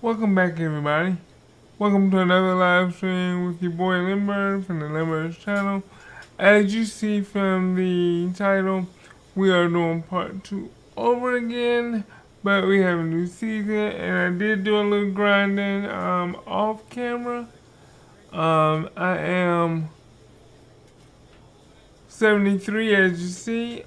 Welcome back, everybody. Welcome to another live stream with your boy Limburn from the Limburn channel. As you see from the title, we are doing part 2 over again, but we have a new season, and I did do a little grinding off camera. I am 73, as you see.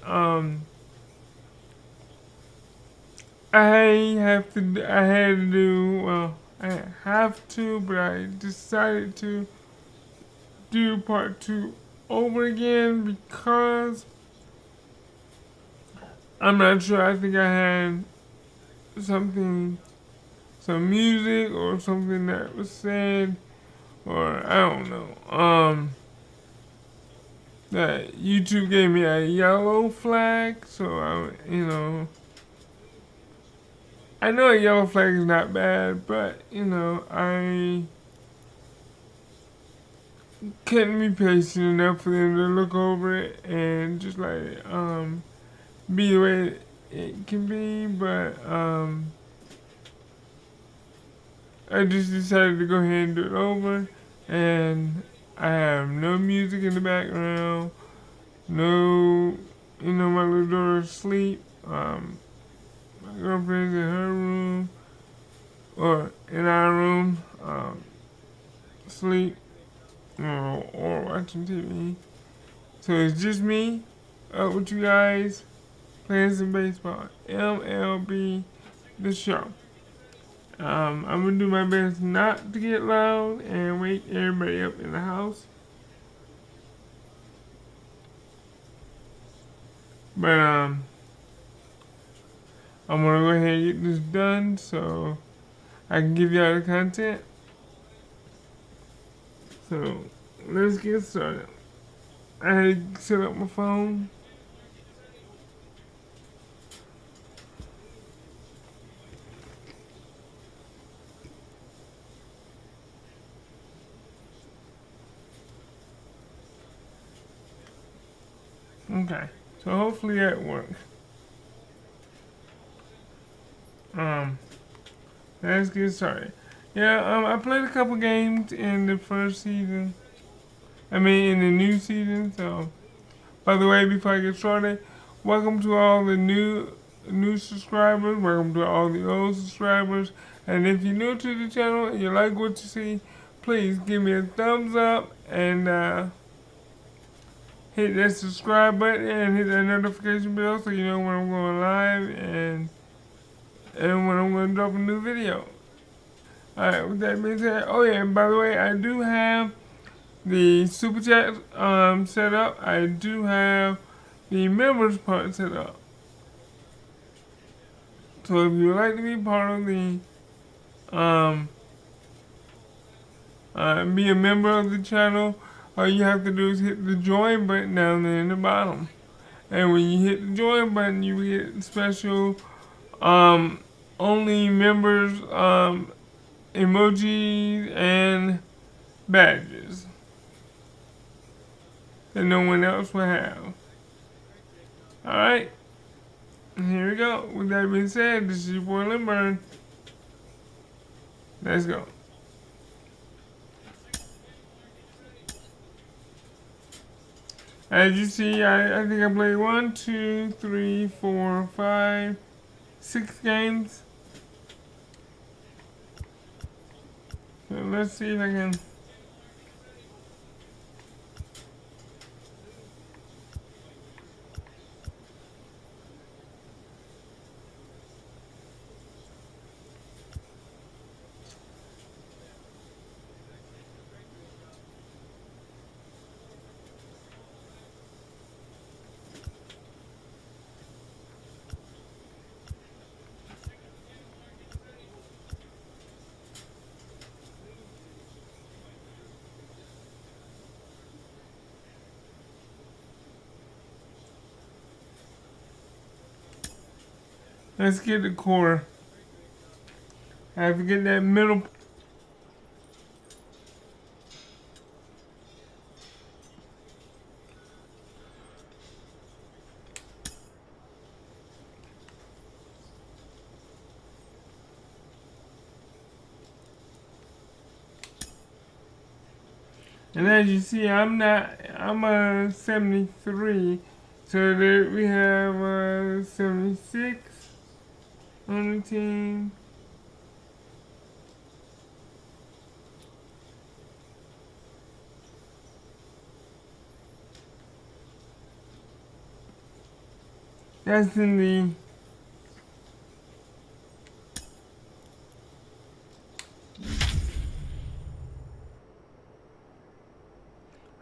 I had to do, well, I have to, but I decided to do part 2 over again because I'm not sure. I think I had some music or something that was said, or I don't know. That YouTube gave me a yellow flag, so I know a yellow flag is not bad, but I couldn't be patient enough for them to look over it and just be the way it can be, but I just decided to go ahead and do it over, and I have no music in the background, no, my little daughter's asleep, my girlfriend's in her room, or in our room, asleep, or watching TV, so it's just me, up with you guys, playing some baseball, MLB The Show. I'm gonna do my best not to get loud and wake everybody up in the house. But I'm gonna go ahead and get this done so I can give y'all the content. So let's get started. I had to set up my phone. Okay, so hopefully that works. Let's get started. Yeah, I played a couple games in the first season. In the new season. So, by the way, before I get started, welcome to all the new subscribers. Welcome to all the old subscribers. And if you're new to the channel and you like what you see, please give me a thumbs up and hit that subscribe button and hit that notification bell so you know when I'm going live and when I'm going to drop a new video. Alright, with that being said, oh yeah, and by the way, I do have the super chat set up. I do have the members part set up. So if you would like to be part of the be a member of the channel, all you have to do is hit the join button down there in the bottom. And when you hit the join button, you get special only members emojis and badges that no one else will have. Alright, here we go. With that being said, this is your boy Limburn. Let's go. As you see, I think I played 1, 2, 3, 4, 5, 6 games. So let's see if I can. Let's get the core. I have to get that middle. And as you see, I'm a 73. So there we have 76 on the team. That's in the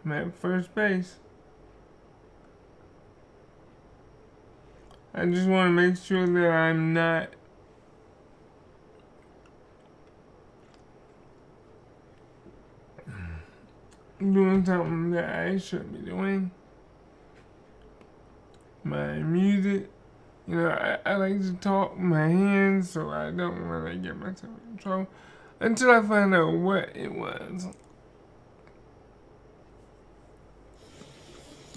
I'm at first base. I just want to make sure that I'm not doing something that I shouldn't be doing. My music, you know, I like to talk with my hands, so I don't want to get myself in trouble until I find out what it was.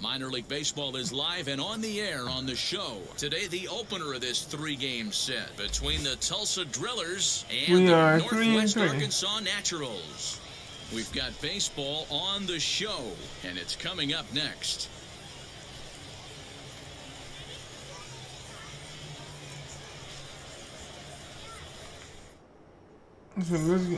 Minor League Baseball is live and on the air on the show. Today, the opener of this three-game set between the Tulsa Drillers and the Northwest Arkansas Naturals. We've got baseball on the show, and it's coming up next. So let's go.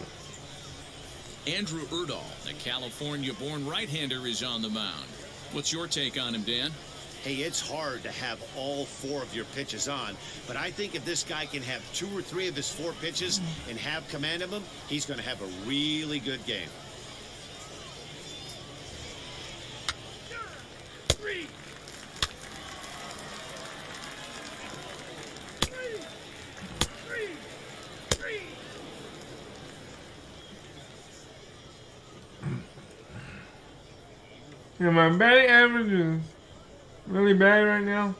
Andrew Erdahl, a California-born right-hander, is on the mound. What's your take on him, Dan? Hey, it's hard to have all four of your pitches on, but I think if this guy can have 2 or 3 of his 4 pitches and have command of them, he's going to have a really good game. Yeah, my batting average is really bad right now.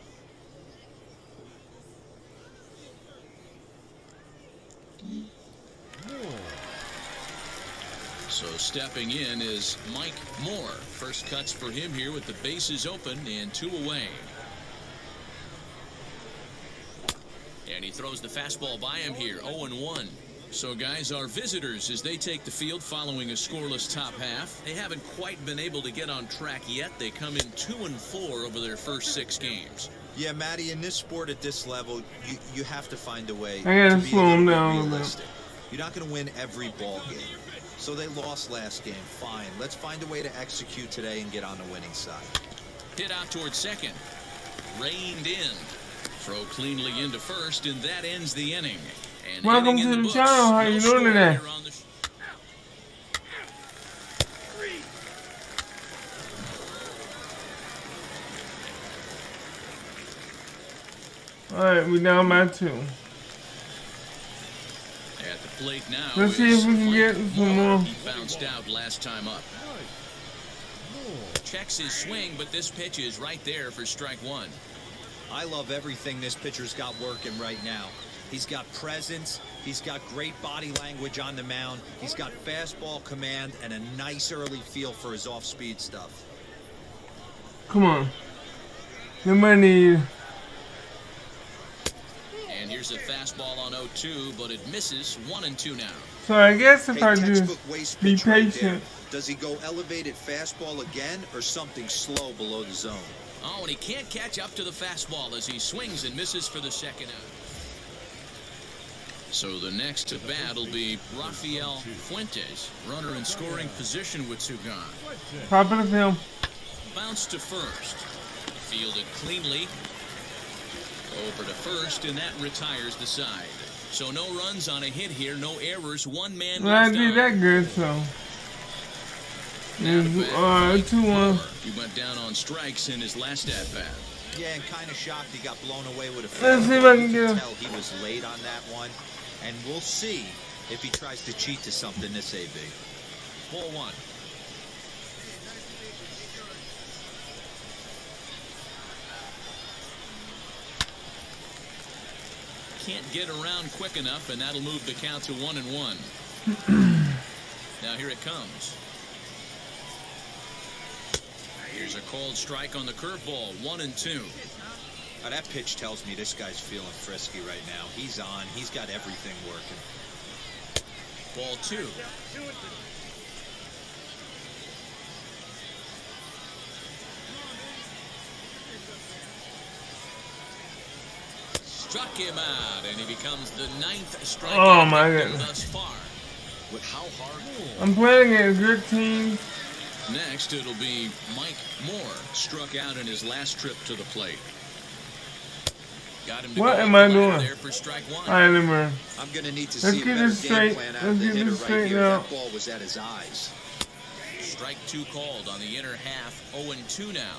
So stepping in is Mike Moore. First cuts for him here with the bases open and 2 away. And he throws the fastball by him here, 0-1. So, guys, our visitors, as they take the field following a scoreless top half, they haven't quite been able to get on track yet. They come in 2-4 over their first 6 games. Yeah, Matty, in this sport at this level, you have to find a way I gotta to be slow him down realistic. You're not going to win every ball game. So they lost last game. Fine. Let's find a way to execute today and get on the winning side. Hit out towards second. Reined in. Throw cleanly into first, and that ends the inning. And welcome to the channel. How you doing today? Alright, we down by 2. At the plate now. Let's see if we can get some more. He bounced out last time up. Checks his swing, but this pitch is right there for strike 1. I love everything this pitcher's got working right now. He's got presence, he's got great body language on the mound, he's got fastball command, and a nice early feel for his off-speed stuff. Come on. You might need. And here's a fastball on 0-2, but it misses. 1-2 now. So I guess if I just be pitch right patient. there. Does he go elevated fastball again or something slow below the zone? Oh, and he can't catch up to the fastball as he swings and misses for the second out. So the next to bat will be Rafael Fuentes, runner in scoring position with Sugan. Top of the field. Bounce to first. Fielded cleanly. Over to first, and that retires the side. So no runs on a hit here, no errors, 1 man Well, I left did on. that good, so. 2-1. He went down on strikes in his last at-bat. Yeah, and kind of shocked he got blown away with a Let's see if I can You get. tell he was late on that one, and we'll see if he tries to cheat to something this AB. 4-1. Can't get around quick enough, and that'll move the count to 1-1. Now here it comes. Here's a called strike on the curveball, 1-2. Now that pitch tells me this guy's feeling frisky right now. He's on. He's got everything working. Ball 2. struck him out, and he becomes the 9th strikeout Oh my goodness. thus far. With how hard? I'm playing against good teams. Next, it'll be Mike Moore, struck out in his last trip to the plate. Got him to What go am up I the ladder doing? there for strike one. All right, Lemur. I'm going to need to Let's see a get better this straight. game plan out Let's of the get hitter this right straight here. now. That ball was at his eyes. Strike 2 called on the inner half. 0-2 now.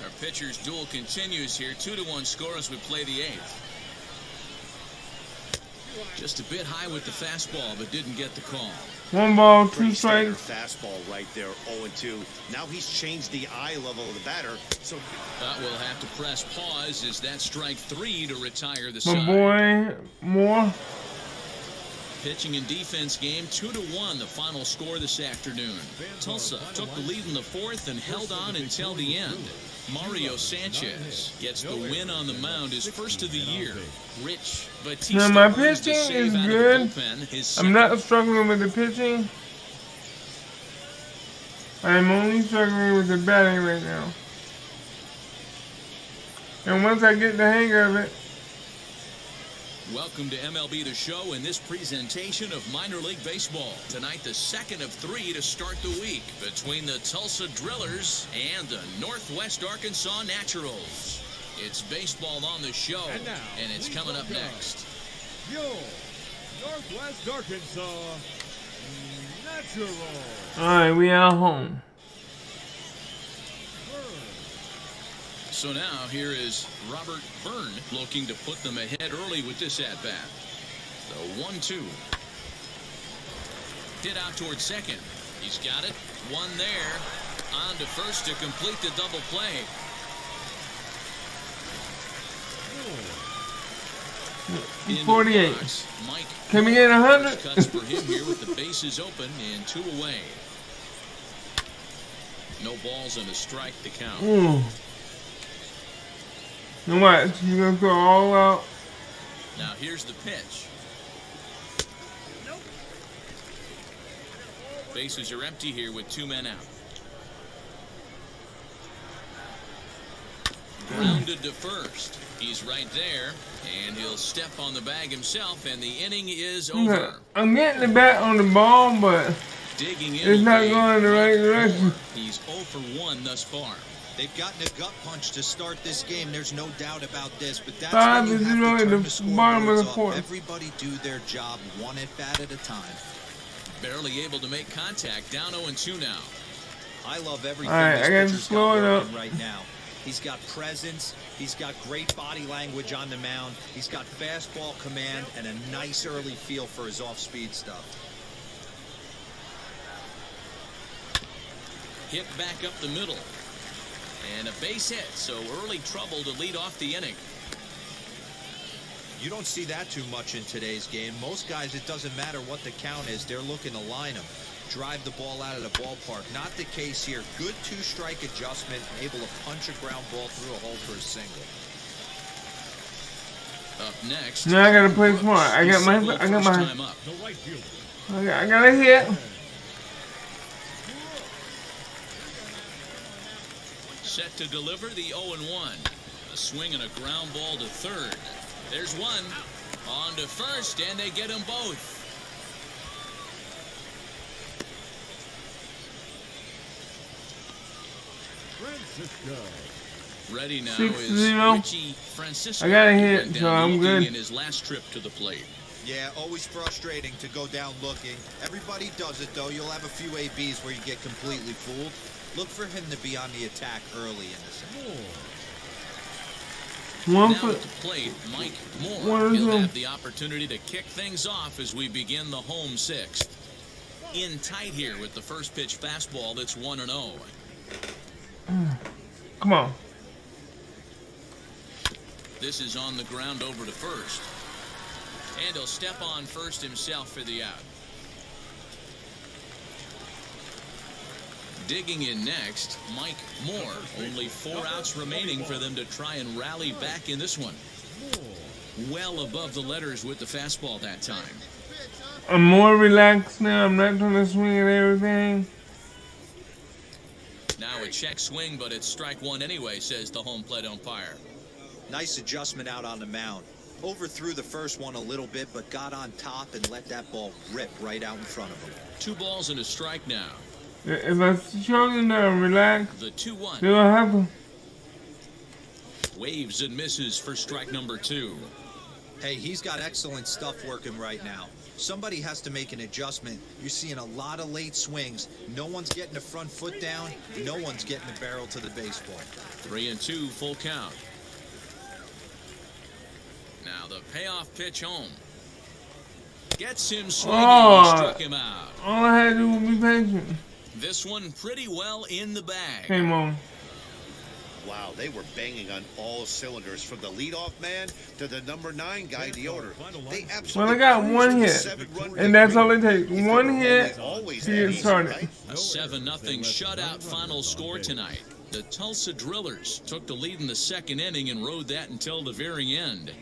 Our pitcher's duel continues here. 2-1 score as we play the 8th. Just a bit high with the fastball, but didn't get the call. 1 ball, 2 Pretty standard strikes. fastball right there, 0-2. Now he's changed the eye level of the batter. So We'll have to press pause as that strike 3 to retire the My side. boy, Moore. Pitching and defense game, 2-1, the final score this afternoon. Tulsa took the lead in the 4th and held on until the end. Mario Sanchez gets the win on the mound, his first of the year. Rich Batista Now my earns the pitching save is out of the good. bullpen, his I'm not struggling with the pitching. I'm only struggling with the batting right now. And once I get the hang of it, Welcome to MLB The Show and this presentation of minor league baseball. Tonight, the 2nd of 3 to start the week between the Tulsa Drillers and the Northwest Arkansas Naturals. It's baseball on the show, and it's coming up next. Your Northwest Arkansas Naturals. alright, we are home. So now here is Robert Byrne looking to put them ahead early with this at-bat. The 1-2. Hit out towards second. He's got it. One there. On to first to complete the double play. In the 48. box, Mike Can we get 100? cuts for him here with the bases open and 2 away. No balls and a strike to count. Ooh. And what? He's gonna throw all out. Now here's the pitch. Bases are empty here with 2 men out. Grounded to first. He's right there, and he'll step on the bag himself, and the inning is over. I'm getting the bat on the ball, but Digging in. it's not will be going in the right Mike direction. Moore. He's 0 for 1 thus far. They've gotten a gut punch to start this game. There's no doubt about this, but that's 5-0 when you have in to the turn the bottom of the scoreboards off. 4th. Everybody do their job one at bat at a time. Barely able to make contact. Down 0-2 now. I love everything All right, this I gotta pitcher's slow got it up. working right now. He's got presence. He's got great body language on the mound. He's got fastball command and a nice early feel for his off-speed stuff. Hit back up the middle. And a base hit, so early trouble to lead off the inning. You don't see that too much in today's game. Most guys, it doesn't matter what the count is. They're looking to line them, drive the ball out of the ballpark. Not the case here. Good 2-strike adjustment, able to punch a ground ball through a hole for a single. Up next. Now I gotta play smart. I got my, Single first time up. The right fielder. I got a hit. Set to deliver the 0-1. A swing and a ground ball to third. There's one. On to first, and they get them both. Francisco. Ready now 6-0. is Richie Francisco. I got a He hit, went so down I'm looking good. in his last trip to the plate. Yeah, always frustrating to go down looking. Everybody does it, though. You'll have a few ABs where you get completely fooled. Look for him to be on the attack early in this inning. One Now foot. at the plate, Mike Moore. What is He'll him? have the opportunity to kick things off as we begin the home 6th. In tight here with the first pitch fastball that's 1-0. Come on. This is on the ground over to first. And he'll step on first himself for the out. Digging in next, Mike Moore. Only 4 outs remaining for them to try and rally back in this one. Well above the letters with the fastball that time. I'm more relaxed now. I'm not trying to swing at everything. Now a check swing, but it's strike 1 anyway, says the home plate umpire. Nice adjustment out on the mound. Overthrew the first one a little bit, but got on top and let that ball rip right out in front of him. 2 balls and a strike now. If I show them to relax, The 2-1. they don't have to. Waves and misses for strike number 2. Hey, he's got excellent stuff working right now. Somebody has to make an adjustment. You're seeing a lot of late swings. No one's getting the front foot down. No one's getting the barrel to the baseball. 3-2, full count. Now the payoff pitch home. Gets him swinging, struck him out. All I had to do was be patient. This one pretty well in the bag. Came on. Wow, they were banging on all cylinders from the leadoff man to the number 9 guy, the order. They absolutely Well, I got one hit, and that's all it takes. One hit to get started. A 7-0 shutout final score tonight. The Tulsa Drillers took the lead in the second inning and rode that until the very end.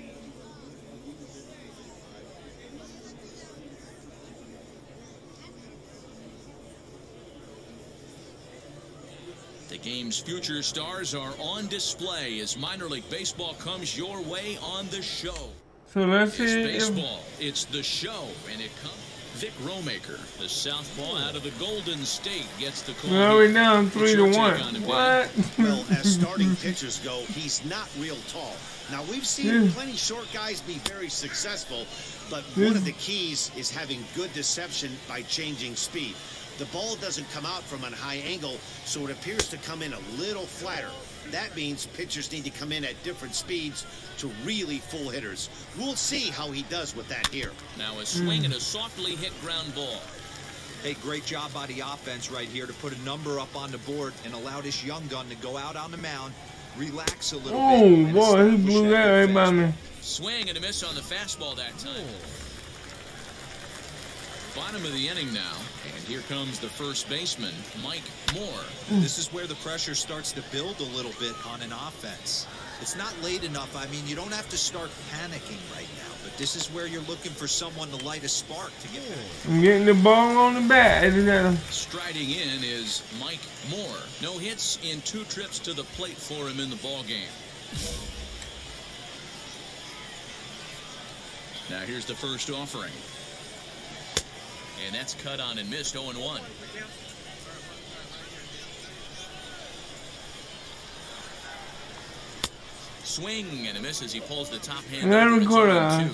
The game's future stars are on display as minor league baseball comes your way on the show. So let's see. It's baseball. It's the show, and it comes. Vic Romaker, the southpaw out of the Golden State, gets the call. We're already down 3-1. What? Well, as starting pitchers go, he's not real tall. Now, we've seen plenty short guys be very successful, but one of the keys is having good deception by changing speed. The ball doesn't come out from a high angle, so it appears to come in a little flatter. That means pitchers need to come in at different speeds to really fool hitters. We'll see how he does with that here. Now a swing and a softly hit ground ball. Hey, great job by the offense right here to put a number up on the board and allow this young gun to go out on the mound, relax a little bit. Oh, boy, he blew that right by me. Swing and a miss on the fastball that time. Bottom of the inning now, and here comes the first baseman, Mike Moore. This is where the pressure starts to build a little bit on an offense. It's not late enough. I mean, you don't have to start panicking right now, but this is where you're looking for someone to light a spark to get I'm getting the ball on the bat. Striding in is Mike Moore. No hits in 2 trips to the plate for him in the ball game. Now here's the first offering. And that's cut on and missed, 0-1. Swing and a miss as he pulls the top hand over. It's 0-2.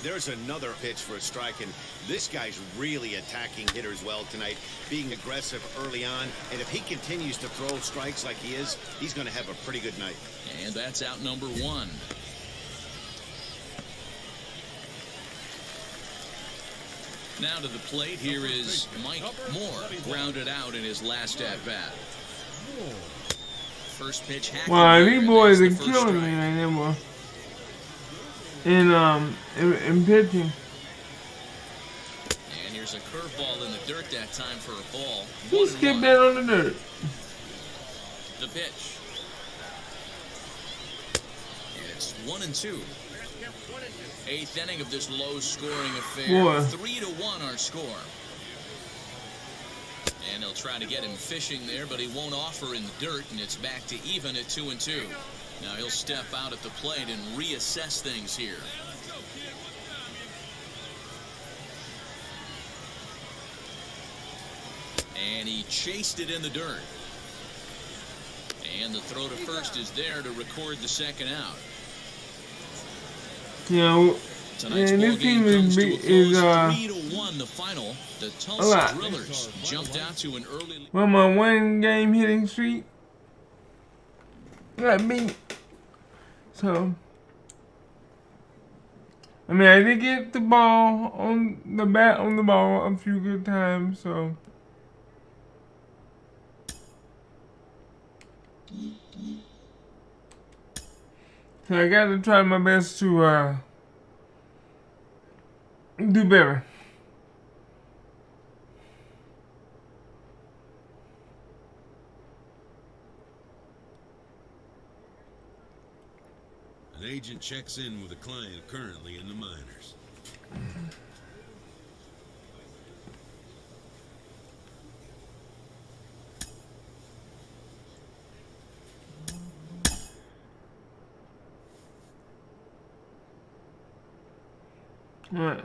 There's another pitch for a strike, and this guy's really attacking hitters well tonight, being aggressive early on. And if he continues to throw strikes like he is, he's going to have a pretty good night. And that's out number 1. Now to the plate, here is Mike Moore, grounded out in his last at-bat. First pitch, wow, these boys are killing me right now, boy. In pitching. And here's a curveball in the dirt that time for a ball. He skipped that on the dirt. The pitch. And it's 1-2. 8th inning of this low-scoring affair. 3-1 our score. And they'll try to get him fishing there, but he won't offer in the dirt, and it's back to even at 2-2. Now he'll step out at the plate and reassess things here. And he chased it in the dirt. And the throw to first is there to record the second out. You know, and this team is 3-1 the final. The Tulsa Drillers jumped out to an early. Well, my 1-game hitting streak got beat. So, I mean, I did get the ball on the bat on the ball a few good times. So, I got to try my best to do better. An agent checks in with a client currently in the minors. Right.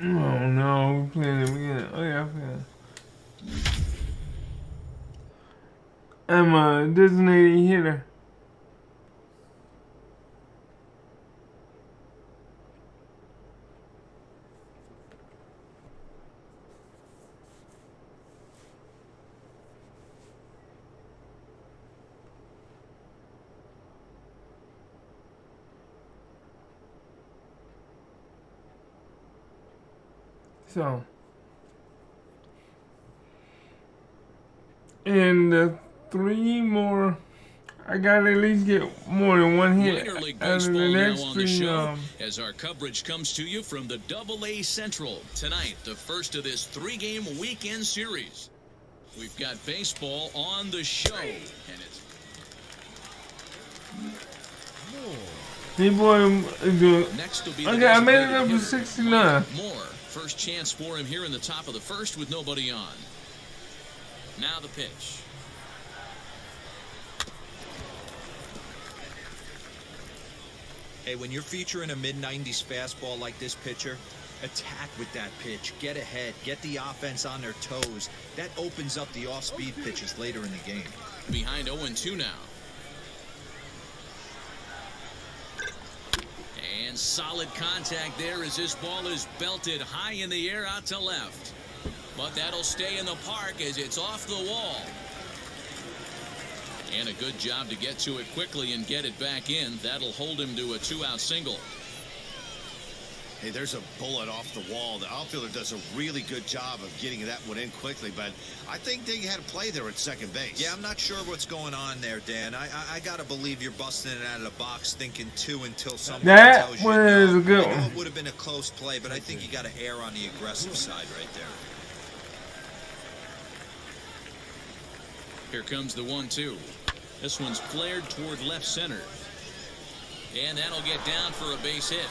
Oh no, we're playing him again. Oh yeah, I'm a designated hitter. So, and the 3 more, I gotta at least get more than one hit Minor League out of the Baseball next now on the 3. show as our coverage comes to you from the AA Central. Tonight, the first of this 3-game weekend series. We've got baseball on the show, and it's Hey boy, next will be the okay, I made it designated up to hitter, 69. Moore. First chance for him here in the top of the first with nobody on. Now the pitch. Hey, when you're featuring a mid-90s fastball like this pitcher, attack with that pitch. Get ahead. Get the offense on their toes. That opens up the off-speed pitches later in the game. Behind 0-2 now. And solid contact there as this ball is belted high in the air out to left. But that'll stay in the park as it's off the wall. And a good job to get to it quickly and get it back in. That'll hold him to a 2-out single. Hey, there's a bullet off the wall. The outfielder does a really good job of getting that one in quickly, but I think they had a play there at second base. Yeah, I'm not sure what's going on there, Dan. I got to believe you're busting it out of the box thinking 2 until someone tells you That was a good I know one. it would have been a close play, but I think you got to err on the aggressive side right there. Here comes the 1-2. This one's flared toward left center. And that'll get down for a base hit.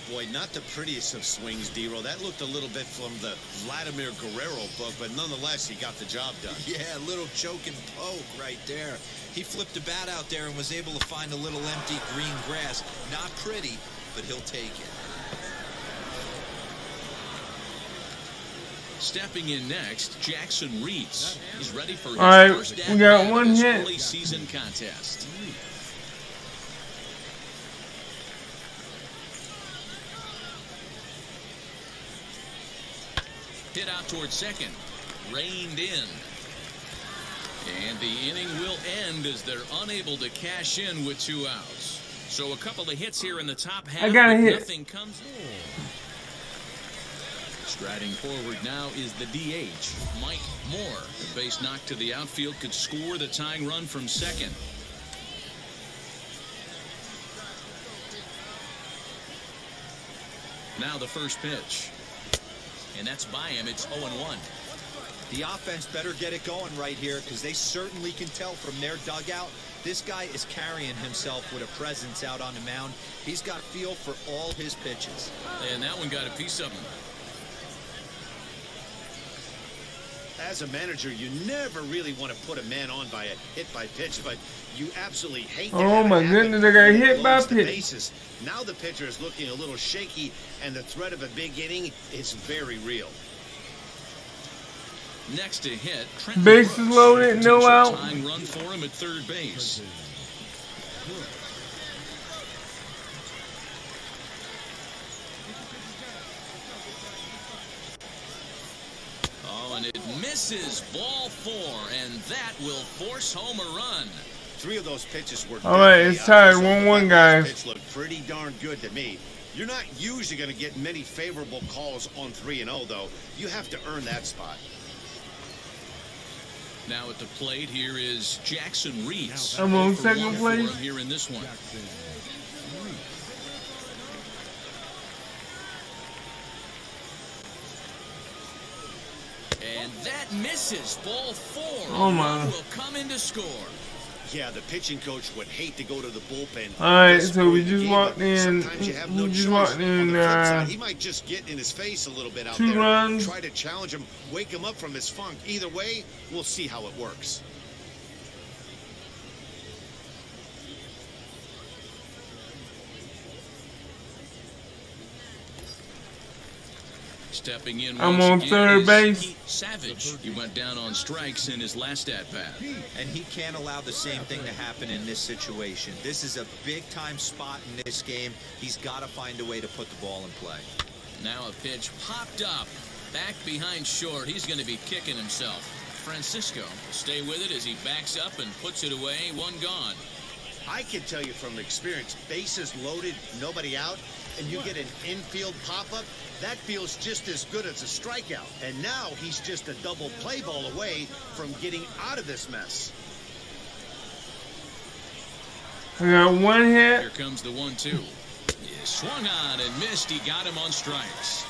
Boy, not the prettiest of swings, D-Roll. That looked a little bit from the Vladimir Guerrero book, but nonetheless, he got the job done. Yeah, a little choke and poke right there. He flipped the bat out there and was able to find a little empty green grass. Not pretty, but he'll take it. Stepping in next, Jackson Reeds. He's ready for his Alright, first we got at-bat one of this hit. early season contest. Hit out towards second. Reined in. And the inning will end as they're unable to cash in with 2 outs. So a couple of hits here in the top half, I got a but hit. nothing comes. Striding forward now is the DH, Mike Moore. The base knock to the outfield could score the tying run from second. Now the first pitch. And that's by him. It's 0-1. The offense better get it going right here because they certainly can tell from their dugout. This guy is carrying himself with a presence out on the mound. He's got feel for all his pitches. And that one got a piece of him. As a manager, you never really want to put a man on by a hit by pitch, but you absolutely hate to Oh have it my happen goodness, I got when it hit by loads the pitch. bases. Now the pitcher is looking a little shaky, and the threat of a big inning is very real. Next to hit, Trenton Bases Brooks. loaded, no Potential out. tying run for him at third base. Oh, and it misses ball 4, and that will force home a run. 3 of those pitches were All right, definitely it's tied, out. 1-1, That guys. pitch looked pretty darn good to me. You're not usually going to get many favorable calls on 3-0, though. You have to earn that spot. Now at the plate here is Jackson Reeds. I'm on 0 for second 1 for place. him here in this one. And that misses ball 4. Oh, my. Will come in to score. Yeah, the pitching coach would hate to go to the bullpen. Alright, so we just walked in. Sometimes you have no We just choice. walked On in. the flip side, he might just get in his face a little bit out 2 there. runs. Try to challenge him, wake him up from his funk. Either way, we'll see how it works. Stepping in I'm once on again third is base. Pete Savage. He went down on strikes in his last at-bat. And he can't allow the same thing to happen in this situation. This is a big-time spot in this game. He's got to find a way to put the ball in play. Now a pitch popped up. Back behind short. He's going to be kicking himself. Francisco will stay with it as he backs up and puts it away. 1 gone. I can tell you from experience, bases loaded, nobody out, and you get an infield pop-up, that feels just as good as a strikeout. And now he's just a double play ball away from getting out of this mess. I got 1 hit. Here comes the 1-2. Yeah, swung on and missed. He got him on strikes.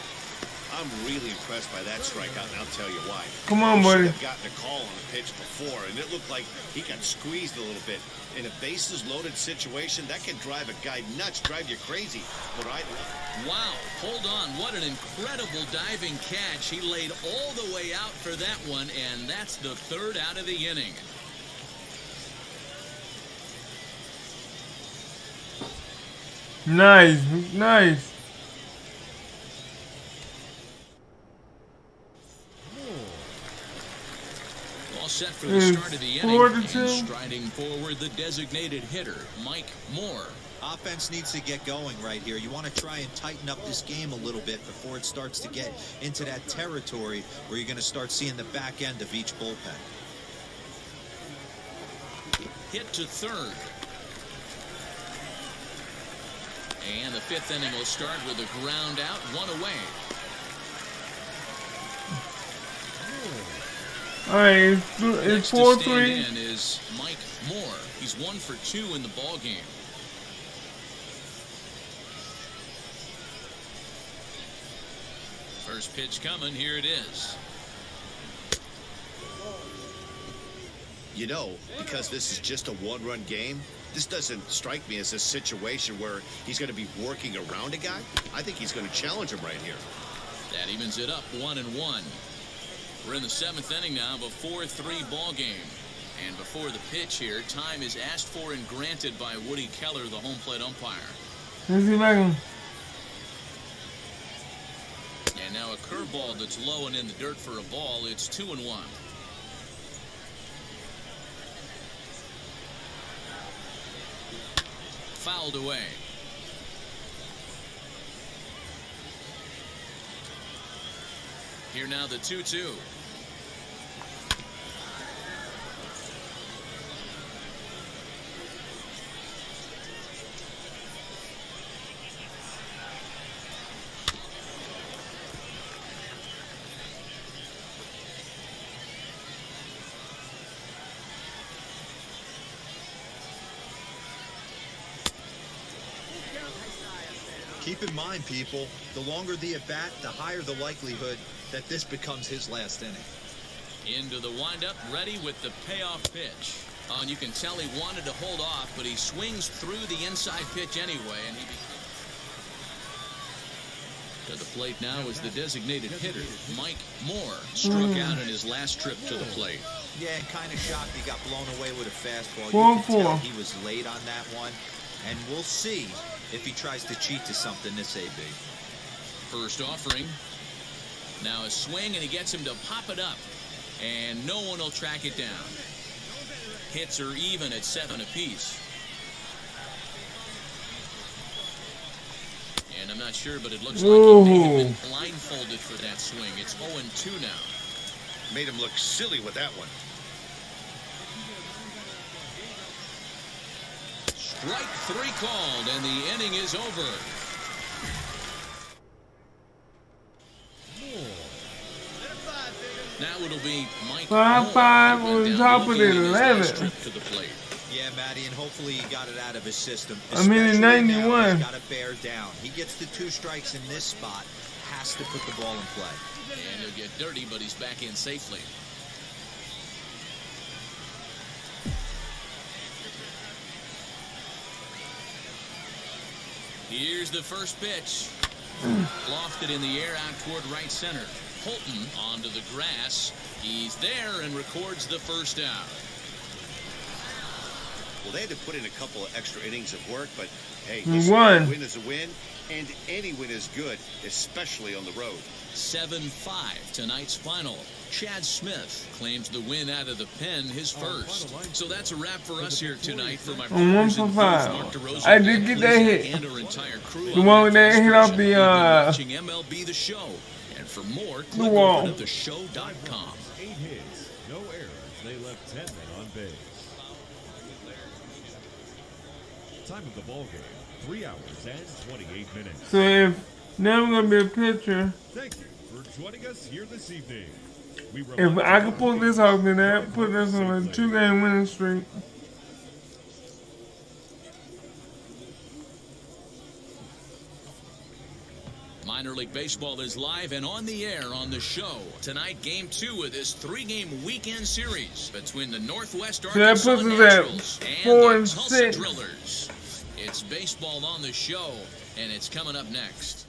I'm really impressed by that strikeout, and I'll tell you why. Come on, He buddy. should have gotten a call on the pitch before, and it looked like he got squeezed a little bit. In a bases-loaded situation, that can drive a guy nuts, drive you crazy. But Wow, hold on. What an incredible diving catch. He laid all the way out for that one, and that's the 3rd out of the inning. Nice, nice. All set for the start of the inning. 4-2. And striding forward, the designated hitter, Mike Moore. Offense needs to get going right here. You want to try and tighten up this game a little bit before it starts to get into that territory where you're going to start seeing the back end of each bullpen. Hit to 3rd. And the 5th inning will start with a ground out, 1 away. Alright, Next it's to stand 4-3. in is Mike Moore. He's 1 for 2 in the ball game. First pitch coming. Here it is. you know, because this is just a one-run game, this doesn't strike me as a situation where he's going to be working around a guy. I think he's going to challenge him right here. That evens it up 1-1. We're in the 7th inning now of a 4-3 ball game. And before the pitch here, time is asked for and granted by Woody Keller, the home plate umpire. Let's see if I can. And now a curveball that's low and in the dirt for a ball. It's 2-1. Fouled away. Here now the 2-2. Keep in mind, people, the longer the at-bat, the higher the likelihood that this becomes his last inning. Into the windup, ready with the payoff pitch. Oh, and you can tell he wanted to hold off, but he swings through the inside pitch anyway, and he to the plate now is the designated hitter, Mike Moore. Struck out in his last trip to the plate. Yeah, and kind of shocked he got blown away with a fastball. You 4-4. can tell he was late on that one, and we'll see if he tries to cheat to something this AB. First offering. Now a swing, and he gets him to pop it up. And no one will track it down. Hits are even at 7 apiece. And I'm not sure, but it looks like he may have been blindfolded for that swing. It's 0-2 now. Made him look silly with that one. Strike 3 called, and the inning is over. Now it'll be Mike 5-5 Moore on top of the looking at his last 11. trip to the plate. Yeah, Matty, and hopefully he got it out of his system. I mean, in Especially now, 91. he's got to bear down. He gets the 2 strikes in this spot, has to put the ball in play. And he'll get dirty, but he's back in safely. Here's the first pitch. Lofted in the air out toward right center. Holton onto the grass. He's there and records the first out. Well, they had to put in a couple of extra innings of work, but hey, won. A win is a win, and any win is good, especially on the road. 7-5 tonight's final. Chad Smith claims the win out of the pen, his first. So that's a wrap for us here tonight. For my one for five. I did get that hit. And our entire crew. The one that hit off the watching MLB The Show. And for more, click over to theshow.com. 8 hits, no errors. They left 10 men on base. Time of the ball game, 3 hours and 28 minutes. So if now I'm gonna be a pitcher. Thank you for joining us here this evening. If I could pull this off, then that put us on a 2-game winning streak. Minor League Baseball is live and on the air on the show. Tonight, Game 2 of this 3-game weekend series between the Northwest Arkansas Naturals and the Tulsa Drillers. It's baseball on the show, and it's coming up next.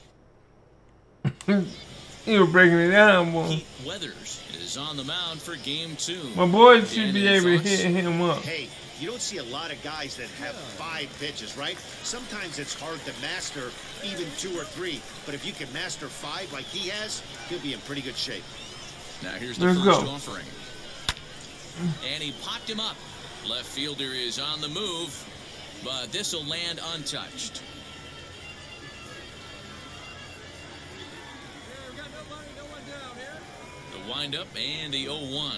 You were breaking it down, boy. Pete Weathers is on the mound for Game 2. My boy should be able to hit him up. Hey, you don't see a lot of guys that have 5 pitches, right? Sometimes it's hard to master even 2 or 3. But if you can master 5 like he has, he'll be in pretty good shape. Now here's the first offering. And he popped him up. Left fielder is on the move, but this will land untouched. The windup and the 0-1.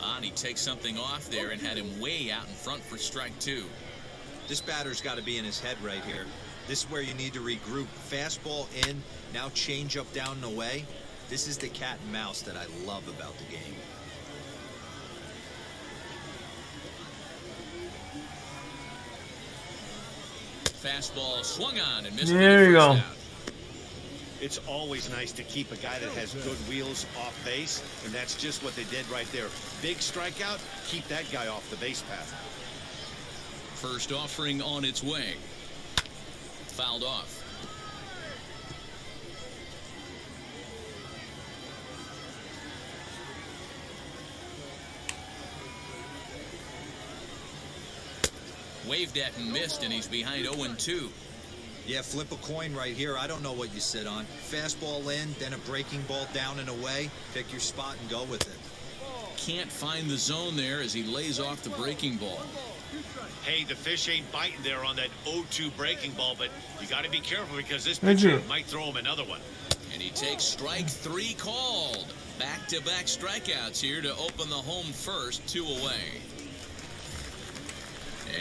And he takes something off there and had him way out in front for strike 2. This batter's got to be in his head right here. This is where you need to regroup. Fastball in, now change up down and away. This is the cat and mouse that I love about the game. Fastball swung on and missed. There you go. Out. It's always nice to keep a guy that has good wheels off base, and that's just what they did right there. Big strikeout, keep that guy off the base path. First offering on its way. Fouled off. Waved at and missed, and he's behind 0-2. Yeah, flip a coin right here. I don't know what you sit on. Fastball in, then a breaking ball down and away. Pick your spot and go with it. Can't find the zone there as he lays off the breaking ball. Hey, the fish ain't biting there on that 0-2 breaking ball, but you got to be careful because this pitcher might throw him another one. And he takes strike 3 called. Back-to-back strikeouts here to open the home first, 2 away.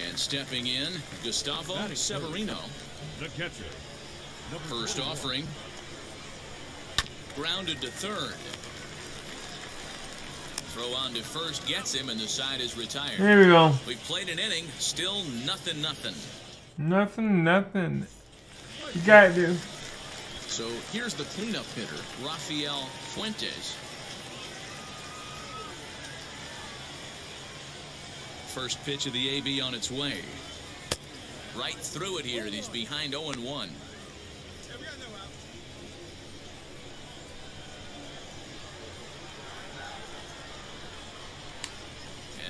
And stepping in, Gustavo Severino. The catcher. First offering. Grounded to third. Throw on to first gets him, and the side is retired. Here we go. We've played an inning, still nothing. Nothing. You got this. So here's the cleanup hitter, Rafael Fuentes. First pitch of the AB on its way. Right through it here, and he's behind 0-1.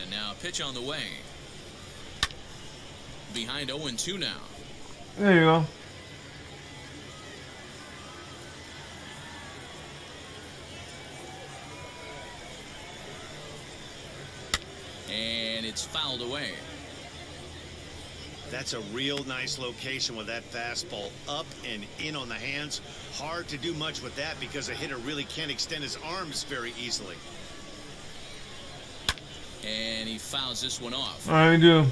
And now a pitch on the way. Behind 0-2 now. There you go. And it's fouled away. That's a real nice location with that fastball up and in on the hands. Hard to do much with that because a hitter really can't extend his arms very easily. And he fouls this one off. I do.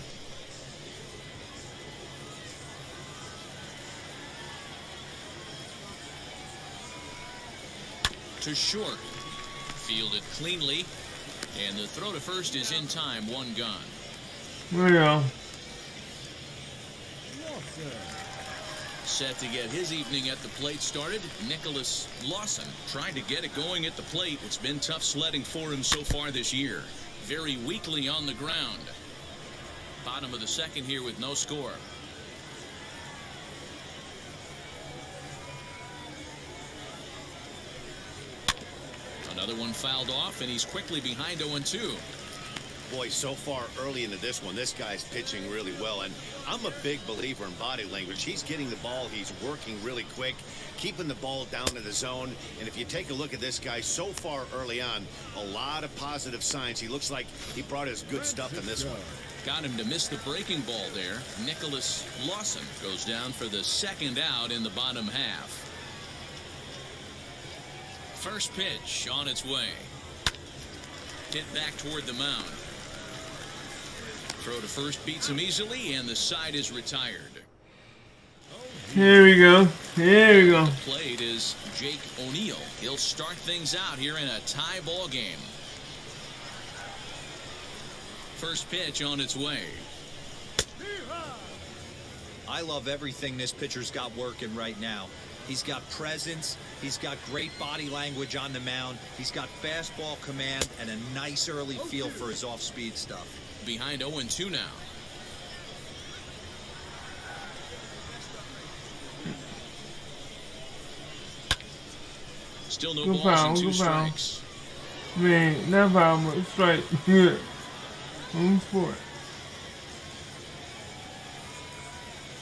To short. Fielded cleanly. And the throw to first is in time, 1 gone. There you go. Set to get his evening at the plate started, Nicholas Lawson tried to get it going at the plate. It's been tough sledding for him so far this year. Very weakly on the ground. Bottom of the second here with no score. Another one fouled off, and he's quickly behind 0-2. Boy, so far early into this one, this guy's pitching really well, and I'm a big believer in body language. He's getting the ball, he's working really quick, keeping the ball down in the zone, and if you take a look at this guy so far early on, a lot of positive signs. He looks like he brought his good stuff in this one. Got him to miss the breaking ball there. Nicholas Lawson goes down for the second out in the bottom half. First pitch on its way. Hit back toward the mound. Throw to first beats him easily, and the side is retired. Here we go. Here we go. The plate is Jake O'Neill. He'll start things out here in a tie ball game. First pitch on its way. I love everything this pitcher's got working right now. He's got presence. He's got great body language on the mound. He's got fastball command and a nice early feel for his off-speed stuff. Behind 0-2 now. Still no balls and 2 strikes. Man, not foul, but strike. Home sport.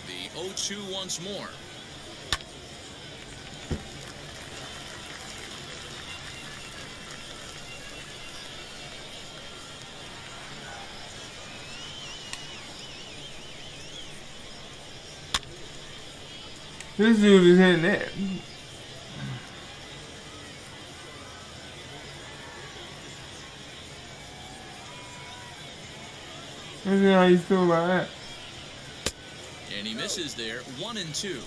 The 0-2 once more. This dude is hitting that. Let's see how you feel about that. And he misses there, 1-2.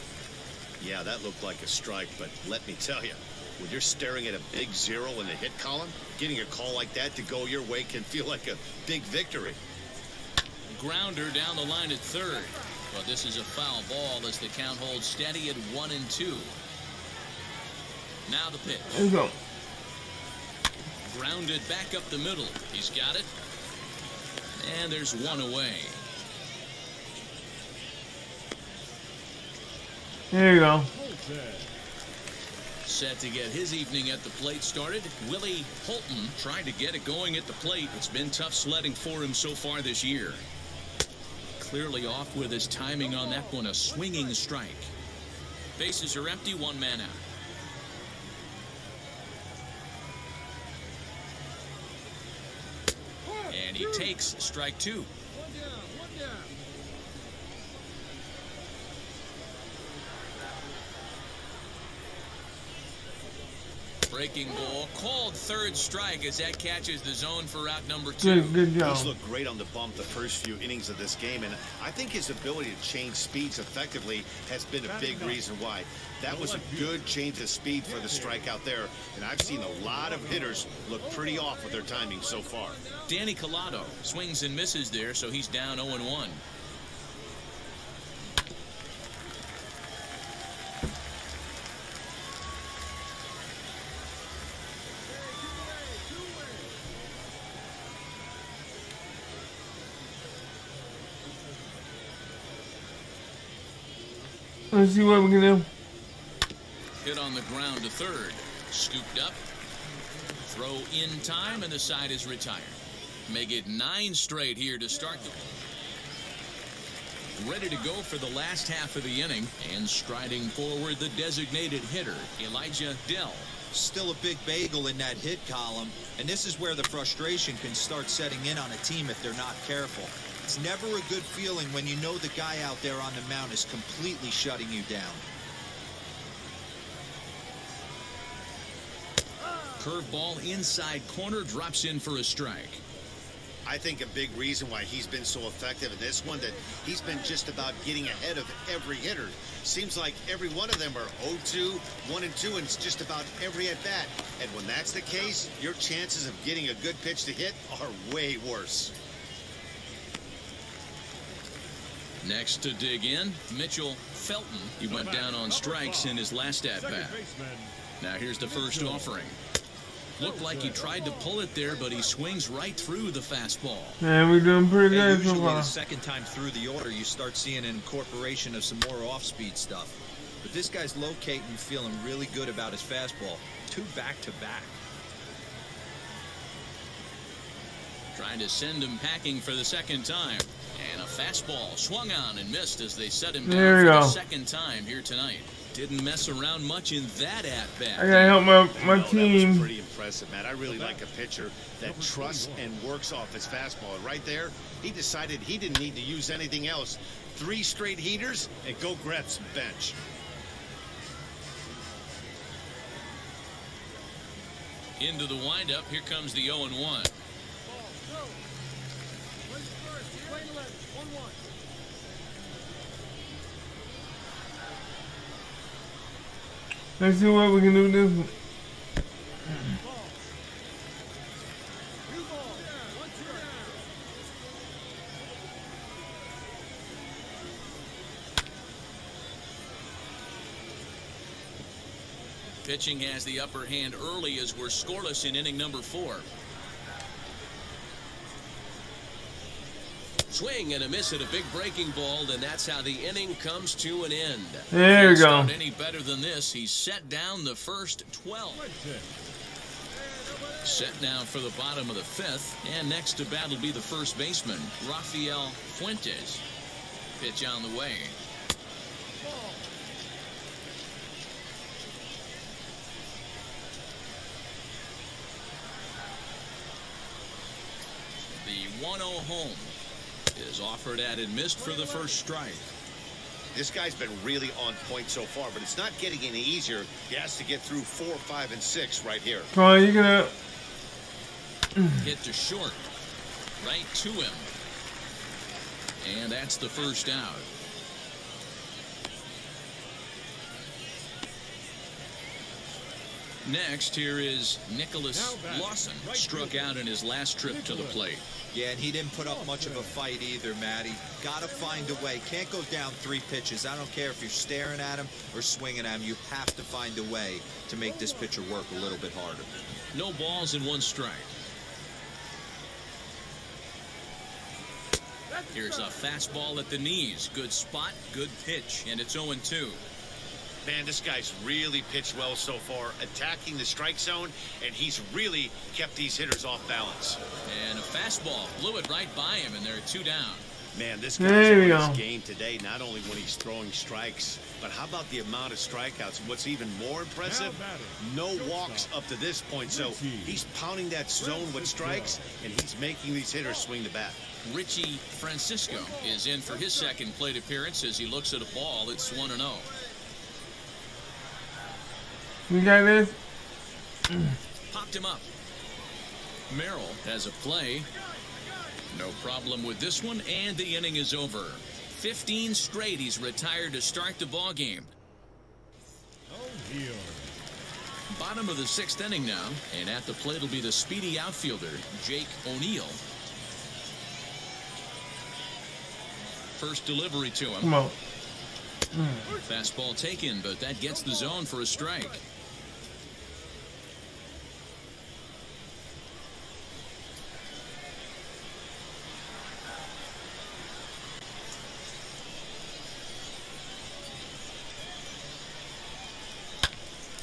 Yeah, that looked like a strike, but let me tell you, when you're staring at a big 0 in the hit column, getting a call like that to go your way can feel like a big victory. Grounder down the line at third. But this is a foul ball as the count holds steady at 1-2. Now the pitch. Let's go. Grounded back up the middle. He's got it. And there's one away. There you go. Set to get his evening at the plate started. Willie Holton tried to get it going at the plate. It's been tough sledding for him so far this year. Clearly off with his timing on that one, a swinging strike. Bases are empty, 1 man out. And he takes strike 2. One down. Breaking ball called third strike as that catches the zone for out number 2. Good job. He's looked great on the bump the first few innings of this game, and I think his ability to change speeds effectively has been a big reason why. That was a good change of speed for the strikeout there, and I've seen a lot of hitters look pretty off with their timing so far. Danny Collado swings and misses there, so he's down 0-1. Let's see what we can do. Hit on the ground to third. Scooped up. Throw in time, and the side is retired. Make it 9 straight here to start the ball. Ready to go for the last half of the inning, and striding forward the designated hitter, Elijah Dell. Still a big bagel in that hit column, and this is where the frustration can start setting in on a team if they're not careful. It's never a good feeling when you know the guy out there on the mound is completely shutting you down. Curveball inside corner, drops in for a strike. I think a big reason why he's been so effective in this one, that he's been just about getting ahead of every hitter. Seems like every one of them are 0-2, 1-2, and it's just about every at-bat. And when that's the case, your chances of getting a good pitch to hit are way worse. Next to dig in, Mitchell Felton. He went down on strikes in his last at-bat. Now here's the first offering. Looked like he tried to pull it there, but he swings right through the fastball. Man, we're doing pretty good so Usually far. the second time through the order, you start seeing an incorporation of some more off-speed stuff. But this guy's locating, feeling really good about his fastball. 2 back-to-back. Trying to send him packing for the second time. And a fastball swung on and missed as they set him down for the second time here tonight. Didn't mess around much in that at-bat. I gotta help my team. That was pretty impressive, Matt. I really like a pitcher that trusts and works off his fastball. And right there, he decided he didn't need to use anything else. 3 straight heaters and go grab some bench. Into the windup, here comes the 0-1. Let's see what we can do with this one. Pitching has the upper hand early as we're scoreless in inning number 4. Swing and a miss at a big breaking ball, and that's how the inning comes to an end. There you go. Any better than this? He's set down the first 12. Set now for the bottom of the 5th, and next to bat will be the first baseman, Rafael Fuentes. Pitch on the way. The 1-0 home is offered at and missed for the first strike. This guy's been really on point so far, but it's not getting any easier. He has to get through 4, 5, and 6 right here. Come on, you're gonna hit to short, right to him, and that's the first out. Next, here is Nicholas Lawson, struck out in his last trip to the plate. Yeah, and he didn't put up much of a fight either, Matty. Got to find a way. Can't go down 3 pitches. I don't care if you're staring at him or swinging at him. You have to find a way to make this pitcher work a little bit harder. No balls and 1 strike. Here's a fastball at the knees. Good spot, good pitch, and it's 0-2. Man, this guy's really pitched well so far, attacking the strike zone, and he's really kept these hitters off balance. And a fastball blew it right by him, and they're 2 down. Man, this guy's on his game today, not only when he's throwing strikes, but how about the amount of strikeouts? What's even more impressive, no walks up to this point, so he's pounding that zone with strikes, and he's making these hitters swing the bat. Richie Francisco is in for his second plate appearance as he looks at a ball. It's 1-0. You got this? Popped him up. Merrill has a play. No problem with this one, and the inning is over. 15 straight he's retired to start the ball game. Bottom of the 6th inning now, and at the plate will be the speedy outfielder, Jake O'Neill. First delivery to him. Come on. Fastball taken, but that gets the zone for a strike.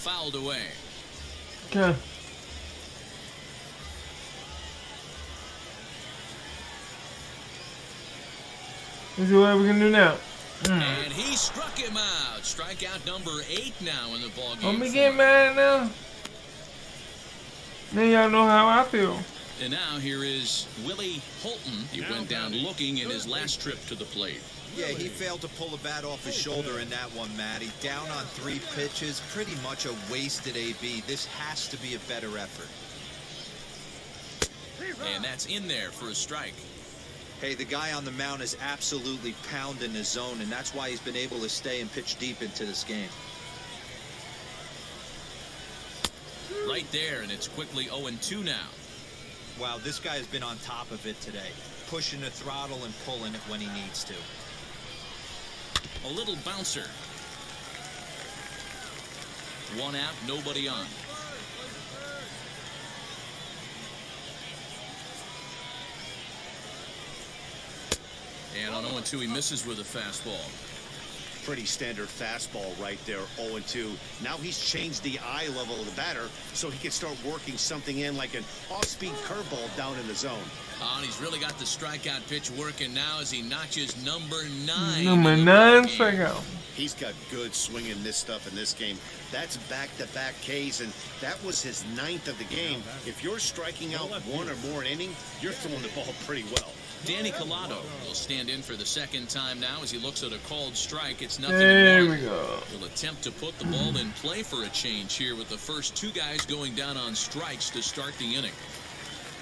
Fouled away. Okay. Let's see what we can do now. And he struck him out. Strikeout number 8 now in the ballgame. Don't be getting mad now. Then y'all know how I feel. And now here is Willie Holton. He went down looking in his last trip to the plate. Yeah, he failed to pull the bat off his shoulder in that one, Matty. Down on 3 pitches, pretty much a wasted AB. This has to be a better effort. And that's in there for a strike. Hey, the guy on the mound is absolutely pounding his zone, and that's why he's been able to stay and pitch deep into this game. Right there, and it's quickly 0-2 now. Wow, this guy has been on top of it today, pushing the throttle and pulling it when he needs to. A little bouncer. 1 out, nobody on. And on 0-2, he misses with a fastball. Pretty standard fastball right there, 0-2. Now he's changed the eye level of the batter so he can start working something in like an off-speed curveball down in the zone. And he's really got the strikeout pitch working now as he notches number 9. Number 9 strikeout. He's got good swing in this stuff in this game. That's back-to-back Ks, and that was his 9th of the game. If you're striking out 1 or more an inning, you're throwing the ball pretty well. Danny Collado will stand in for the second time now as he looks at a called strike. It's nothing. There we go. He'll attempt to put the ball in play for a change here with the first 2 guys going down on strikes to start the inning.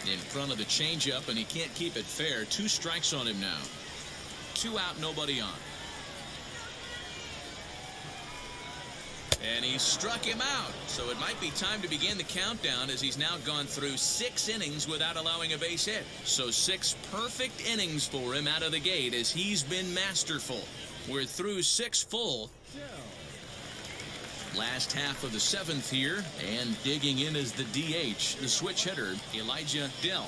In front of the changeup, and he can't keep it fair. 2 strikes on him now. 2 out, nobody on. And he struck him out. So it might be time to begin the countdown as he's now gone through 6 innings without allowing a base hit. So 6 perfect innings for him out of the gate as he's been masterful. We're through 6 full. Last half of the 7th here, and digging in as the DH, the switch hitter, Elijah Dell.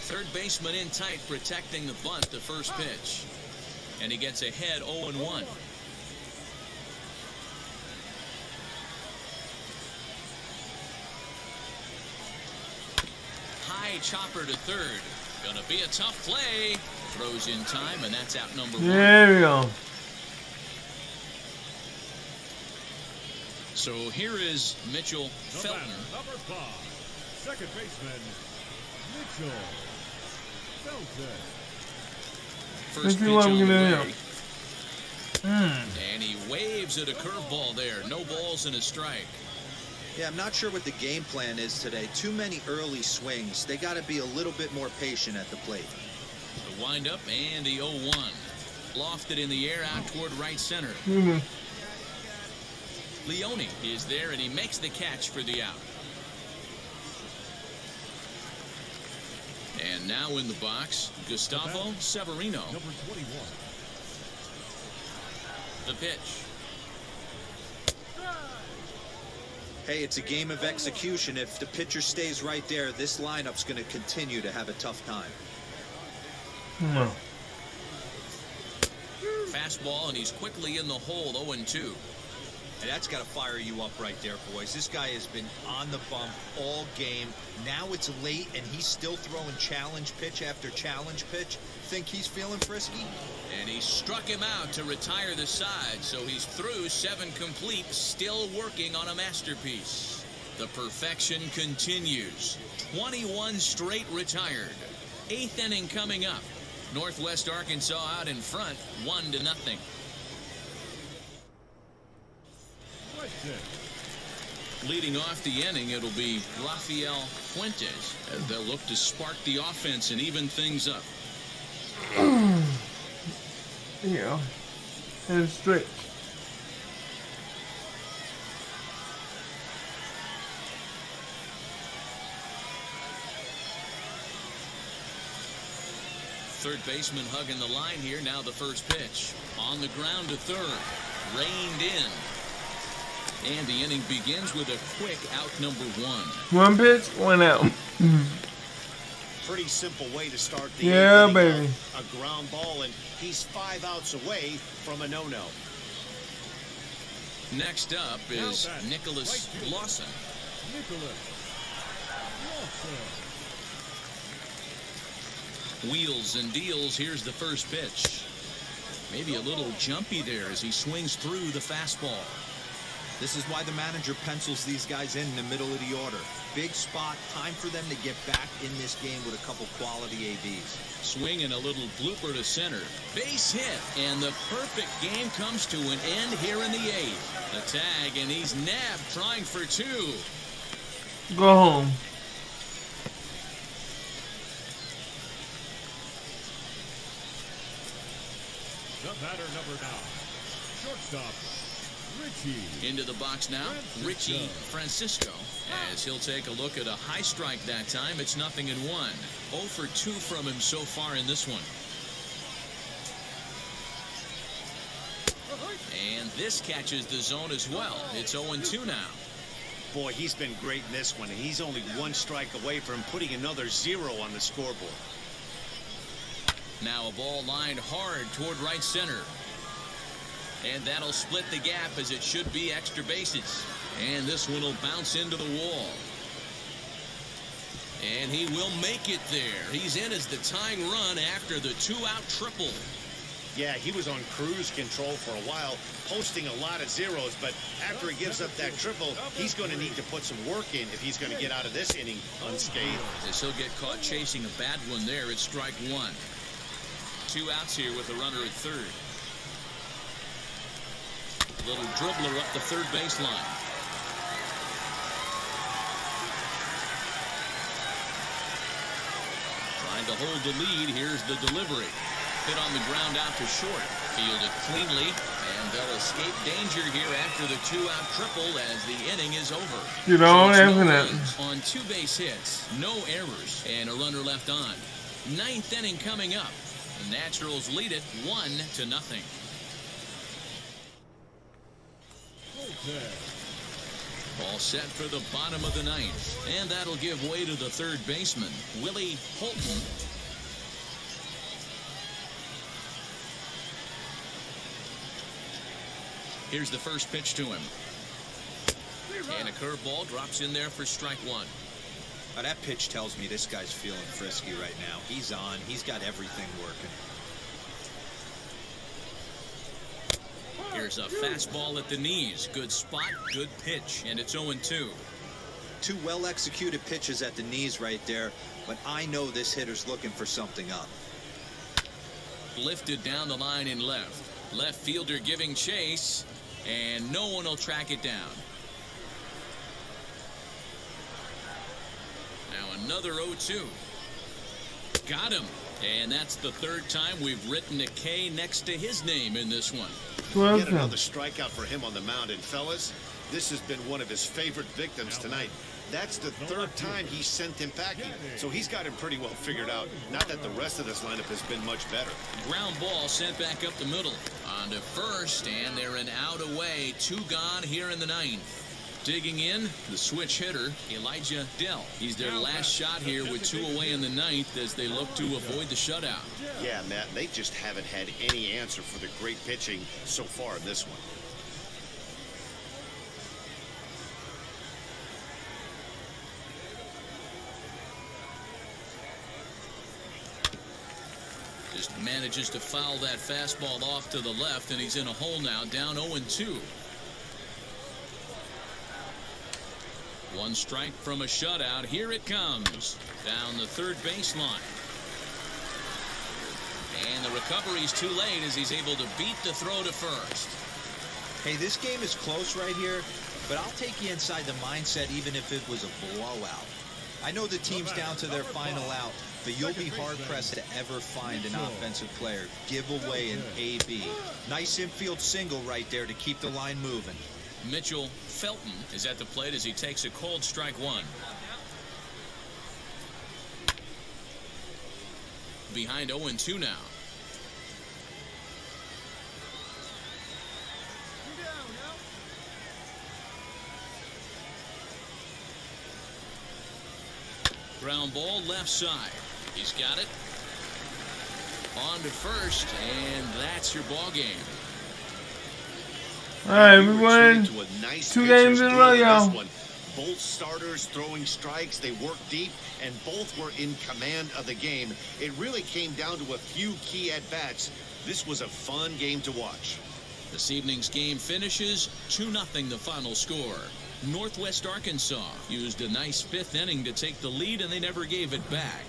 Third baseman in tight, protecting the bunt, the first pitch. And he gets ahead 0-1. High chopper to third. Gonna be a tough play. Throws in time, and that's out number 1. There we go. So here is Mitchell Feltner. Number 5, second baseman, Mitchell Felton. First Let's see pitch what on I'm the gonna way. And he waves at a curveball there. No balls and a strike. Yeah, I'm not sure what the game plan is today. Too many early swings. They got to be a little bit more patient at the plate. The windup and the 0-1. Lofted in the air out toward right center. Leone is there, and he makes the catch for the out. And now in the box, Gustavo Severino. Number 21. The pitch. Hey, it's a game of execution. If the pitcher stays right there, this lineup's going to continue to have a tough time. No. Fastball, and he's quickly in the hole, 0-2. And that's got to fire you up right there, boys. This guy has been on the bump all game. Now it's late, and he's still throwing challenge pitch after challenge pitch. Think he's feeling frisky? And he struck him out to retire the side, so he's through 7 complete, still working on a masterpiece. The perfection continues. 21 straight retired. 8th inning coming up. Northwest Arkansas out in front, 1-0. Leading off the inning, it'll be Rafael Fuentes as they'll look to spark the offense and even things up. Yeah. And straight. Third baseman hugging the line here. Now the first pitch. On the ground to third. Reined in. And the inning begins with a quick out number 1. 1 pitch, 1 out. Pretty simple way to start the Yeah, inning. baby. A ground ball, and he's 5 outs away from a no-no. Next up is Nicholas Lawson. Nicholas Lawson. Wheels and deals. Here's the first pitch. Maybe a little jumpy there as he swings through the fastball. This is why the manager pencils these guys in the middle of the order. Big spot, time for them to get back in this game with a couple quality ABs. Swing and a little blooper to center. Base hit, and the perfect game comes to an end here in the 8th. The tag, and he's nabbed trying for 2. Go home. The batter, number 9, shortstop, Richie. Into the box now, Richie Francisco, as he'll take a look at a high strike that time. It's 0-1. 0 for 2 from him so far in this one. And this catches the zone as well. It's 0-2 now. Boy, he's been great in this one, and he's only one strike away from putting another 0 on the scoreboard. Now a ball lined hard toward right center. And that'll split the gap as it should be extra bases. And this one will bounce into the wall. And he will make it there. He's in as the tying run after the 2-out triple. Yeah, he was on cruise control for a while, posting a lot of zeros, but after he gives up that triple, he's going to need to put some work in if he's going to get out of this inning unscathed. As he'll get caught chasing a bad one there, it's strike one. 2 outs here with a runner at third. Little dribbler up the third baseline. Trying to hold the lead. Here's the delivery. Hit on the ground out to short. Fielded cleanly, and they'll escape danger here after the 2-out triple as the inning is over. You know, so isn't no it? runs on 2 base hits, no errors, and a runner left on. 9th inning coming up. The Naturals lead it 1-0. All set for the bottom of the 9th, and that'll give way to the third baseman, Willie Holton. Here's the first pitch to him. And a curveball drops in there for strike one. Now that pitch tells me this guy's feeling frisky right now. He's on. He's got everything working. Here's a fastball at the knees. Good spot, good pitch, and it's 0-2. 2 well-executed pitches at the knees right there, but I know this hitter's looking for something up. Lifted down the line in left. Left fielder giving chase, and no one will track it down. Now another 0-2. Got him. And that's the 3rd time we've written a K next to his name in this one. Get another strikeout for him on the mound. And fellas, this has been one of his favorite victims tonight. That's the 3rd time he sent him packing. So he's got him pretty well figured out. Not that the rest of this lineup has been much better. Ground ball sent back up the middle. On to first, and they're an out away. 2 gone here in the 9th. Digging in, the switch hitter, Elijah Dell. He's their last shot here with 2 away in the 9th as they look to avoid the shutout. Yeah, Matt, they just haven't had any answer for the great pitching so far in this one. Just manages to foul that fastball off to the left, and he's in a hole now, down 0-2. 1 strike from a shutout. Here it comes. Down the third baseline. And the recovery's too late as he's able to beat the throw to first. Hey, this game is close right here, but I'll take you inside the mindset even if it was a blowout. I know the team's down to their final out, but you'll be hard-pressed to ever find an offensive player give away an AB. Nice infield single right there to keep the line moving. Mitchell Felton is at the plate as he takes a cold strike one. Behind 0-2 now. Ground ball left side. He's got it. On to first, and that's your ball game. All right, we won Nice 2 games in a row, y'all. Both starters throwing strikes. They worked deep, and both were in command of the game. It really came down to a few key at-bats. This was a fun game to watch. This evening's game finishes 2-0 the final score. Northwest Arkansas used a nice 5th inning to take the lead, and they never gave it back.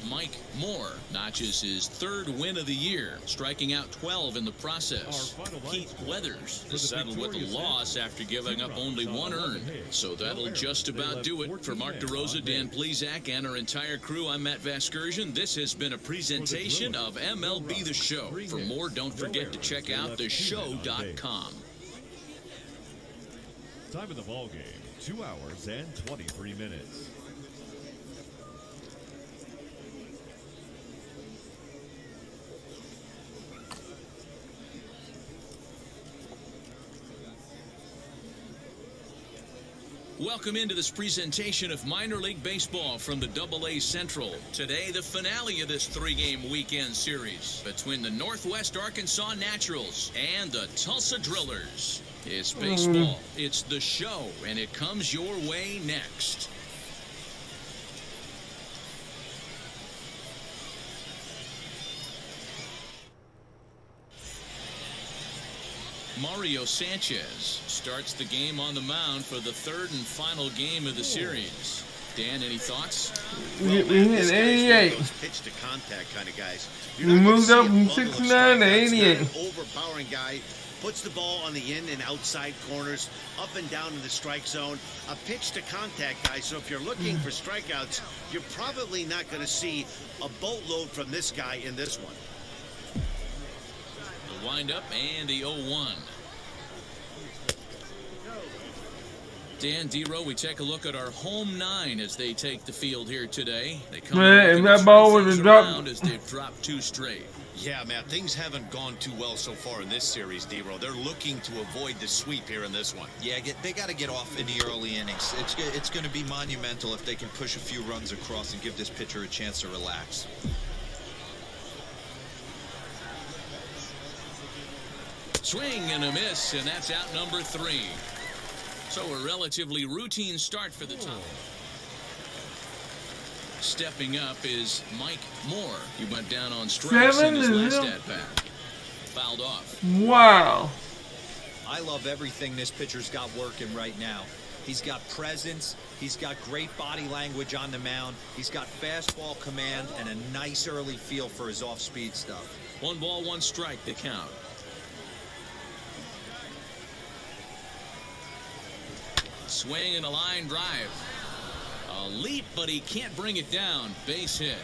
Mike Moore notches his 3rd win of the year, striking out 12 in the process. Keith Weathers is settled with a loss after giving up only 1 earned. So that'll just about do it. For Mark DeRosa, Dan Plezak, and our entire crew, I'm Matt Vasgersian. This has been a presentation of MLB The Show. For more, don't forget to check out theshow.com. Time of the ball game, 2 hours and 23 minutes. Welcome into this presentation of minor league baseball from the AA Central. Today, the finale of this three-game weekend series between the Northwest Arkansas Naturals and the Tulsa Drillers. It's baseball, it's the show, and it comes your way next. Mario Sanchez starts the game on the mound for the third and final game of the series. Dan, any thoughts? We hit 88. Pitch to contact kind of guys. We moved up from 69 to 88. Overpowering guy. Puts the ball on the in and outside corners, up and down in the strike zone. A pitch to contact guy. So if you're looking for strikeouts, you're probably not going to see a boatload from this guy in this one. The windup and the 0-1. Dan Dero, we take a look at our home nine as they take the field here today. They come if that ball would have dropped as they've dropped two straight. Yeah, man, things haven't gone too well so far in this series, Dero. They're looking to avoid the sweep here in this one. Yeah, they got to get off in the early innings. It's going to be monumental if they can push a few runs across and give this pitcher a chance to relax. Swing and a miss, and that's out number 3. So a relatively routine start for the top. Stepping up is Mike Moore. He went down on strikes in his last at-bat. Fouled off. Wow. I love everything this pitcher's got working right now. He's got presence. He's got great body language on the mound. He's got fastball command and a nice early feel for his off-speed stuff. 1 ball, 1 strike to count. Swing and a line drive. A leap, but he can't bring it down. Base hit.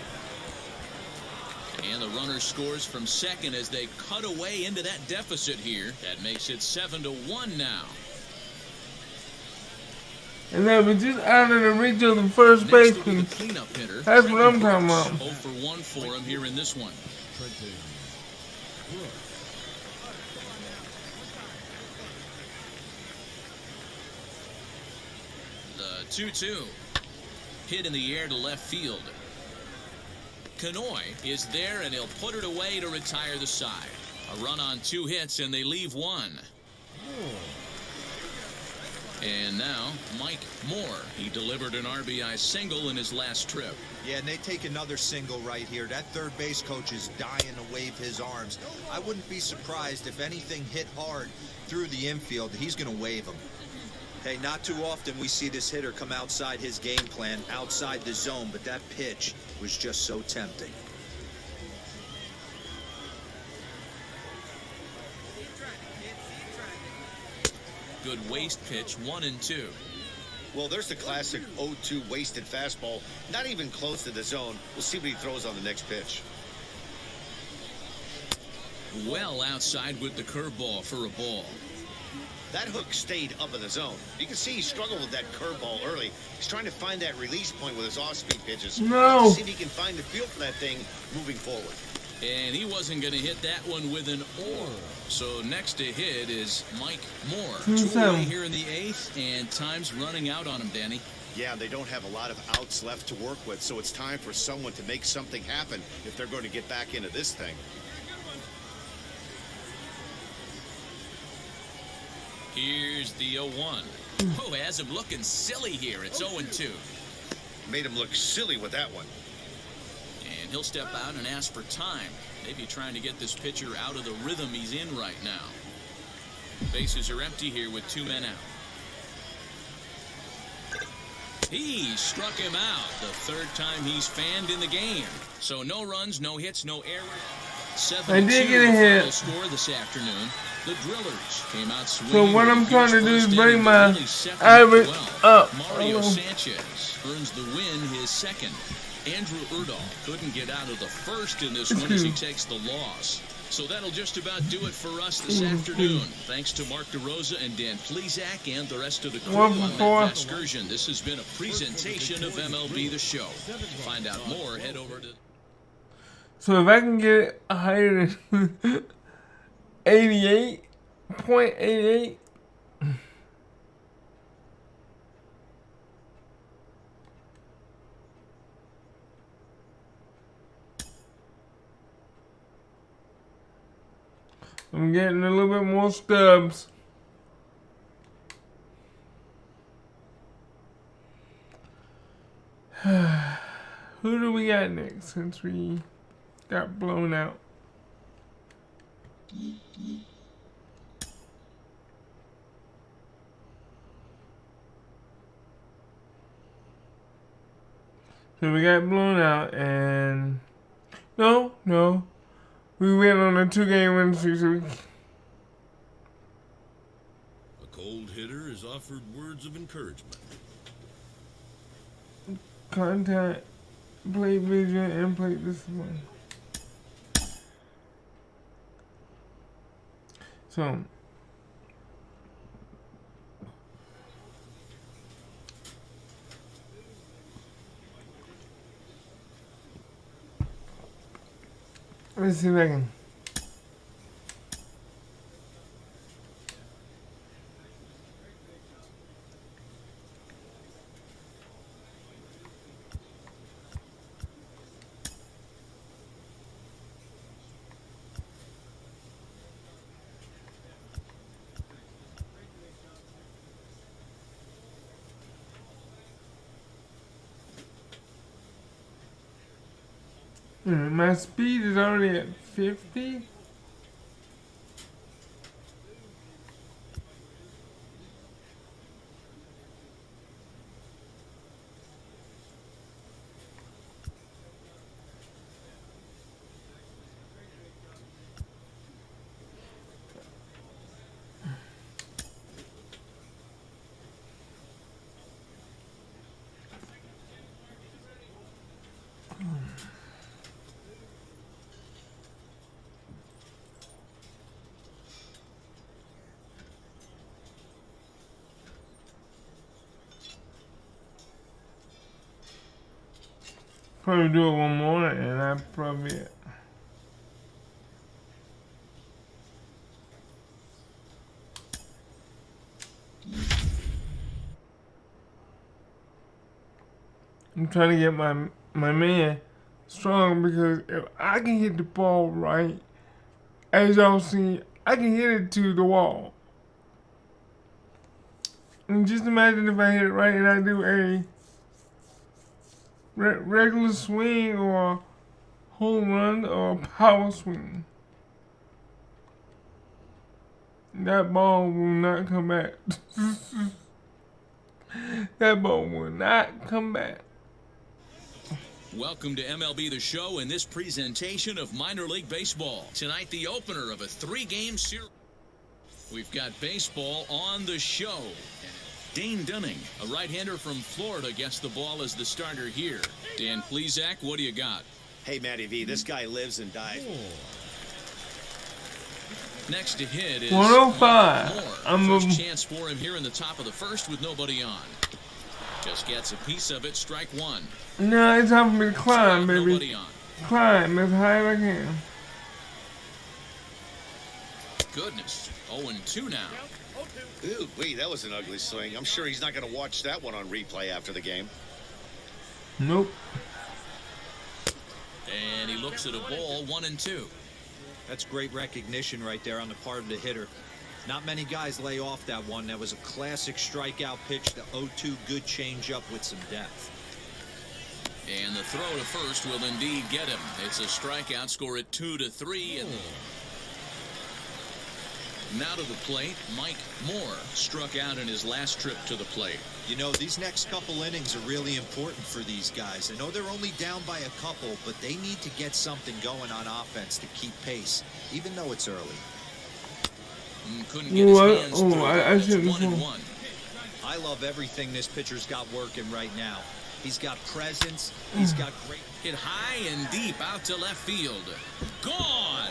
And the runner scores from second as they cut away into that deficit here. That makes it 7-1 now. And then we just out of the reach of the first baseman. Cleanup hitter. That's what I'm talking about. 0 for 1 for him here in this one. Trenton Brooks. The 2-2. Hit in the air to left field. Canoy is there, and he'll put it away to retire the side. A run on 2 hits, and they leave 1. And now, Mike Moore. He delivered an RBI single in his last trip. Yeah, and they take another single right here. That third base coach is dying to wave his arms. I wouldn't be surprised if anything hit hard through the infield. He's going to wave them. Hey, not too often we see this hitter come outside his game plan, outside the zone, but that pitch was just so tempting. Good waste pitch, 1 and 2. Well, there's the classic 0-2 wasted fastball. Not even close to the zone. We'll see what he throws on the next pitch. Well outside with the curveball for a ball. That hook stayed up in the zone. You can see he struggled with that curveball early. He's trying to find that release point with his off-speed pitches. No. See if he can find the feel for that thing moving forward. And he wasn't going to hit that one with an or. So next to hit is Mike Moore. 2 away here in the 8th, and time's running out on him, Danny. Yeah, they don't have a lot of outs left to work with, so it's time for someone to make something happen if they're going to get back into this thing. Here's the 0-1. Oh, has him looking silly here. It's 0-2. Made him look silly with that one. And he'll step out and ask for time. Maybe trying to get this pitcher out of the rhythm he's in right now. Bases are empty here with 2 men out. He struck him out. The 3rd time he's fanned in the game. So no runs, no hits, no errors. 7-2 I did get a hit. final score this afternoon. The Drillers came out swinging. So what I'm trying to do is bring my average up. Mario Sanchez earns the win, his 2nd. Andrew Erdahl couldn't get out of the 1st in this one as he takes the loss. So that'll just about do it for us this afternoon. Thanks to Mark DeRosa and Dan Plezak and the rest of the crew on that excursion. This has been a presentation of MLB The Show. To find out more, head over to... So if I can get it higher than 88.88, I'm getting a little bit more stubs. Who do we got next since we got blown out? So we got blown out, and no, we went on a 2-game win streak. So A cold hitter is offered words of encouragement. contact, plate vision, and plate discipline. So let's see if I can. My speed is already at 50. Probably do it one more, and I probably. I'm trying to get my man strong, because if I can hit the ball right, as y'all see, I can hit it to the wall. And just imagine if I hit it right and I do a regular swing or home run or power swing. That ball will not come back. That ball will not come back. Welcome to MLB The Show and this presentation of minor league baseball. Tonight, the opener of a 3-game series. We've got baseball on the show. Dane Dunning, a right-hander from Florida, gets the ball as the starter here. Dan Plesac, what do you got? Hey, Matty V, this guy lives and dies. Next to hit is 105. First chance for him here in the top of the first with nobody on. Just gets a piece of it, strike one. No, it's time for me to climb, baby. Nobody on. Climb as high as I can. Goodness, 0-2 now. Ooh, wait, that was an ugly swing. I'm sure he's not going to watch that one on replay after the game. Nope. And he looks at a ball, 1-2. That's great recognition right there on the part of the hitter. Not many guys lay off that one. That was a classic strikeout pitch. The 0-2 good changeup with some depth. And the throw to first will indeed get him. It's a strikeout, score at 2-3. And now to the plate, Mike Moore struck out in his last trip to the plate. You know, these next couple innings are really important for these guys. I know they're only down by a couple, but they need to get something going on offense to keep pace, even though it's early. Couldn't get his hands through. I shouldn't. 1-1. I love everything this pitcher's got working right now. He's got presence. He's got great. Hit high and deep out to left field. Gone.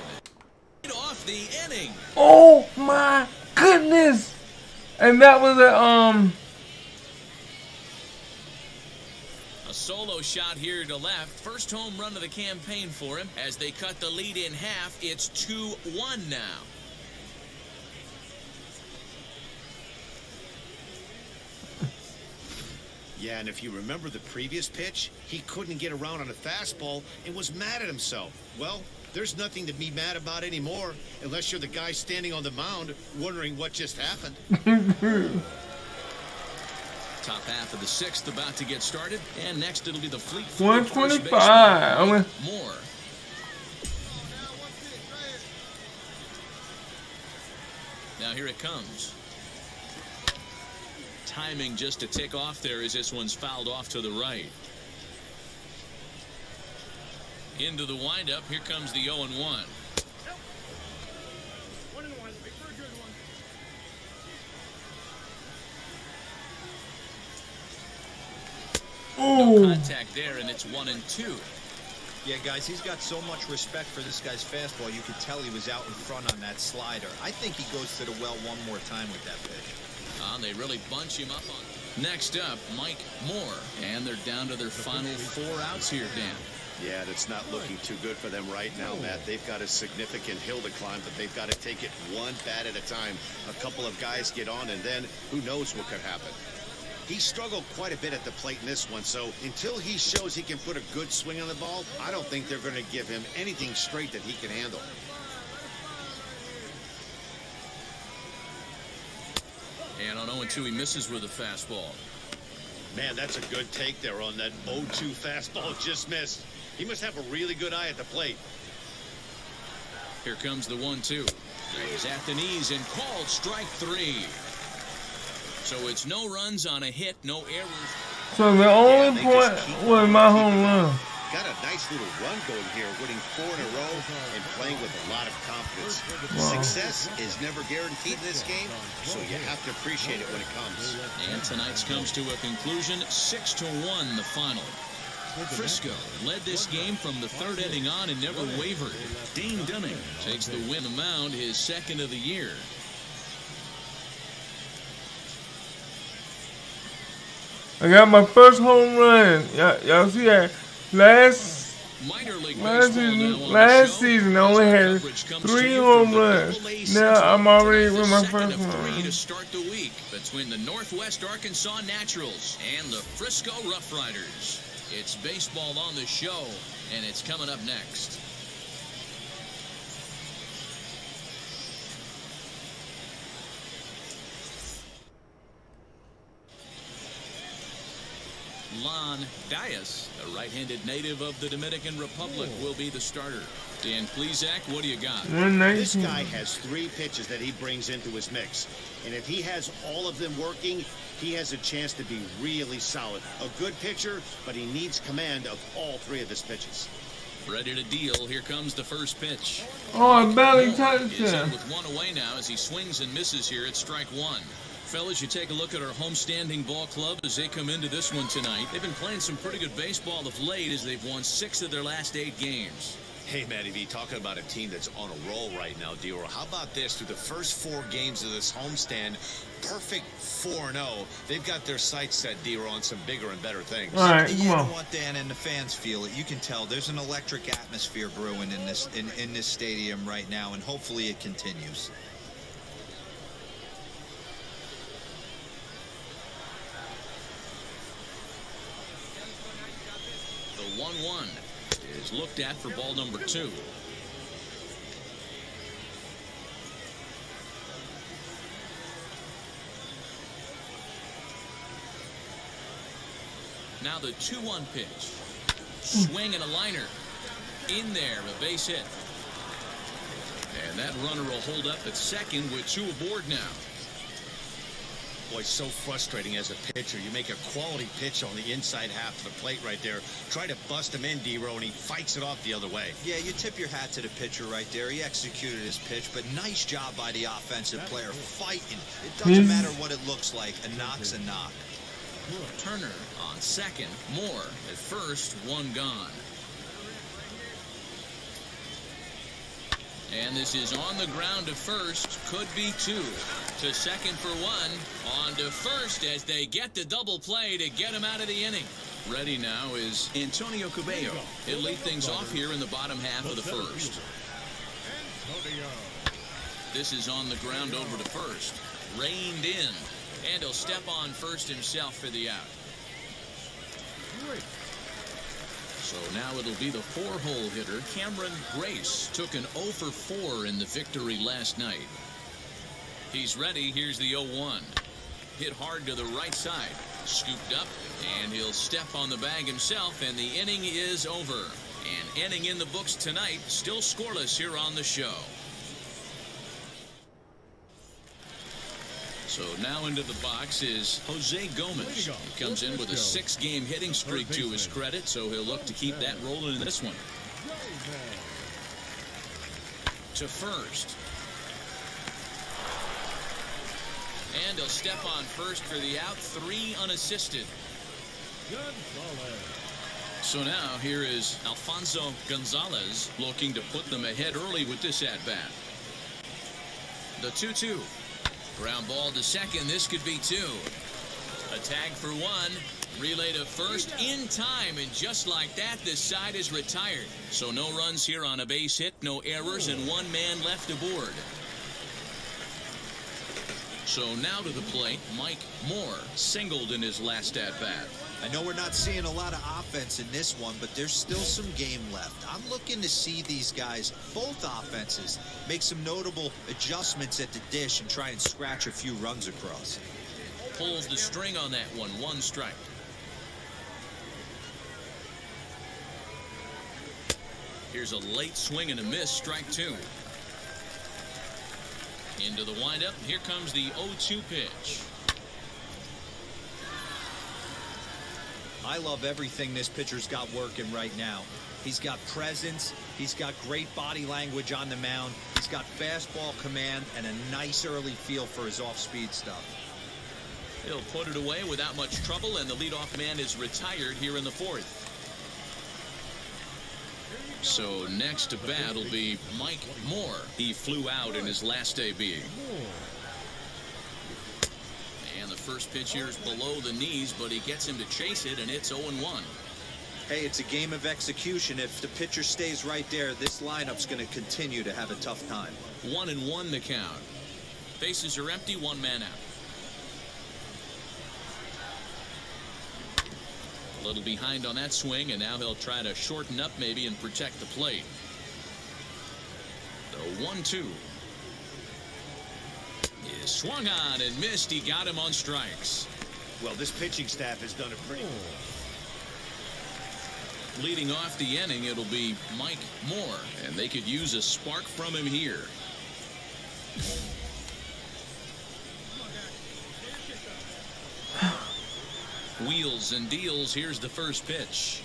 Off the inning. Oh my goodness! And that was a solo shot here to left. First home run of the campaign for him. As they cut the lead in half, it's 2-1 now. Yeah, and if you remember the previous pitch, he couldn't get around on a fastball and was mad at himself. Well, There's nothing to be mad about anymore, unless you're the guy standing on the mound wondering what just happened. Top half of the sixth about to get started, and next it'll be the fleet. 125. More. Now here it comes. Timing just to tick off there as this one's fouled off to the right. Into the windup. Here comes the 0-1. No contact there, and it's 1-2. Yeah, guys, he's got so much respect for this guy's fastball. You could tell he was out in front on that slider. I think he goes to the well one more time with that pitch. They really bunch him up on. Next up, Mike Moore, and they're down to their final 4 outs here, Dan. Yeah, that's not looking too good for them right now, Matt. They've got a significant hill to climb, but they've got to take it one bat at a time. A couple of guys get on, and then who knows what could happen. He struggled quite a bit at the plate in this one, so until he shows he can put a good swing on the ball, I don't think they're going to give him anything straight that he can handle. And on 0-2, he misses with a fastball. Man, that's a good take there on that 0-2 fastball just missed. He must have a really good eye at the plate. Here comes the 1-2. He's at the knees and called strike 3. So it's no runs on a hit, no errors. So the only point was my home run. Got a nice little run going here, winning 4 in a row and playing with a lot of confidence. Success is never guaranteed in this game, so you have to appreciate it when it comes. And tonight's comes to a conclusion, 6-1 the final. Frisco led this game from the 3rd inning on and never wavered. Dane Dunning takes the win on the mound, his 2nd of the year. I got my first home run. Y'all see that? Last season I only had 3 home runs. Now I'm already with my first one. To start the week between the Northwest Arkansas Naturals and the Frisco Rough Riders. It's baseball on the show, and it's coming up next. Lon Dias, a right-handed native of the Dominican Republic, will be the starter. Dan Plesac, what do you got? This guy has 3 pitches that he brings into his mix. And if he has all of them working, he has a chance to be really solid. A good pitcher, but he needs command of all 3 of his pitches. Ready to deal. Here comes the first pitch. Oh, I barely touched is it. in with 1 away now as he swings and misses here at strike 1. Fellas, you take a look at our homestanding ball club as they come into this one tonight. They've been playing some pretty good baseball of late as they've won 6 of their last 8 games. Hey, Matty V, talking about a team that's on a roll right now, D-Roll. How about this? Through the first 4 games of this homestand, perfect 4-0. They've got their sights set, D-Roll, on some bigger and better things. All right, You come know on. what, Dan, and the fans feel it. You can tell there's an electric atmosphere brewing in this stadium right now, and hopefully it continues. The 1-1 is looked at for ball number 2. Now the 2-1 pitch. Swing and a liner. In there, a base hit. And that runner will hold up at second with 2 aboard now. Boy, so frustrating as a pitcher. You make a quality pitch on the inside half of the plate right there. Try to bust him in, D-Row, and he fights it off the other way. Yeah, you tip your hat to the pitcher right there. He executed his pitch, but nice job by the offensive player fighting. It doesn't matter what it looks like. A knock's a knock. Turner on second. Moore at first. 1 gone. And this is on the ground to first. Could be 2. To second for 1. On to first as they get the double play to get him out of the inning. Ready now is Antonio Cabello. He'll lead things off here in the bottom half of the first. This is on the ground over to first. Reined in. And he'll step on first himself for the out. So now it'll be the 4-hole hitter, Cameron Grace. Took an 0 for 4 in the victory last night. He's ready. Here's the 0-1. Hit hard to the right side. Scooped up, and he'll step on the bag himself, and the inning is over. An inning in the books tonight, still scoreless here on the show. So now into the box is Jose Gomez. He comes in with a 6-game hitting streak to his credit, so he'll look to keep that rolling in this one. To first. And he'll step on first for the out, 3 unassisted. So now here is Alfonso Gonzalez looking to put them ahead early with this at-bat. The 2-2. Ground ball to second. This could be 2. A tag for 1. Relay to first in time, and just like that, this side is retired. So no runs here on a base hit, no errors, and 1 man left aboard. So now to the plate, Mike Moore singled in his last at-bat. I know we're not seeing a lot of offense in this one, but there's still some game left. I'm looking to see these guys, both offenses, make some notable adjustments at the dish and try and scratch a few runs across. Pulls the string on that one. 1 strike. Here's a late swing and a miss. Strike 2. Into the windup. Here comes the 0-2 pitch. I love everything this pitcher's got working right now. He's got presence. He's got great body language on the mound. He's got fastball command and a nice early feel for his off-speed stuff. He'll put it away without much trouble, and the leadoff man is retired here in the 4th. So next to bat will be Mike Moore. He flew out in his last AB. And the first pitch here is below the knees, but he gets him to chase it, and it's 0-1. Hey, it's a game of execution. If the pitcher stays right there, this lineup's going to continue to have a tough time. 1-1 the count. Bases are empty, 1 man out. A little behind on that swing, and now he'll try to shorten up maybe and protect the plate. The 1-2 is swung on and missed. He got him on strikes. Well, this pitching staff has done a pretty Leading off the inning, it'll be Mike Moore, and they could use a spark from him here. Wheels and deals. Here's the first pitch.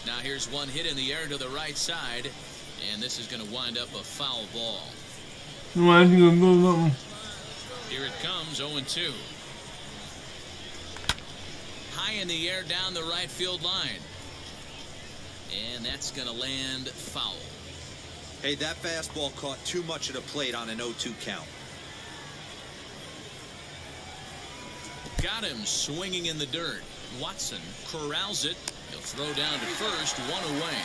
Now here's one hit in the air to the right side, and this is going to wind up a foul ball. Here it comes, 0-2. High in the air down the right field line. And that's going to land foul. Hey, that fastball caught too much of the plate on an 0-2 count. Got him swinging in the dirt. Watson corrals it. He'll throw down to first, 1 away.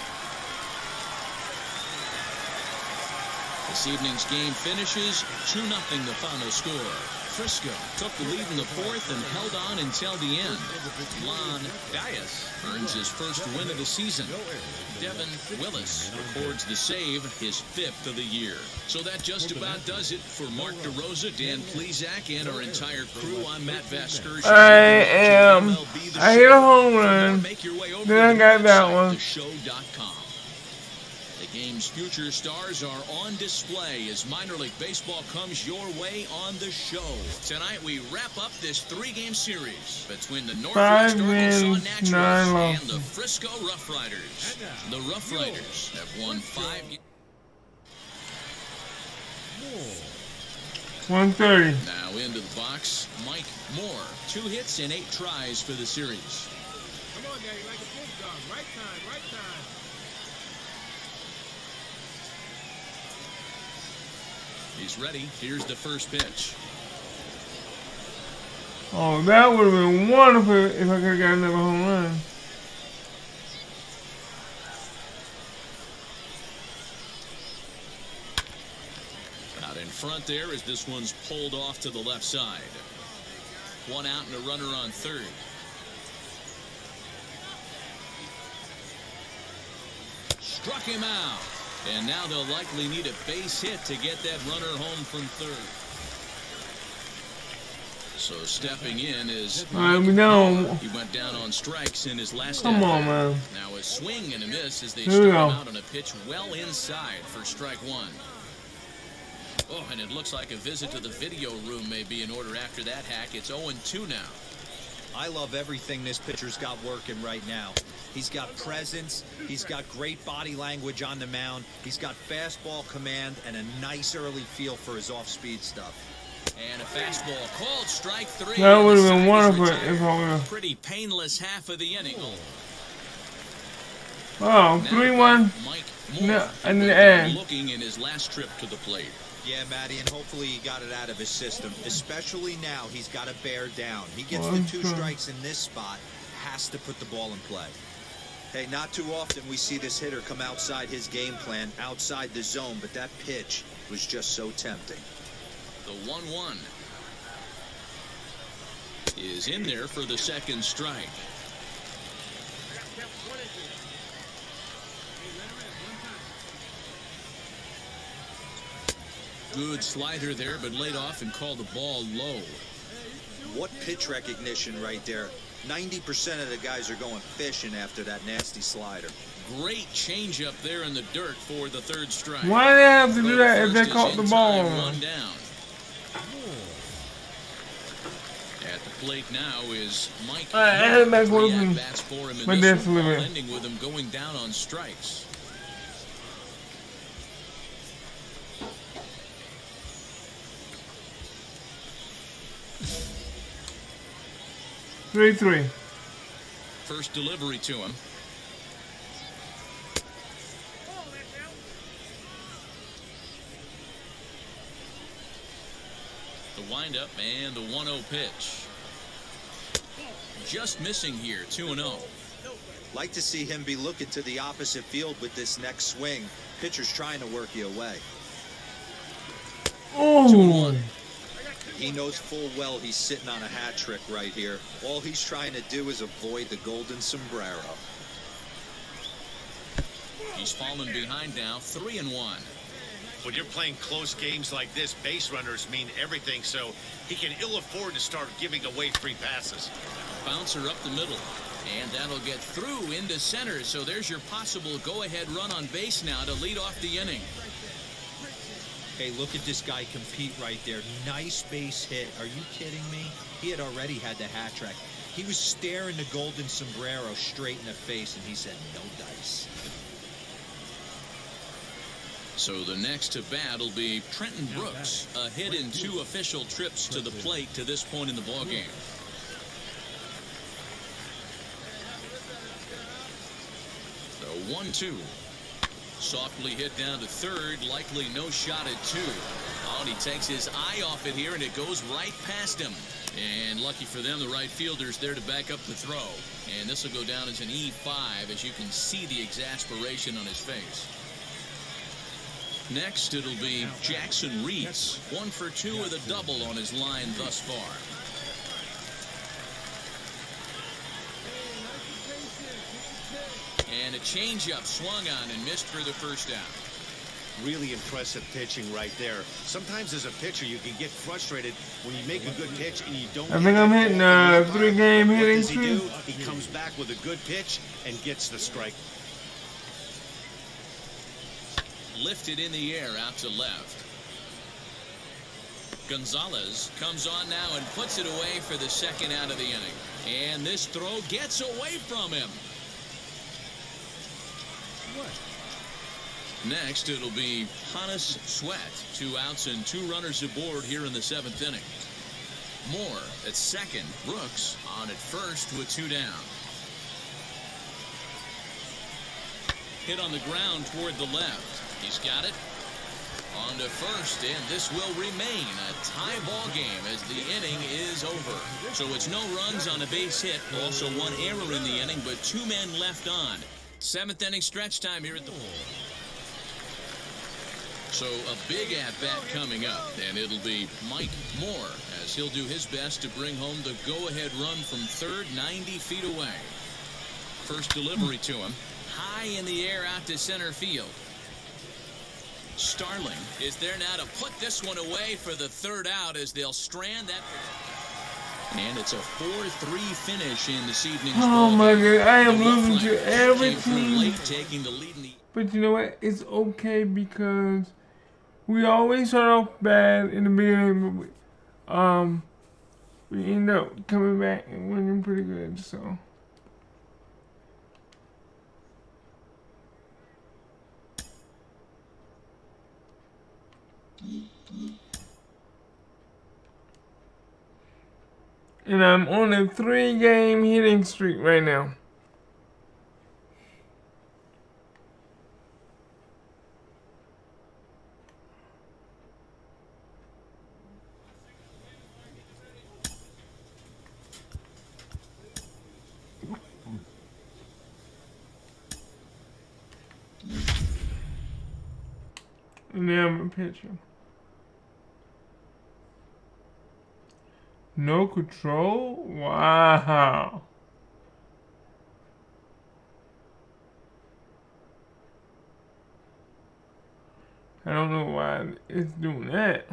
This evening's game finishes 2-0 the final score. Frisco took the lead in the 4th and held on until the end. Lon Dias earns his first win of the season. Devin Willis records the save, his 5th of the year. So that just about does it for Mark DeRosa, Dan Plesac, and our entire crew. I'm Matt Vasgersian. I hit a home run. Then I got that one. Theshow.com. The game's future stars are on display as minor league baseball comes your way on the show. Tonight we wrap up this 3-game series between the Northwest Arkansas Naturals and the Frisco Rough Riders. The Rough Riders have won 5 games. 130. Now into the box, Mike Moore. 2 hits and 8 tries for the series. Come on, Daddy, like a big dog. Right time, right time. He's ready. Here's the first pitch. Oh, that would have been wonderful if I could have got another home run. front there as this one's pulled off to the left side. One out and a runner on third. Struck him out. And now they'll likely need a base hit to get that runner home from third. So stepping in is we know. He went down on strikes in his last Come on, at-bat. man. Now a swing and a miss as they Here start we him go. out on a pitch well inside for strike one. Oh, and it looks like a visit to the video room may be in order after that hack. It's 0-2 now. I love everything this pitcher's got working right now. He's got presence. He's got great body language on the mound. He's got fastball command and a nice early feel for his off-speed stuff. And a fastball called strike three. That would have The been side wonderful is if I retired. would have. Pretty painless half of the inning. Oh, 3-1. Mike No, Moore and the end. looking in his last trip to the plate. Yeah, Matty, and hopefully he got it out of his system. Especially now, he's got to bear down. He gets the 2 strikes in this spot, has to put the ball in play. Hey, not too often we see this hitter come outside his game plan, outside the zone, but that pitch was just so tempting. The 1-1 is in there for the second strike. Good slider there, but laid off and called the ball low. What pitch recognition right there. 90% of the guys are going fishing after that nasty slider. Great changeup there in the dirt for the third strike. Why do they have to do that if they First is caught the in ball? time, one down. At the plate now is Mike. I had back Three with him. at-bats for him in But this that's one, a little bit. ending with him going down on strikes. Three. First delivery to him. The windup and the 1-0 pitch. Just missing here, 2-0. Like to see him be looking to the opposite field with this next swing. Pitcher's trying to work you away. Oh, He knows full well he's sitting on a hat trick right here. All he's trying to do is avoid the golden sombrero. He's fallen behind now, 3-1. When you're playing close games like this, base runners mean everything, so he can ill afford to start giving away free passes. Bouncer up the middle, and that'll get through into center. So there's your possible go-ahead run on base now to lead off the inning. Hey, look at this guy compete right there. Nice base hit. Are you kidding me? He had already had the hat trick. He was staring the golden sombrero straight in the face, and he said, no dice. So the next to bat will be Trenton Brooks, a hit in 2 official trips to the plate to this point in the ballgame. The 1-2. Softly hit down to third, likely no shot at 2. Oh, and he takes his eye off it here, and it goes right past him. And lucky for them, the right fielder's there to back up the throw. And this will go down as an E5, as you can see the exasperation on his face. Next, it'll be Jackson Reese, 1 for 2 with a double on his line thus far. And a changeup swung on and missed for the first out. Really impressive pitching right there. Sometimes as a pitcher, you can get frustrated when you make a good pitch and you don't. I think I'm hitting a 3-game What hitting does he do? streak. He comes back with a good pitch and gets the strike. Lifted in the air out to left. Gonzalez comes on now and puts it away for the second out of the inning. And this throw gets away from him. Next, it'll be Hannes Sweat. 2 outs and 2 runners aboard here in the 7th inning. Moore at second. Brooks on at first with 2 down. Hit on the ground toward the left. He's got it. On to first, and this will remain a tie ball game as the inning is over. So it's no runs on a base hit. Also 1 error in the inning, but 2 men left on. 7th inning stretch time here at the So a big at-bat coming up, and it'll be Mike Moore as he'll do his best to bring home the go-ahead run from third, 90 feet away. First delivery to him, high in the air out to center field. Starling is there now to put this one away for the third out as they'll strand that. And it's a 4-3 finish in this evening's ball. Oh my God, I am losing to every Came through team. late, taking the lead in the. But you know what? It's okay because we always start off bad in the beginning, but we end up coming back and winning pretty good. So. And I'm on a 3-game hitting streak right now. And now I'm a pitcher. No control? Wow. I don't know why it's doing that.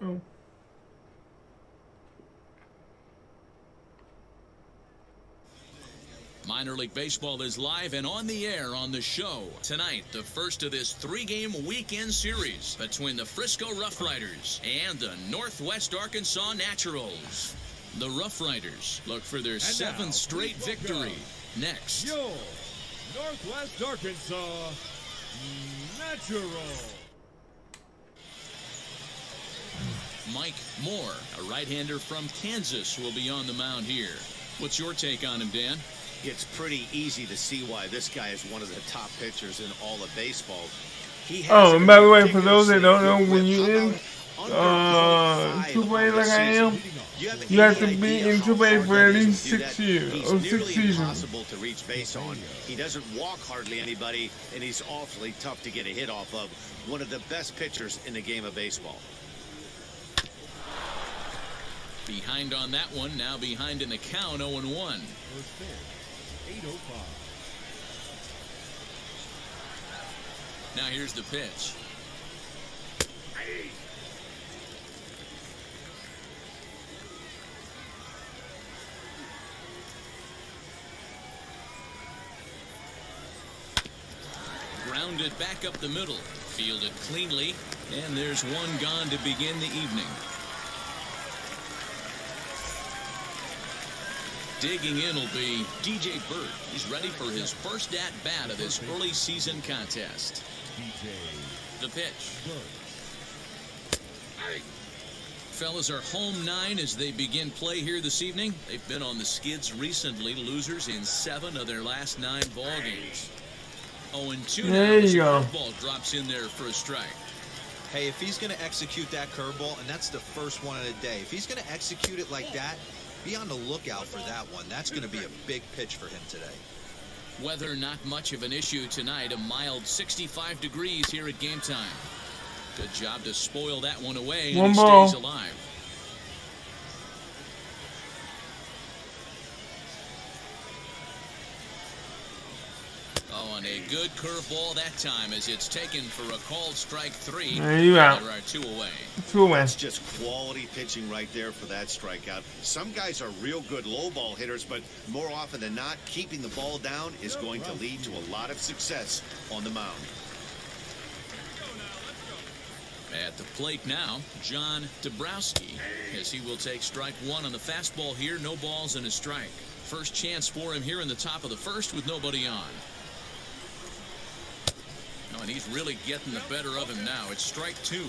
Oh. Minor League Baseball is live and on the air on the show. Tonight, the first of this 3-game weekend series between the Frisco Rough Riders and the Northwest Arkansas Naturals. The Rough Riders look for their 7th straight victory. Next. Your Northwest Arkansas Natural. Mike Moore, a right-hander from Kansas, will be on the mound here. What's your take on him, Dan? It's pretty easy to see why this guy is one of the top pitchers in all of baseball. He has Oh, and by the way, for those that don't know, when you're in 2A like I am, you have to be in 2A for at least 6 years or 6 seasons. Impossible to reach base on. He doesn't walk hardly anybody, and he's awfully tough to get a hit off of. One of the best pitchers in the game of baseball. Behind on that one, now behind in the count, 0-1. First pitch, 8:05. Now here's the pitch. Grounded back up the middle, fielded cleanly, and there's one gone to begin the evening. Digging in will be DJ Bird. He's ready for his first at-bat of this early season contest. DJ The pitch. Bird. Fellas are home 9 as they begin play here this evening. They've been on the skids recently, losers in 7 of their last 9 ball games. 0-2 now. There This you go. curveball drops in there for a strike. Hey, if he's going to execute that curveball, and that's the first one of the day, if he's going to execute it like that, be on the lookout for that one. That's going to be a big pitch for him today. Weather not much of an issue tonight. A mild 65 degrees here at game time. Good job to spoil that one away, and One he ball. stays alive. Oh, and a good curveball that time as it's taken for a called strike 3. There you out. There are 2 away. 2 away. That's just quality pitching right there for that strikeout. Some guys are real good low ball hitters, but more often than not, keeping the ball down is going to lead to a lot of success on the mound. At the plate now, John Dabrowski, as he will take strike 1 on the fastball here. No balls and a strike. First chance for him here in the top of the first with nobody on. Oh, and he's really getting the better of him now. It's strike 2.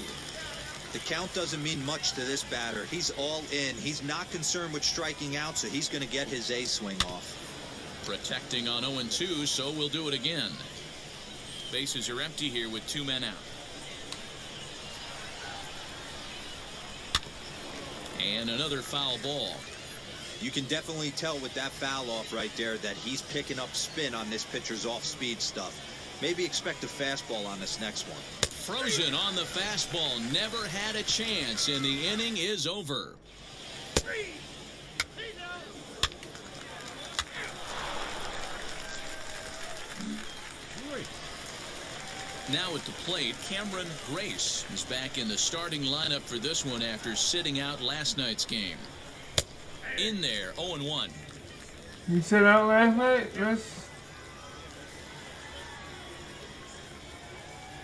The count doesn't mean much to this batter. He's all in. He's not concerned with striking out, so he's going to get his A swing off. Protecting on 0-2, so we'll do it again. Bases are empty here with 2 men out. And another foul ball. You can definitely tell with that foul off right there that he's picking up spin on this pitcher's off-speed stuff. Maybe expect a fastball on this next one. Frozen on the fastball, never had a chance, and the inning is over. Now at the plate, Cameron Grace is back in the starting lineup for this one after sitting out last night's game. In there, 0-1. You sit out last night?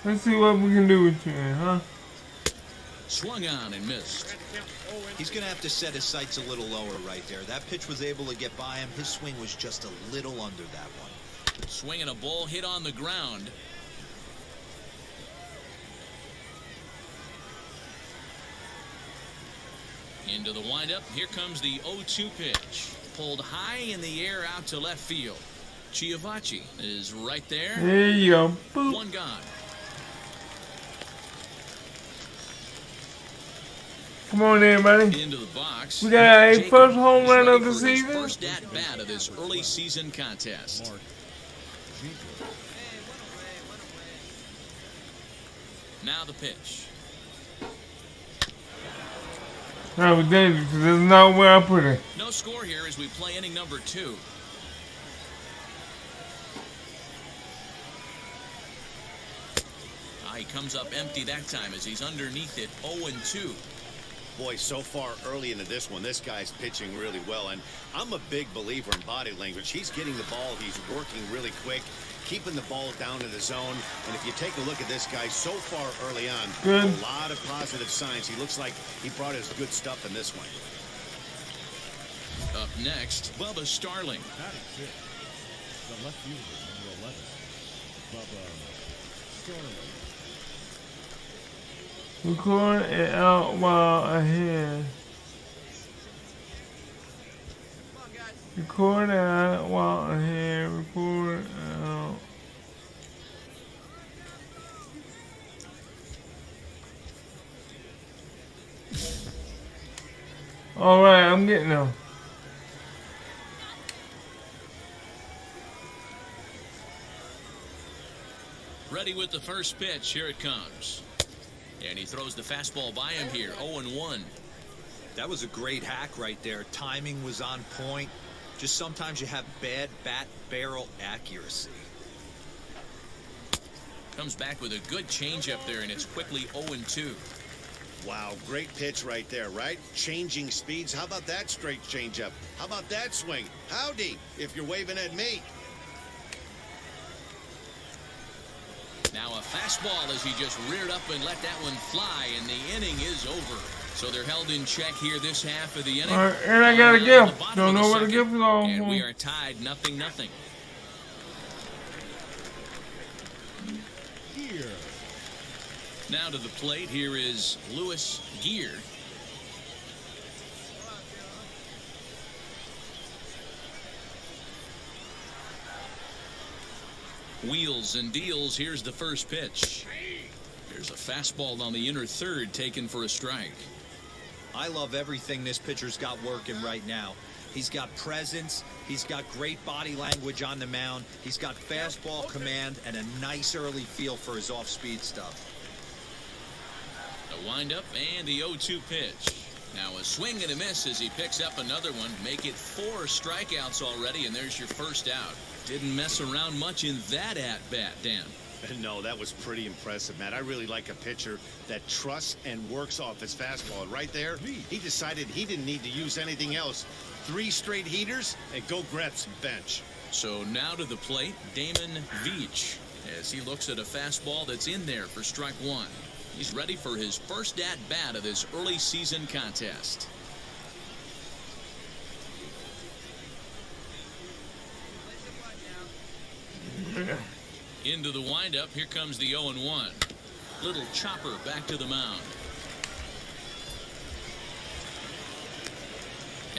Let's see what we can do with you, huh? Swung on and missed. He's going to have to set his sights a little lower right there. That pitch was able to get by him. His swing was just a little under that one. Swinging a ball hit on the ground. Into the windup. Here comes the 0-2 pitch. Pulled high in the air out to left field. Chiavacci is right there. There you go. Boop. One gone. Come on, everybody. Into the box. We got a Jacob first home run ready of the for his season. First at bat of this early season contest. Now the pitch. That was dangerous because there's not where I put it. No score here as we play inning number 2. He comes up empty that time as he's underneath it, 0-2. Boy, so far early into this one, this guy's pitching really well, and I'm a big believer in body language. He's getting the ball, he's working really quick, keeping the ball down in the zone, and if you take a look at this guy so far early on, good. A lot of positive signs. He looks like he brought his good stuff in this one. Up next, Bubba Starling. The left fielder, number 11, Bubba Starling. Record it out while ahead. Record it out while ahead. Record it out. Alright, I'm getting them. Ready with the first pitch. Here it comes. And he throws the fastball by him here, 0-1. That was a great hack right there. Timing was on point. Just sometimes you have bad bat barrel accuracy. Comes back with a good changeup there, and it's quickly 0-2. Wow, great pitch right there, right? Changing speeds. How about that straight changeup? How about that swing? Howdy, if you're waving at me. Now a fastball as he just reared up and let that one fly, and the inning is over. So they're held in check here this half of the inning. All right, and I got a gift. Don't know what the gift is all. And we are tied 0-0. Here. Now to the plate, here is Lewis Gear. Wheels and deals. Here's the first pitch. There's a fastball on the inner third taken for a strike. I love everything this pitcher's got working right now. He's got presence. He's got great body language on the mound. He's got fastball command and a nice early feel for his off-speed stuff. The windup and the 0-2 pitch. Now a swing and a miss as he picks up another one. Make it 4 strikeouts already, and there's your first out. Didn't mess around much in that at-bat, Dan. No, that was pretty impressive, Matt. I really like a pitcher that trusts and works off his fastball. And right there, he decided he didn't need to use anything else. 3 straight heaters and go grab some bench. So now to the plate, Damon Veach, as he looks at a fastball that's in there for strike 1. He's ready for his first at-bat of this early season contest. Into the windup. Here comes the 0-1. Little chopper back to the mound.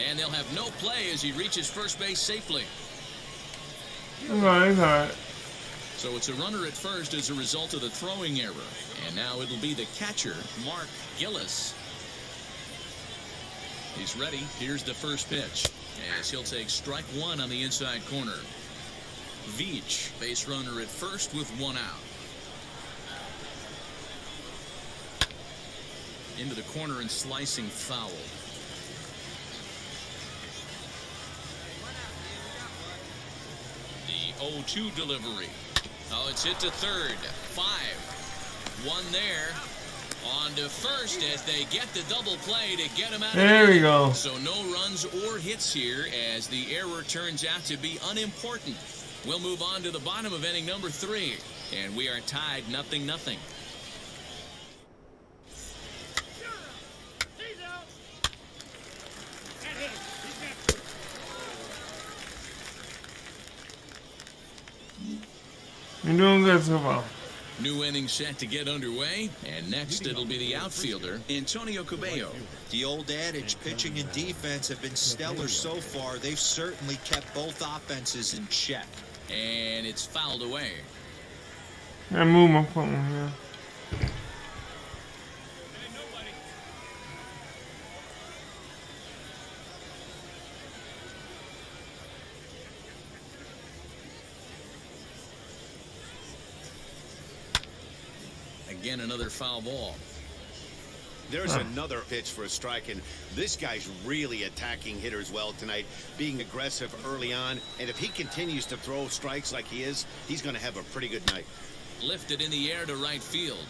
And they'll have no play as he reaches first base safely. All right. So it's a runner at first as a result of the throwing error. And now it'll be the catcher, Mark Gillis. He's ready. Here's the first pitch. as he'll take strike one on the inside corner. Veach, base runner at first with one out. Into the corner and slicing foul. The 0-2 delivery. Oh, it's hit to third. 5. One there. On to first as they get the double play to get him out of There we go. So no runs or hits here as the error turns out to be unimportant. We'll move on to the bottom of inning number 3. And we are tied 0-0. You're doing good so far. New inning set to get underway, and next it'll be the outfielder, Antonio Cabello. The old adage, pitching and defense have been stellar so far. They've certainly kept both offenses in check. And it's fouled away. I move my phone, yeah. Again, another foul ball. There's another pitch for a strike, and this guy's really attacking hitters well tonight, being aggressive early on, and if he continues to throw strikes like he is, he's going to have a pretty good night. Lifted in the air to right field.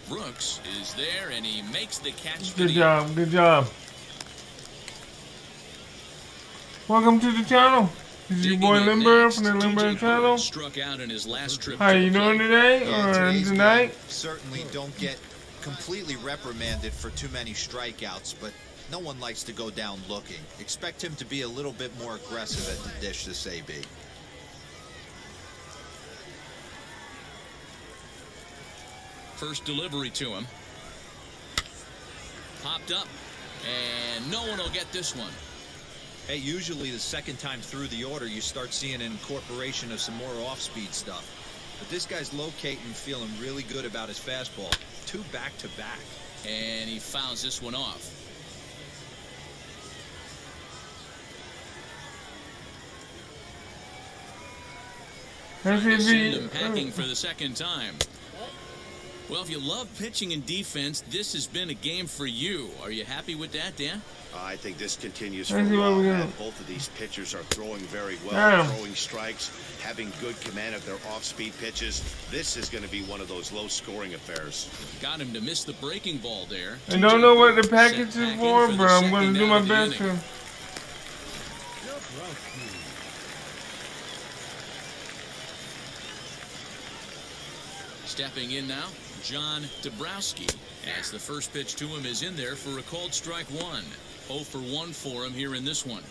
Brooks is there, and he makes the catch. Good job, good job. Welcome to the channel. This is your boy Limber from the Limber channel. Struck out in his last trip. How you doing today or tonight? Certainly don't get completely reprimanded for too many strikeouts, but no one likes to go down looking. Expect him to be a little bit more aggressive at the dish this AB. First delivery to him. Popped up, and no one will get this one. Hey, usually the second time through the order, you start seeing an incorporation of some more off-speed stuff. But this guy's locating, feeling really good about his fastball. 2 back-to-back. And he fouls this one off. Send him packing for the second time. Well, if you love pitching and defense, this has been a game for you. Are you happy with that, Dan? I think this continues for a while, man. Both of these pitchers are throwing very well, throwing strikes, having good command of their off-speed pitches. This is going to be one of those low-scoring affairs. Got him to miss the breaking ball there. I don't know what the package is for, but I'm going to do my best to. Stepping in now, John Dabrowski, as the first pitch to him is in there for a called strike 1. 0 for 1 for him here in this one.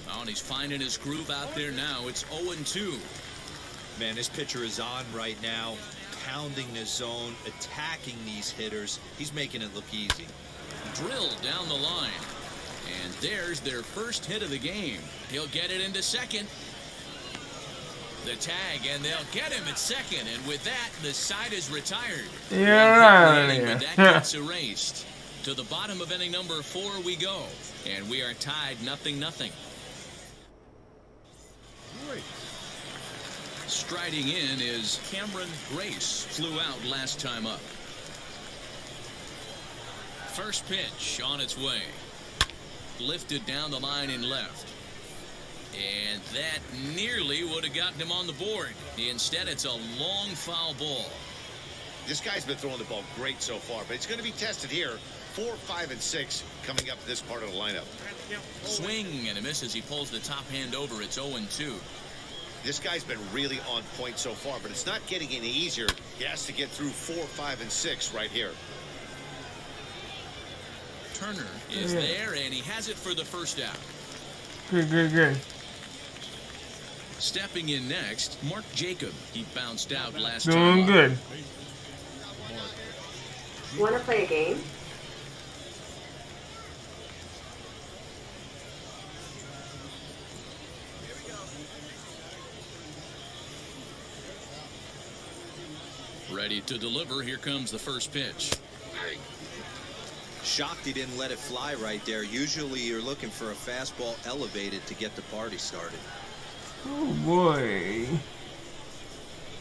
Oh, and he's finding his groove out there now. It's 0-2. Man, this pitcher is on right now, pounding the zone, attacking these hitters. He's making it look easy. Drilled down the line. And there's their first hit of the game. He'll get it into second. The tag, and they'll get him at second. And with that, the side is retired. Yeah, that gets erased. To the bottom of inning number 4 we go. And we are tied 0-0. Striding in is Cameron Grace. Flew out last time up. First pitch on its way. Lifted down the line in left. And that nearly would have gotten him on the board. Instead, it's a long foul ball. This guy's been throwing the ball great so far, but it's going to be tested here. 4, 5, and 6 coming up this part of the lineup. Swing and a miss as he pulls the top hand over. It's 0-2. This guy's been really on point so far, but it's not getting any easier. He has to get through 4, 5, and 6 right here. Turner is there, and he has it for the first out. Good. Stepping in next, Mark Jacob. He bounced out last time. Doing good. Want to play a game? Ready to deliver. Here comes the first pitch. Shocked he didn't let it fly right there. Usually you're looking for a fastball elevated to get the party started. Oh boy.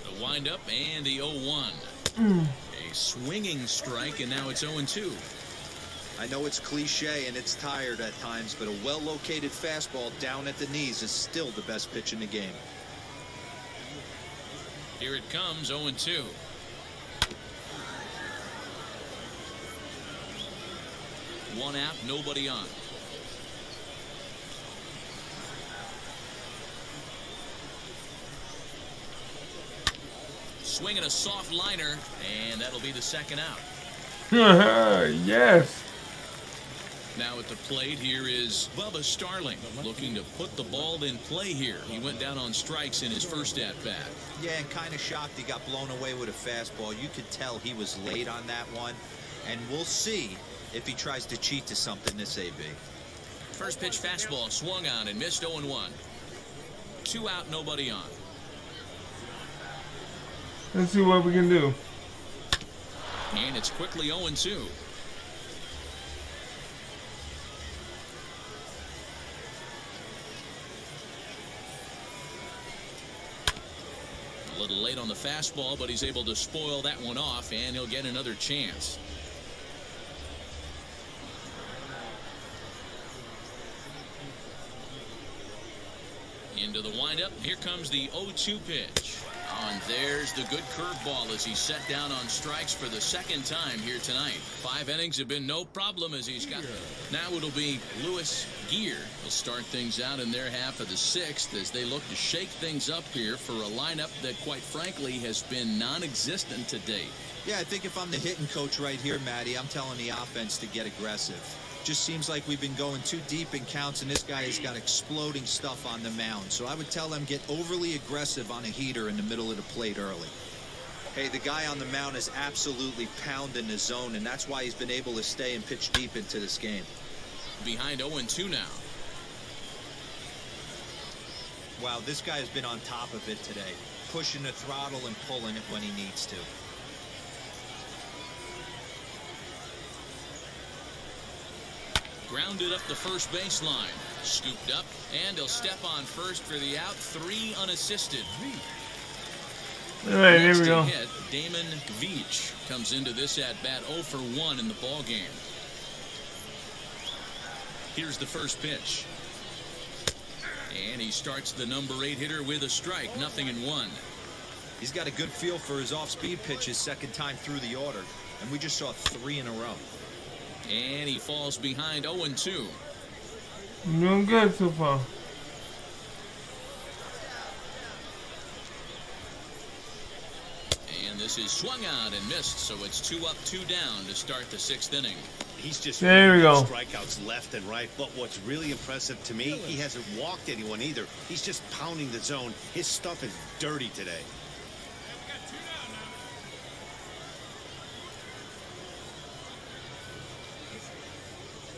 The windup and the 0-1. A swinging strike, and now it's 0-2. I know it's cliche and it's tired at times, but a well-located fastball down at the knees is still the best pitch in the game. Here it comes, 0-2. One out, nobody on. Swinging a soft liner, and that'll be the second out. Yes. Now at the plate, here is Bubba Starling, looking to put the ball in play here. He went down on strikes in his first at-bat. Yeah, and kind of shocked he got blown away with a fastball. You could tell he was late on that one, and we'll see if he tries to cheat to something this AB. First pitch fastball swung on and missed 0-1. 2 out, nobody on. Let's see what we can do. And it's quickly 0-2. A little late on the fastball, but he's able to spoil that one off, and he'll get another chance. Into the windup. Here comes the 0-2 pitch. And there's the good curveball as he's set down on strikes for the second time here tonight. 5 innings have been no problem as he's got. Now it'll be Lewis Gear. He'll start things out in their half of the 6th as they look to shake things up here for a lineup that, quite frankly, has been non-existent to date. Yeah, I think if I'm the hitting coach right here, Matty, I'm telling the offense to get aggressive. Just seems like we've been going too deep in counts, and this guy has got exploding stuff on the mound. So I would tell them get overly aggressive on a heater in the middle of the plate early. Hey, the guy on the mound is absolutely pounding the zone, and that's why he's been able to stay and pitch deep into this game. Behind 0-2 now. Wow, this guy has been on top of it today, pushing the throttle and pulling it when he needs to. Grounded up the first baseline. Scooped up, and he'll step on first for the out. 3 unassisted. All right, here we go. Hit, Damon Veach comes into this at-bat 0 for 1 in the ball game. Here's the first pitch. And he starts the number 8 hitter with a strike. 0-1. He's got a good feel for his off-speed pitches second time through the order, and we just saw 3 in a row. And he falls behind 0-2. Doing good so far. And this is swung out and missed, so it's 2 up, 2 down to start the 6th inning. He's just there we go. Strikeouts left and right, but what's really impressive to me, he hasn't walked anyone either. He's just pounding the zone. His stuff is dirty today.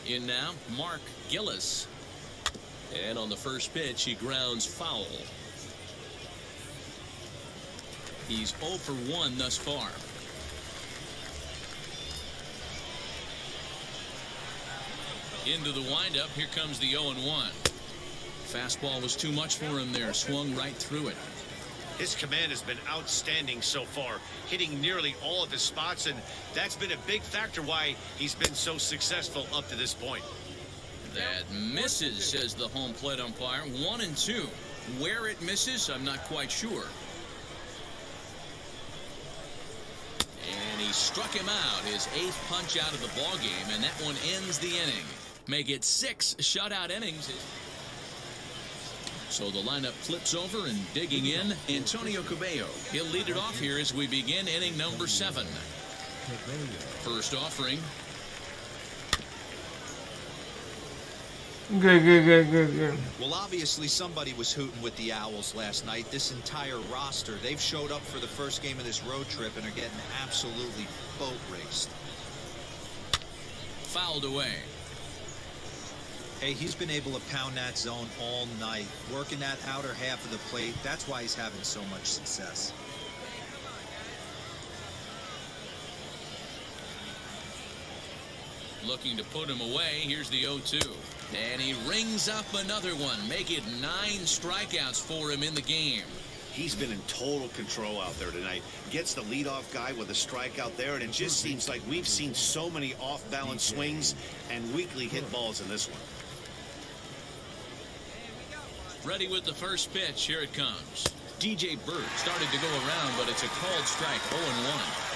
In now, Mark Gillis. And on the first pitch, he grounds foul. He's 0 for 1 thus far. Into the windup, here comes the 0-1. Fastball was too much for him there, swung right through it. His command has been outstanding so far, hitting nearly all of his spots, and that's been a big factor why he's been so successful up to this point. That misses, says the home plate umpire. 1-2. Where it misses, I'm not quite sure. And he struck him out, his 8th punch out of the ball game, and that one ends the inning. Make it 6 shutout innings. So the lineup flips over, and digging in, Antonio Cabello. He'll lead it off here as we begin inning number 7. First offering. Good. Well, obviously somebody was hooting with the Owls last night. This entire roster, they've showed up for the first game of this road trip and are getting absolutely boat raced. Fouled away. Hey, he's been able to pound that zone all night, working that outer half of the plate. That's why he's having so much success. looking to put him away. Here's the 0-2. And he rings up another one. Make it 9 strikeouts for him in the game. He's been in total control out there tonight. Gets the leadoff guy with a strikeout there, and it just seems like we've seen so many off-balance swings and weakly hit balls in this one. Ready with the first pitch. Here it comes. DJ Bird started to go around, but it's a called strike. 0-1.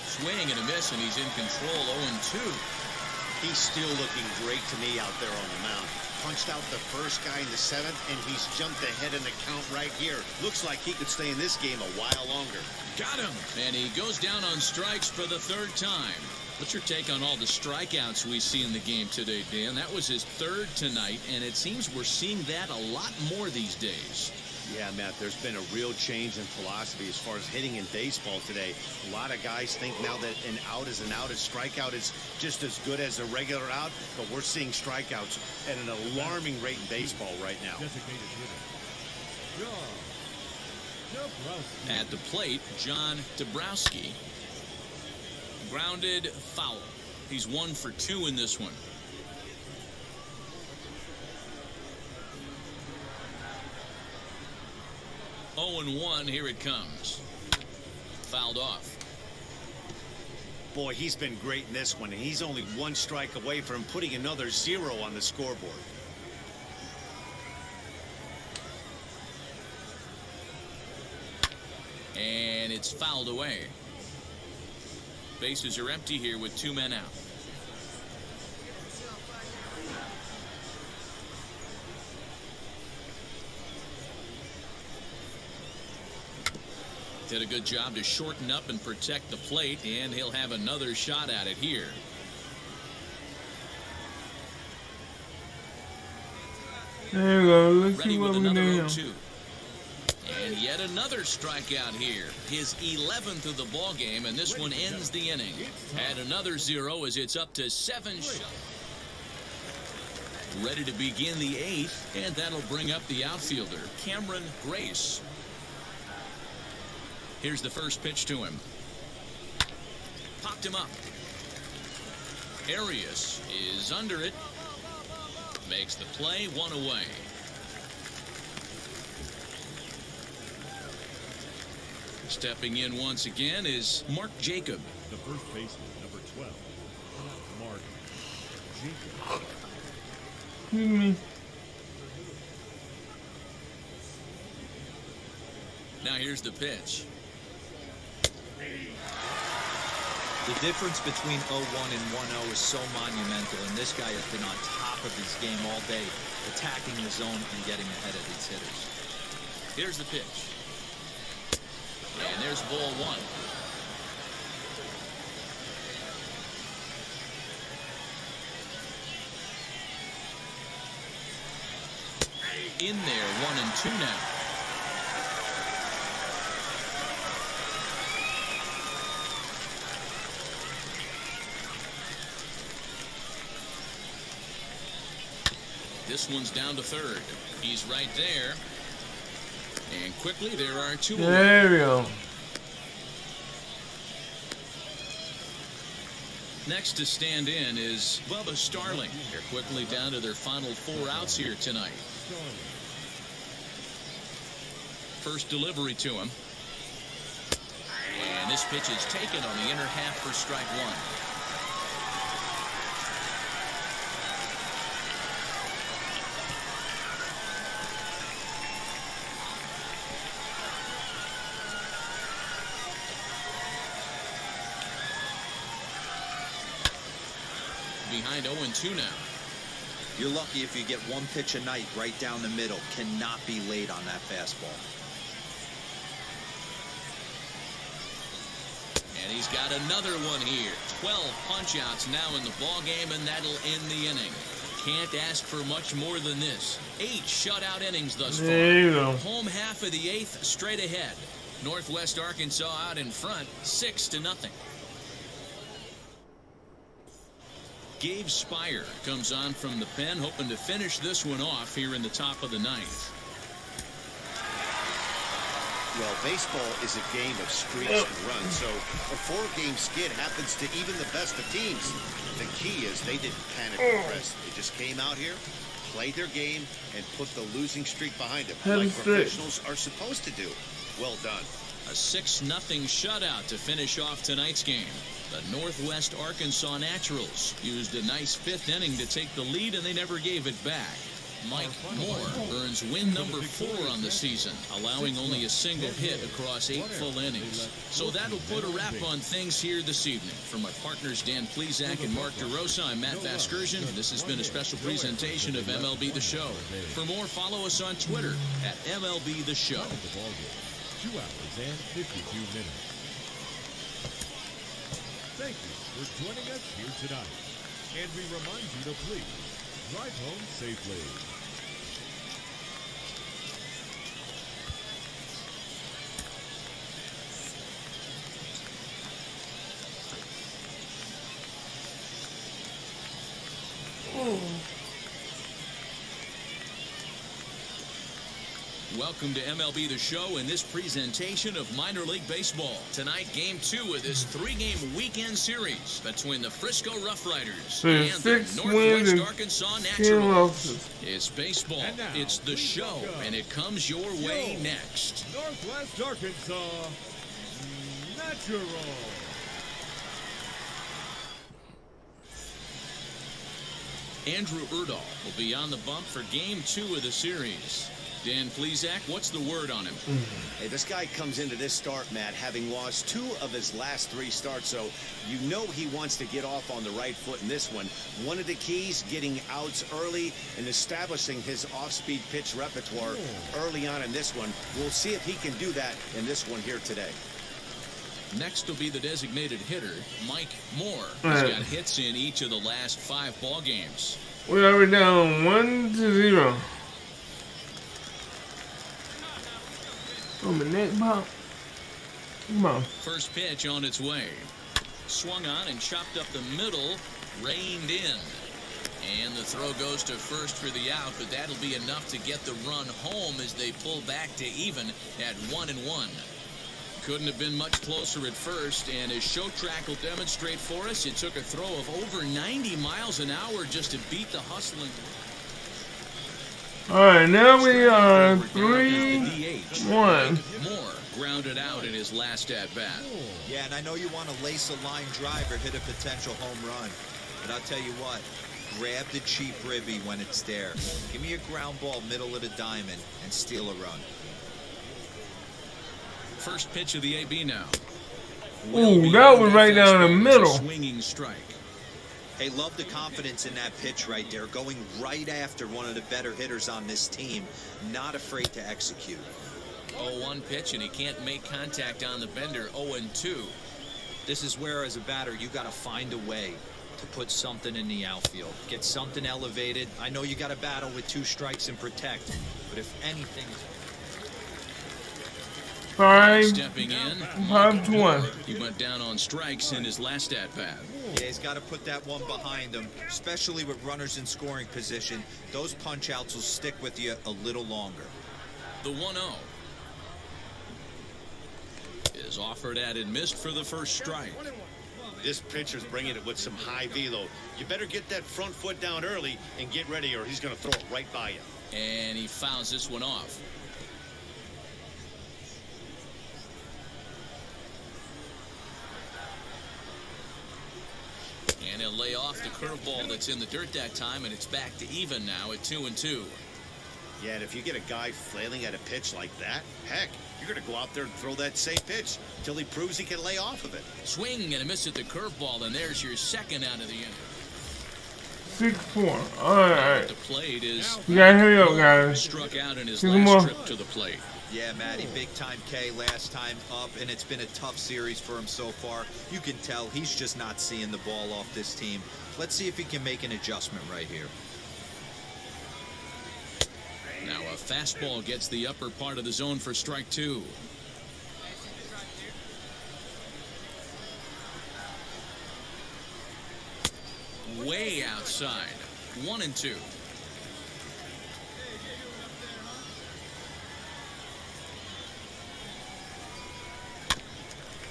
Swing and a miss, and he's in control. 0-2. He's still looking great to me out there on the mound. Punched out the first guy in the 7th, and he's jumped ahead in the count right here. Looks like he could stay in this game a while longer. Got him! And he goes down on strikes for the 3rd time. What's your take on all the strikeouts we see in the game today, Dan? That was his 3rd tonight, and it seems we're seeing that a lot more these days. Yeah, Matt, there's been a real change in philosophy as far as hitting in baseball today. A lot of guys think now that an out is an out, a strikeout is just as good as a regular out, but we're seeing strikeouts at an alarming rate in baseball right now. At the plate, John Dabrowski. Grounded foul. He's 1 for 2 in this one. Oh, 0-1, here it comes. Fouled off. Boy, he's been great in this one, and he's only 1 strike away from putting another 0 on the scoreboard. And it's fouled away. Bases are empty here with 2 men out. Did a good job to shorten up and protect the plate, and he'll have another shot at it here. There we go. Let's Ready see what with we another do. 0-2. And yet another strikeout here. His 11th of the ball game, and this one ends the inning. Add another 0 as it's up to 7 shots. Ready to begin the 8th, and that'll bring up the outfielder, Cameron Grace. Here's the first pitch to him. Popped him up. Arias is under it. Makes the play, 1 away. Stepping in once again is Mark Jacob. The first baseman, number 12, Mark Jacob. Excuse me. Now here's the pitch. The difference between 0-1 and 1-0 is so monumental, and this guy has been on top of his game all day, attacking the zone and getting ahead of his hitters. Here's the pitch. And there's ball 1. In there, 1-2 now. This one's down to 3rd. He's right there. And quickly, there are 2 away. There we go. Next to stand in is Bubba Starling. They're quickly down to their final 4 outs here tonight. First delivery to him. And this pitch is taken on the inner half for strike 1. Behind 0-2 now. You're lucky if you get 1 pitch a night right down the middle. Cannot be late on that fastball. And he's got another one here. 12 punch-outs now in the ball game, and that'll end the inning. Can't ask for much more than this. 8 shutout innings thus far. There you go. Home half of the 8th straight ahead. Northwest Arkansas out in front, 6-0. Gabe Spire comes on from the pen, hoping to finish this one off here in the top of the ninth. Well, baseball is a game of streaks and runs, so a 4-game skid happens to even the best of teams. The key is they didn't panic or press. They just came out here, played their game, and put the losing streak behind them, like professionals are supposed to do. Well done. A 6-0 shutout to finish off tonight's game. The Northwest Arkansas Naturals used a nice 5th inning to take the lead, and they never gave it back. Mike Moore earns win number 4 on the season, allowing only a single hit across 8 full innings. So that'll put a wrap on things here this evening. For my partners Dan Plesac and Mark DeRosa, I'm Matt Vasgersian. This has been a special presentation of MLB The Show. For more, follow us on Twitter at MLB The Show. 2 hours and 52 minutes. Thank you for joining us here tonight. And we remind you to please drive home safely. Welcome to MLB The Show in this presentation of minor league baseball. Tonight, game 2 of this 3-game weekend series between the Frisco Rough Riders and the Northwest Arkansas Naturals. It's baseball, it's the show, and it comes your way next. Northwest Arkansas Naturals. Andrew Erdahl will be on the bump for game 2 of the series. Dan Plesac, what's the word on him? Hey, this guy comes into this start, Matt, having lost 2 of his last 3 starts, so you know he wants to get off on the right foot in this one. One of the keys, getting outs early and establishing his off-speed pitch repertoire early on in this one. We'll see if he can do that in this one here today. Next will be the designated hitter, Mike Moore. He's got hits in each of the last 5 ball games. We are down 1-0. Oh, my neck pop. Come on. First pitch on its way. Swung on and chopped up the middle. Reined in. And the throw goes to first for the out, but that'll be enough to get the run home as they pull back to even at 1-1. Couldn't have been much closer at first, and as Show Track will demonstrate for us, it took a throw of over 90 miles an hour just to beat the hustling. All right, now we are 3-1. Moore grounded out in his last at-bat. Yeah, and I know you want to lace a line drive or hit a potential home run, but I'll tell you what, grab the cheap ribby when it's there. Give me a ground ball middle of the diamond and steal a run. First pitch of the AB now. Ooh, that was right down the middle. Swinging strike. Hey, love the confidence in that pitch right there, going right after one of the better hitters on this team, not afraid to execute. 0-1 pitch, and he can't make contact on the bender. 0-2. This is where, as a batter, you got to find a way to put something in the outfield, get something elevated. I know you got to battle with 2 strikes and protect, but if anything... 5-1. He went down on strikes in his last at-bat. Yeah, he's got to put that one behind him, especially with runners in scoring position. Those punch-outs will stick with you a little longer. The 1-0 is offered at and missed for the first strike. This pitcher's bringing it with some high velo. You better get that front foot down early and get ready, or he's going to throw it right by you. And he fouls this one off. And he'll lay off the curveball that's in the dirt that time, and it's back to even now at 2-2. Yeah, and if you get a guy flailing at a pitch like that, heck, you're going to go out there and throw that same pitch until he proves he can lay off of it. Swing and a miss at the curveball, and there's your second out of the inning. 6-4. All right. The plate is. You gotta hurry up, guys. Struck out in his Two last more. trip to the plate. Yeah, Matty, big-time K last time up, and it's been a tough series for him so far. You can tell he's just not seeing the ball off this team. Let's see if he can make an adjustment right here. Now a fastball gets the upper part of the zone for strike 2. way outside. 1-2.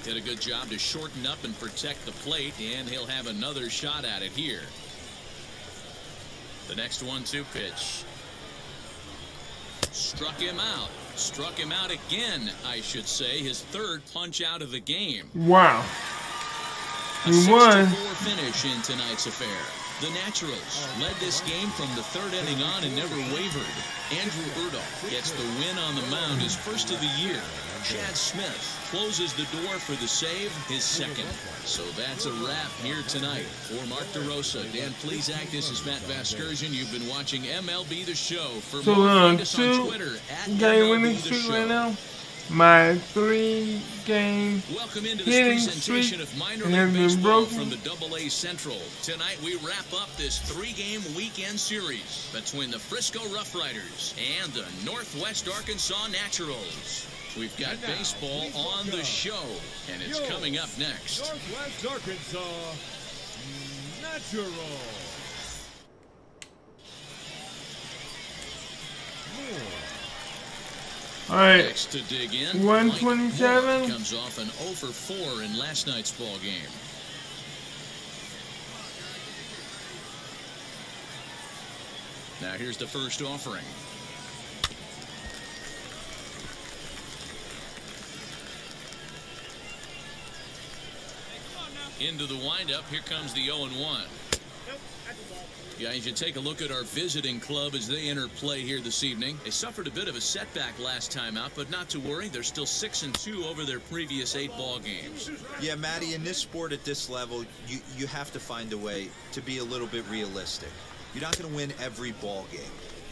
Did a good job to shorten up and protect the plate, and he'll have another shot at it here. The next 1-2 pitch. Struck him out. Struck him out again, I should say. His third punch out of the game. Wow. A 6-4 finish in tonight's affair. The Naturals led this game from the third inning on and never wavered. Andrew Erdahl gets the win on the mound, his first of the year. Chad Smith closes the door for the save, his second. So that's a wrap here tonight. For Mark DeRosa, Dan Plesac, this is Matt Vasgersian. You've been watching MLB The Show. For more, find us on Twitter at game winning MLB The streak Show. right now. My 3-game Welcome into this hitting presentation streak of minor has league been baseball broken. from the AA Central. Tonight we wrap up this 3-game weekend series between the Frisco Rough Riders and the Northwest Arkansas Naturals. We've got And now, baseball please on the welcome show, and it's your coming up next. Northwest Arkansas Naturals. All right. Next to dig in, 127. Mike Moore comes off an 0 for 4 in last night's ball game. Now here's the first offering. Into the windup, here comes the 0-1. Yeah, you should take a look at our visiting club as they enter play here this evening. They suffered a bit of a setback last time out, but not to worry. They're still 6-2 over their previous 8 ball games. Yeah, Matty, in this sport at this level, you have to find a way to be a little bit realistic. You're not going to win every ball game.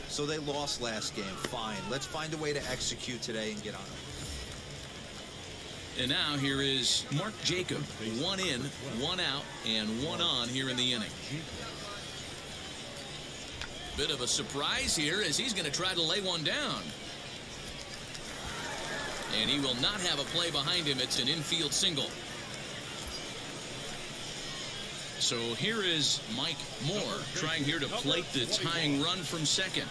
So they lost last game. Fine. Let's find a way to execute today and get on it. And now here is Mark Jacob. 1 in, 1 out, and 1 on here in the inning. Bit of a surprise here as he's going to try to lay one down. And he will not have a play behind him. It's an infield single. So here is Mike Moore trying here to plate the tying run from second.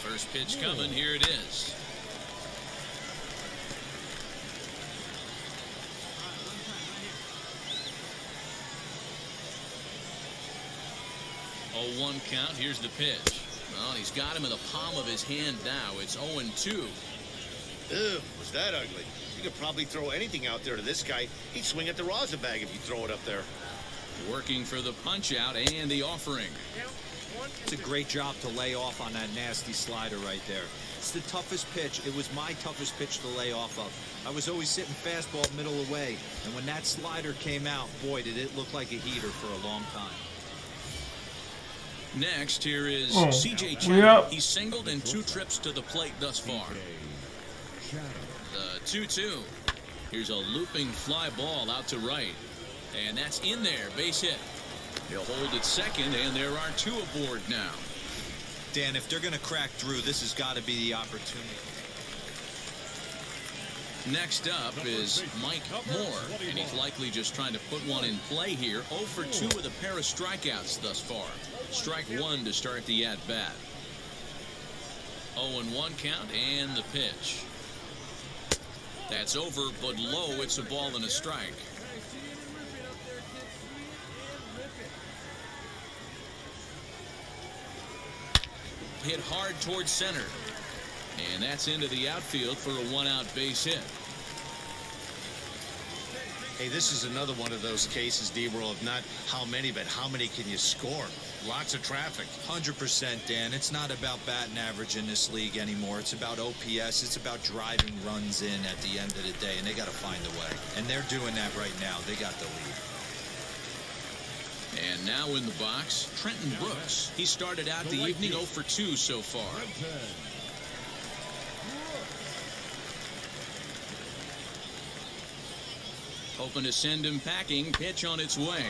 First pitch coming. Here it is. Oh, 1 count. Here's the pitch. Well, he's got him in the palm of his hand now. It's 0-2. Ew, was that ugly? You could probably throw anything out there to this guy. He'd swing at the rosin bag if you throw it up there. Working for the punch out and the offering. It's a great job to lay off on that nasty slider right there. It's the toughest pitch. It was my toughest pitch to lay off of. I was always sitting fastball middle away. And when that slider came out, boy, did it look like a heater for a long time. Next, here is C.J. Chapter. Yep. He's singled in 2 trips to the plate thus far. The 2-2. Here's a looping fly ball out to right. And that's in there. Base hit. He'll hold it second, and there are 2 aboard now. Dan, if they're going to crack through, this has got to be the opportunity. Next up is Mike Moore, and he's likely just trying to put one in play here. 0 for 2 with a pair of strikeouts thus far. Strike 1 to start the at-bat. 0-1 count, and the pitch. That's over, but low. It's a ball and a strike. Hit hard towards center. And that's into the outfield for a 1-out base hit. Hey, this is another one of those cases, D-World, of not how many, but how many can you score? Lots of traffic. 100%, Dan. It's not about batting average in this league anymore. It's about OPS. It's about driving runs in at the end of the day, and they got to find a way. And they're doing that right now. They got the lead. And now in the box, Trenton Brooks. He started out the evening 0 for 2 so far. Hoping to send him packing. Pitch on its way.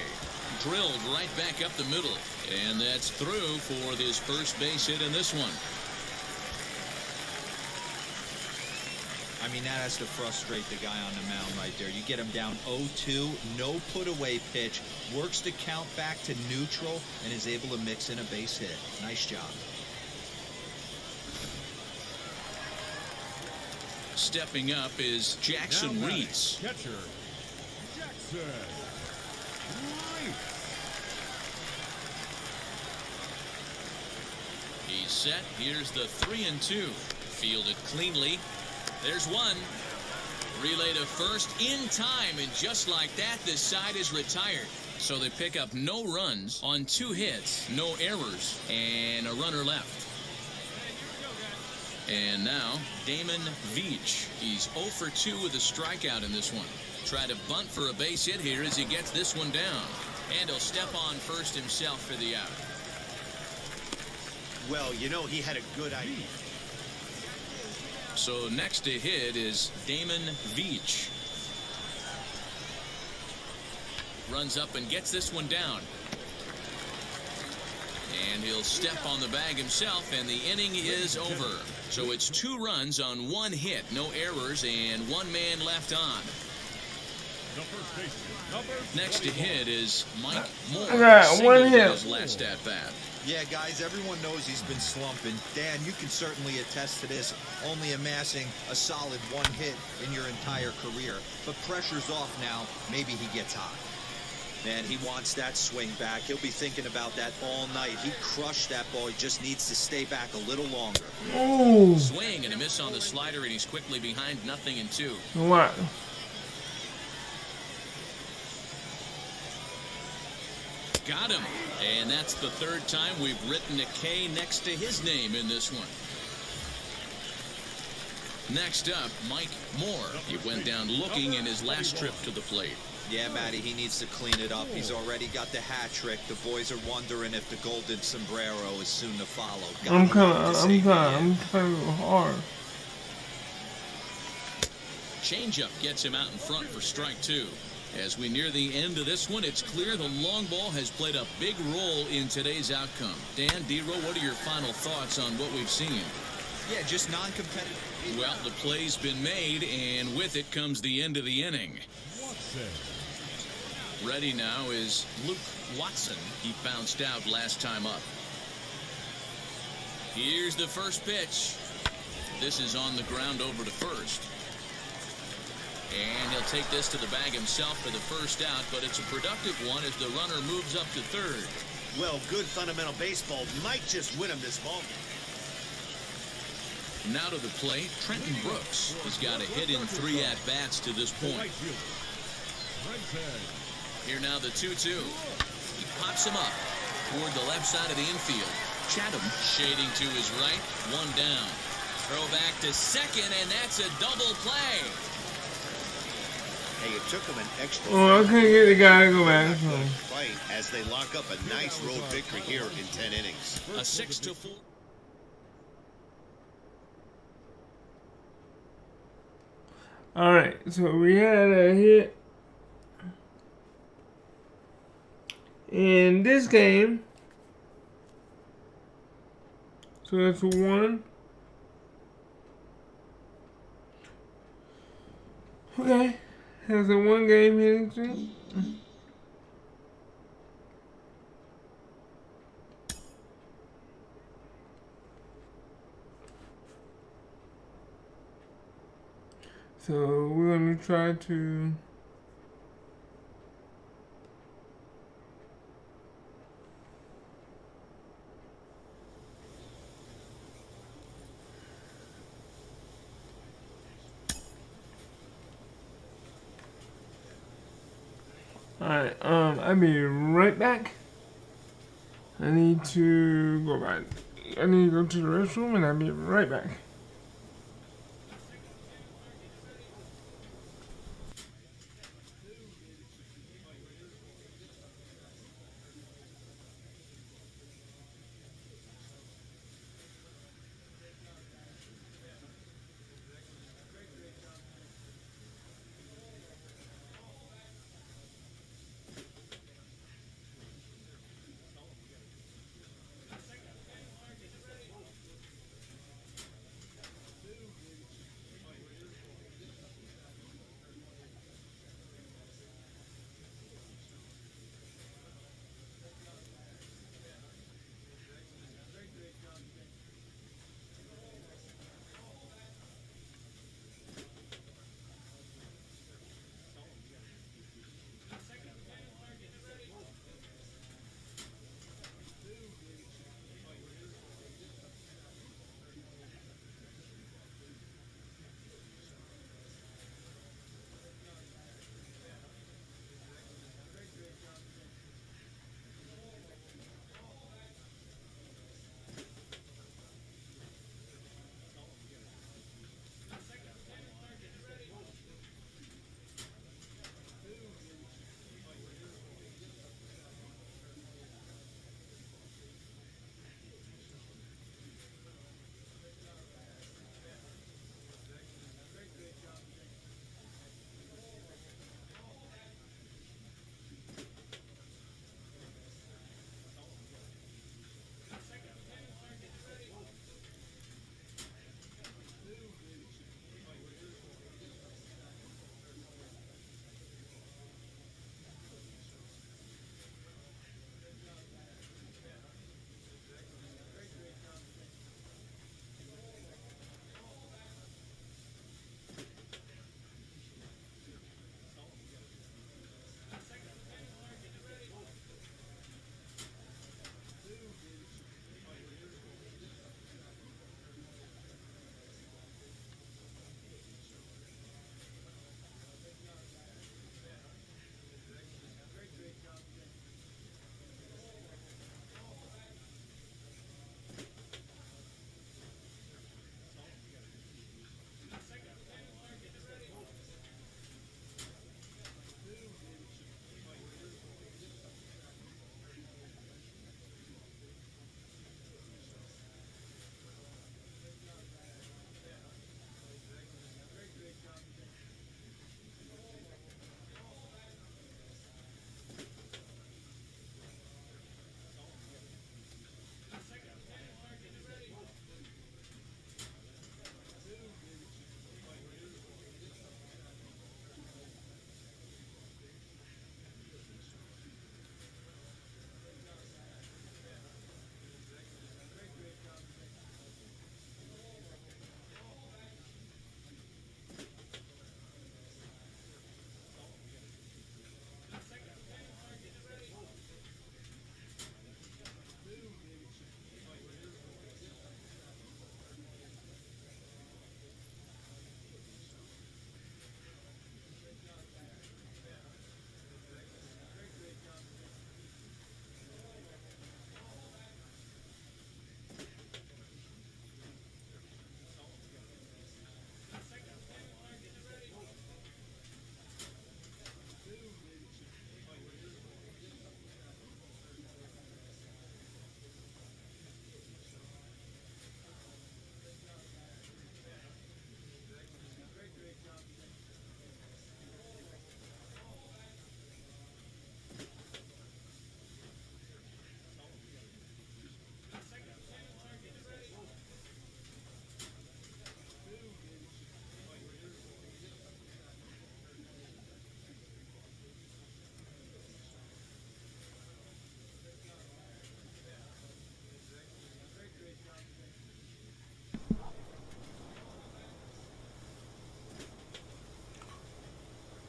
Drilled right back up the middle. And that's through for his first base hit in this one. I mean, that has to frustrate the guy on the mound right there. You get him down 0-2, no put-away pitch, works the count back to neutral, and is able to mix in a base hit. Nice job. Stepping up is Jackson Now Reese. Catcher, Jackson Reese. He's set. Here's the 3-2. Fielded cleanly. There's one. Relay to first in time, and just like that, this side is retired. So they pick up no runs on 2 hits, no errors, and a runner left. And now, Damon Veach. He's 0 for 2 with a strikeout in this one. Try to bunt for a base hit here as he gets this one down. And he'll step on first himself for the out. Well, you know, he had a good idea. So next to hit is Damon Veach. Runs up and gets this one down. And he'll step on the bag himself, and the inning is over. So it's 2 runs on 1 hit, no errors, and 1 man left on. Next to hit is Mike Moore. One hit. His last at bat. Yeah, guys, everyone knows he's been slumping. Dan, you can certainly attest to this, only amassing a solid 1 hit in your entire career. But pressure's off now. Maybe he gets hot. Man, he wants that swing back. He'll be thinking about that all night. He crushed that ball. He just needs to stay back a little longer. Ooh. Swing and a miss on the slider, and he's quickly behind 0-2. What? Got him. And that's the 3rd time we've written a K next to his name in this one. Next up, Mike Moore. He went down looking in his last trip to the plate. Yeah, Matty, he needs to clean it up. He's already got the hat trick. The boys are wondering if the golden sombrero is soon to follow. I'm trying to go hard. Changeup gets him out in front for strike 2. As we near the end of this one, it's clear the long ball has played a big role in today's outcome. Dan, D-Row, what are your final thoughts on what we've seen? Yeah, just non-competitive. Well, the play's been made, and with it comes the end of the inning. Ready now is Luke Watson. He bounced out last time up. Here's the first pitch. This is on the ground over to first. And he'll take this to the bag himself for the first out, but it's a productive one as the runner moves up to third. Well, good fundamental baseball might just win him this ball. Now to the plate, Trenton Brooks. He's got a hit in 3 at-bats to this point. Here now the 2-2. He pops him up toward the left side of the infield. Chatham shading to his right, 1 down. Throw back to second, and that's a double play. Hey, it took him an extra. Oh, I couldn't get the guy to go back. Fight as they lock up a nice road victory here in 10 innings. A 6-4. Alright, so we had a hit in this game. So that's 1. Okay. Has a 1 game hitting streak. So we're going to try to Alright, I'll be right back. I need to go back. I need to go to the restroom and I'll be right back.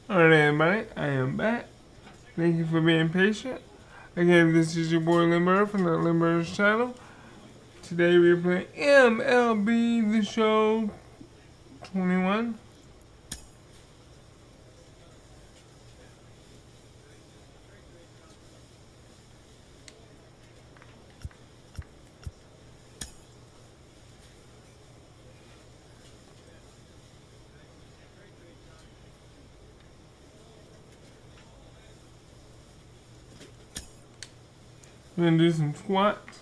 Alright, everybody, I am back. Thank you for being patient. Again, this is your boy Limber from the Limber's channel. Today we're playing MLB The Show 21. We're gonna do some squats.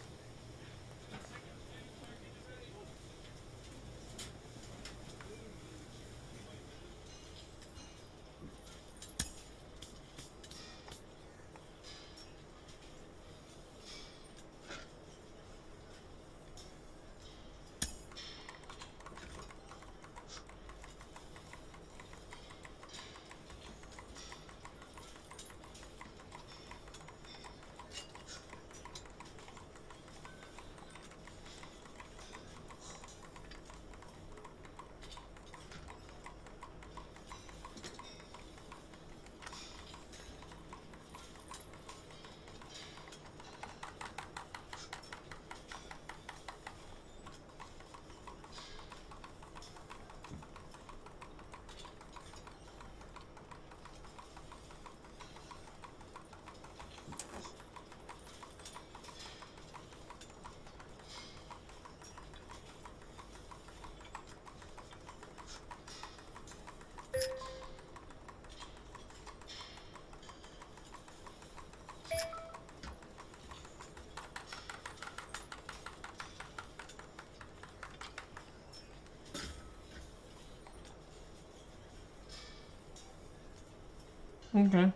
Okay.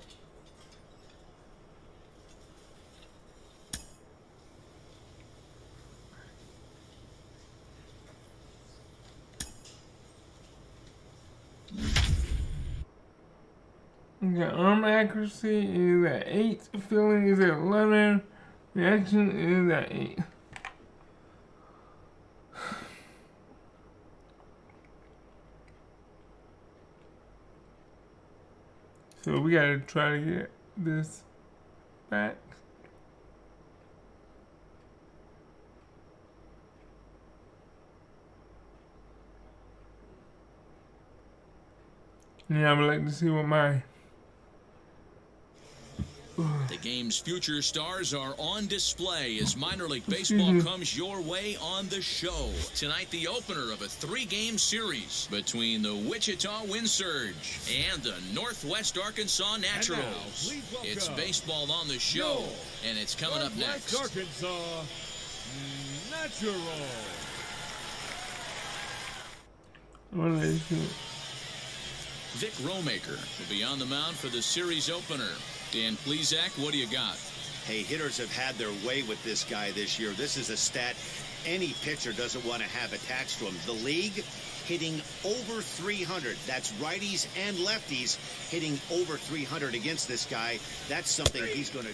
Okay, arm accuracy is at 8, feeling is at 11, reaction is at 8. So we gotta try to get this back. Yeah, I would like to see what my... The game's future stars are on display as minor league baseball comes your way on the show. Tonight, the opener of a 3-game series between the Wichita Wind Surge and the Northwest Arkansas Naturals. It's baseball on the show, and it's coming up next. Arkansas Naturals. What are they doing? Vic Romaker will be on the mound for the series opener. Dan Plesac, what do you got? Hey, hitters have had their way with this guy this year. This is a stat any pitcher doesn't want to have attached to him. The league hitting over 300. That's righties and lefties hitting over 300 against this guy. That's something he's going to...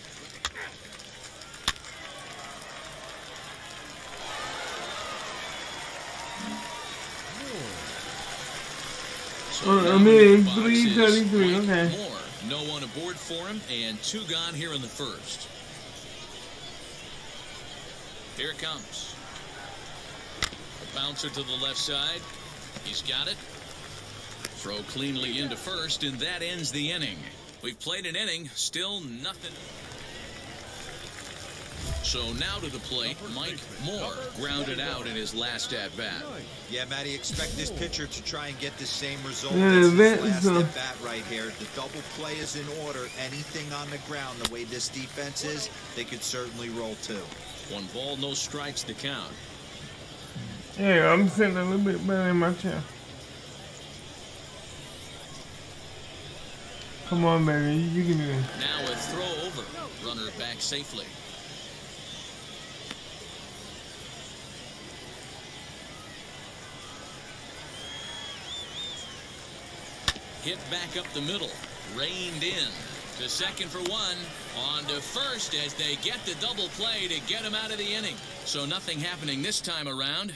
So I mean, 333, okay. More. No one aboard for him, and 2 gone here in the first. Here it comes. A bouncer to the left side. He's got it. Throw cleanly into first, and that ends the inning. We've played an inning, still nothing. So now to the plate, Mike Moore grounded out in his last at-bat. Yeah, Matty, expect this pitcher to try and get the same result Yeah, as his that's, last at-bat right here. The double play is in order. Anything on the ground, the way this defense is, they could certainly roll 2. 1 ball, no strikes to count. Yeah, I'm sitting a little bit better in my chair. Come on, baby, you can do it. Now a throw over. Runner back safely. Hit back up the middle. Reined in. To second for 1. On to first as they get the double play to get him out of the inning. So nothing happening this time around.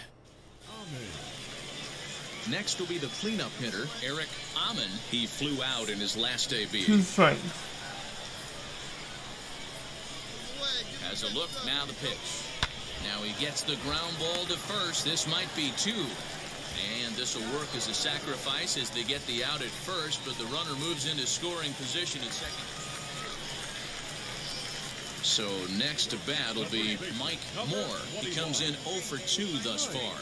Next will be the cleanup hitter, Amon. He flew out in his last debut. 2 strikes. Has a look, now the pitch. Now he gets the ground ball to first. This might be 2. And this will work as a sacrifice as they get the out at first, but the runner moves into scoring position at second. So next to bat will be Mike Moore. He comes in 0 for 2 thus far.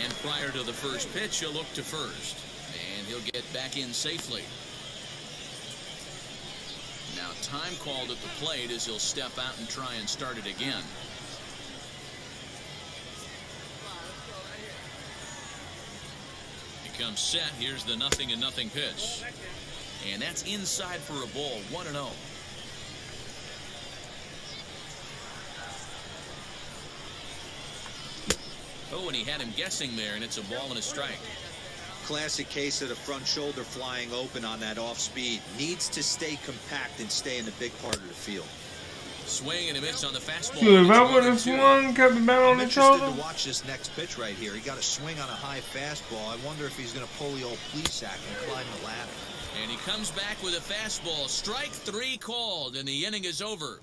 And prior to the first pitch, he'll look to first. And he'll get back in safely. Now time called at the plate as he'll step out and try and start it again. He comes set. Here's the 0-0 pitch. And that's inside for a ball, 1-0. Oh, and he had him guessing there, and it's a ball and a strike. Classic case of the front shoulder flying open on that off speed. Needs to stay compact and stay in the big part of the field. Swing and a miss on the fastball. Dude, if I would have swung, kept the bat on the shoulder. I'm interested to watch this next pitch right here. He got a swing on a high fastball. I wonder if he's going to pull the old plea sack and climb the ladder. And he comes back with a fastball. Strike 3 called, and the inning is over.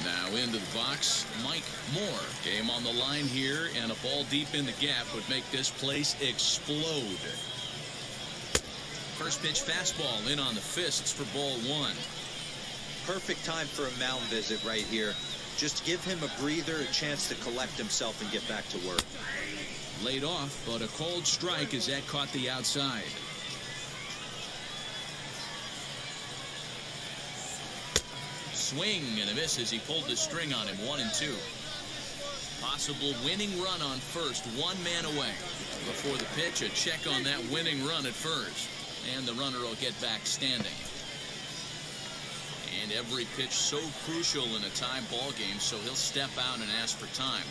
Now into the box, Mike Moore. Game on the line here, and a ball deep in the gap would make this place explode. First pitch fastball in on the fists for ball 1. Perfect time for a mound visit right here. Just give him a breather, a chance to collect himself and get back to work. Laid off, but a called strike as that caught the outside. Swing and a miss as he pulled the string on him, 1-2. Possible winning run on first, 1 man away. Before the pitch, a check on that winning run at first. And the runner will get back standing. And every pitch so crucial in a tie ball game, so he'll step out and ask for time.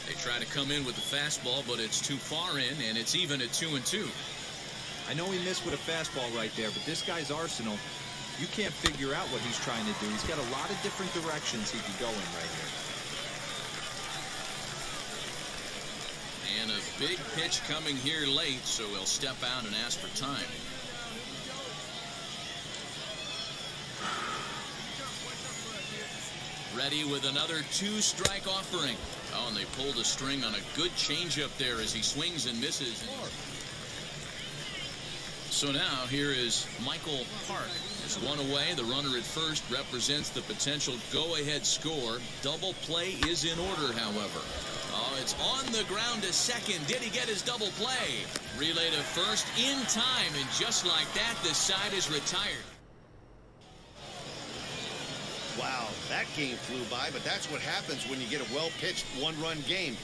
They try to come in with the fastball, but it's too far in, and it's even at 2-2. I know he missed with a fastball right there, but this guy's arsenal, you can't figure out what he's trying to do. He's got a lot of different directions he could go in right here. And a big pitch coming here late, so he'll step out and ask for time. Ready with another 2-strike offering. Oh, and they pulled a string on a good changeup there as he swings and misses. So now here is Michael Park. There's 1 away. The runner at first represents the potential go-ahead score. Double play is in order, however. Oh, it's on the ground to second. Did he get his double play? Relay to first in time, and just like that, the side is retired. Wow, that game flew by, but that's what happens when you get a well-pitched 1-run game.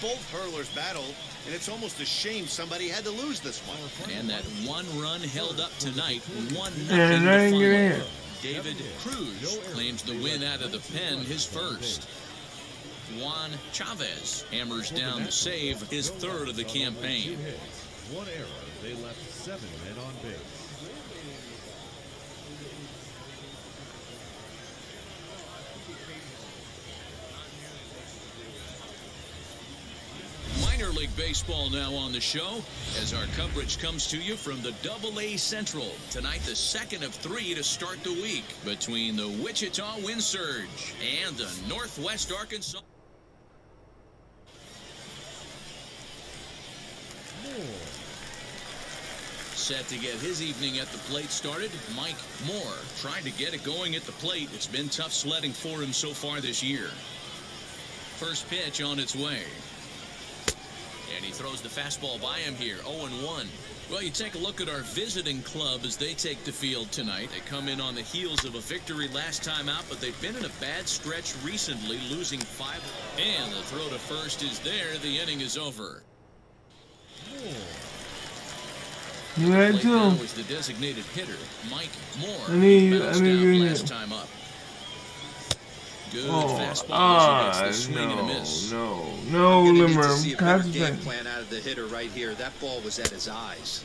Both hurlers battled, and it's almost a shame somebody had to lose this one. And that 1 run held up tonight, 1-0 And I ain't get in. David Cruz claims the win out of the pen, his first. Juan Chavez hammers down the save, his 3rd of the campaign. 1 error, they left 7 men on base. Minor League Baseball now on the show as our coverage comes to you from the AA Central. Tonight, the 2nd of 3 to start the week between the Wichita Wind Surge and the Northwest Arkansas. Set to get his evening at the plate started, Mike Moore trying to get it going at the plate. It's been tough sledding for him so far this year. First pitch on its way. And he throws the fastball by him here, 0-1. Well, you take a look at our visiting club as they take the field tonight. They come in on the heels of a victory last time out, but they've been in a bad stretch recently, losing 5. And the throw to first is there. The inning is over. Right to him. Was the designated hitter, Mike Moore. I need last time up. Good fastball as he gets the swing and a miss. No, I'm gonna need to Limmer. see a better game Concentrate. plan out of the hitter right here. That ball was at his eyes.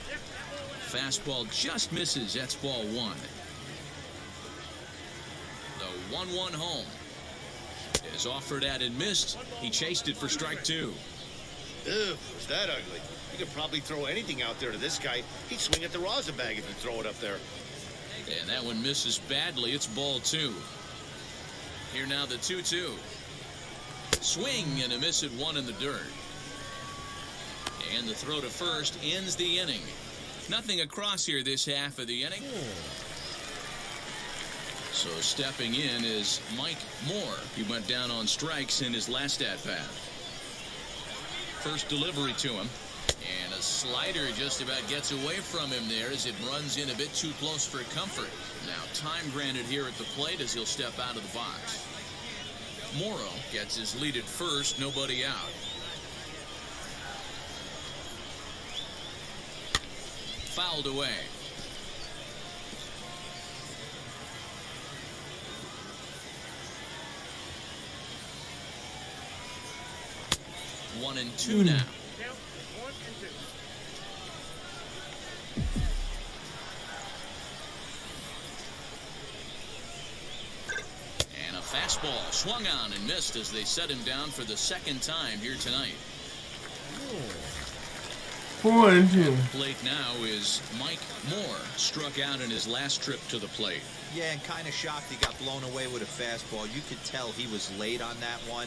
Fastball just misses. That's ball one. The 1-1 home is offered at and missed. He chased it for strike two. Ew, was that ugly? You could probably throw anything out there to this guy. He'd swing at the rosin bag if you throw it up there. And that one misses badly. It's ball two. Here now the 2-2. Swing and a miss at one in the dirt. And the throw to first ends the inning. Nothing across here this half of the inning. So stepping in is Mike Moore. He went down on strikes in his last at-bat. First delivery to him. And a slider just about gets away from him there as it runs in a bit too close for comfort. Now time granted here at the plate as he'll step out of the box. Morrow gets his lead at first, nobody out. Fouled away. One and two now. And a fastball swung on and missed as they set him down for the second time here tonight. 4-2. Plate now is Mike Moore. Struck out in his last trip to the plate. Yeah, and kind of shocked he got blown away with a fastball. You could tell he was late on that one.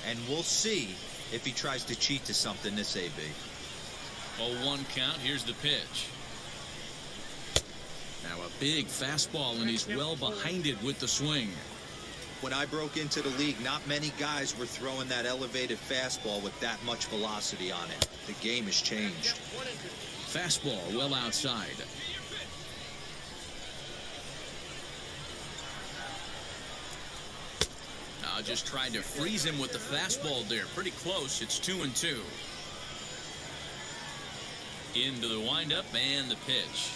And we'll see if he tries to cheat to something this AB. 0-1 count. Here's the pitch. Now a big fastball, and he's well behind it with the swing. When I broke into the league, not many guys were throwing that elevated fastball with that much velocity on it. The game has changed. Fastball well outside. Now just tried to freeze him with the fastball there. Pretty close. It's 2-2. Into the windup and the pitch.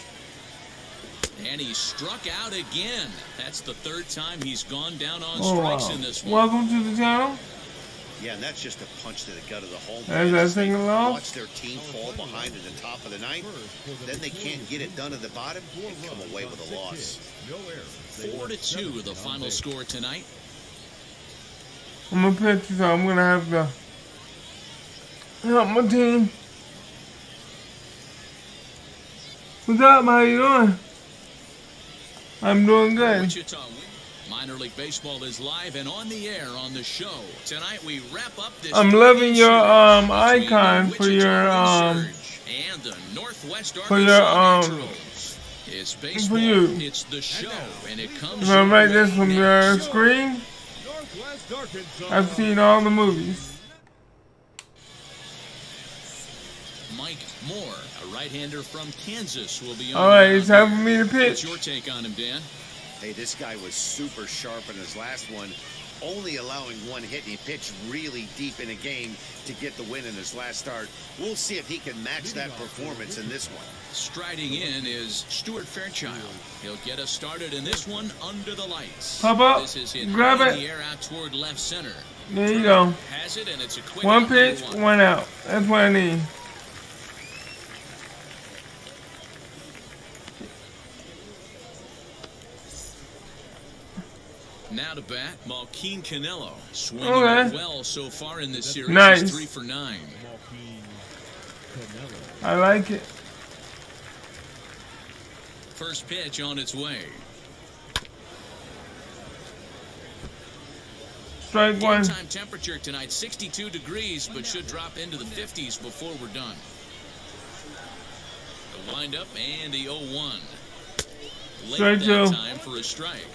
And he struck out again. That's the third time he's gone down on strikes in this one. Welcome to the channel. Yeah, and that's just a punch to the gut of the home. As I sing along. Watch their team fall behind at the top of the ninth. Then they can't get it done at the bottom and come away with a loss. 4-2 the final score tonight. I'm gonna pitch, so I'm gonna have to help my team. What's up? How you doing? I'm doing good. Wichita Minor League Baseball is live and on the air on the show. Tonight we wrap up this. I'm loving your icon for your and the Northwest for your Naturals. It's baseball. For you. It's the show, and it comes. If I write this from your screen, I've seen all the movies. Mike Moore, a right-hander from Kansas, will be on. All right, it's time for me to pitch. What's your take on him, Dan? Hey, this guy was super sharp in his last one, only allowing one hit, and he pitched really deep in a game to get the win in his last start. We'll see if he can match that performance in this one. Striding in is Stuart Fairchild. He'll get us started in this one under the lights. Pop up, This is hit grab high it. in the air out toward left center. There you go. Has it, and it's a quick One out pitch, 1. one out. That's what I need. Now to bat, Malquin Canelo. Swinging Okay. it well so far in this series. Nice. He's 3 for 9. I like it. First pitch on its way. Strike one. Game time temperature tonight 62 degrees, but should drop into the 50s before we're done. The windup and the 0-1. Late Strike that two. time for a strike.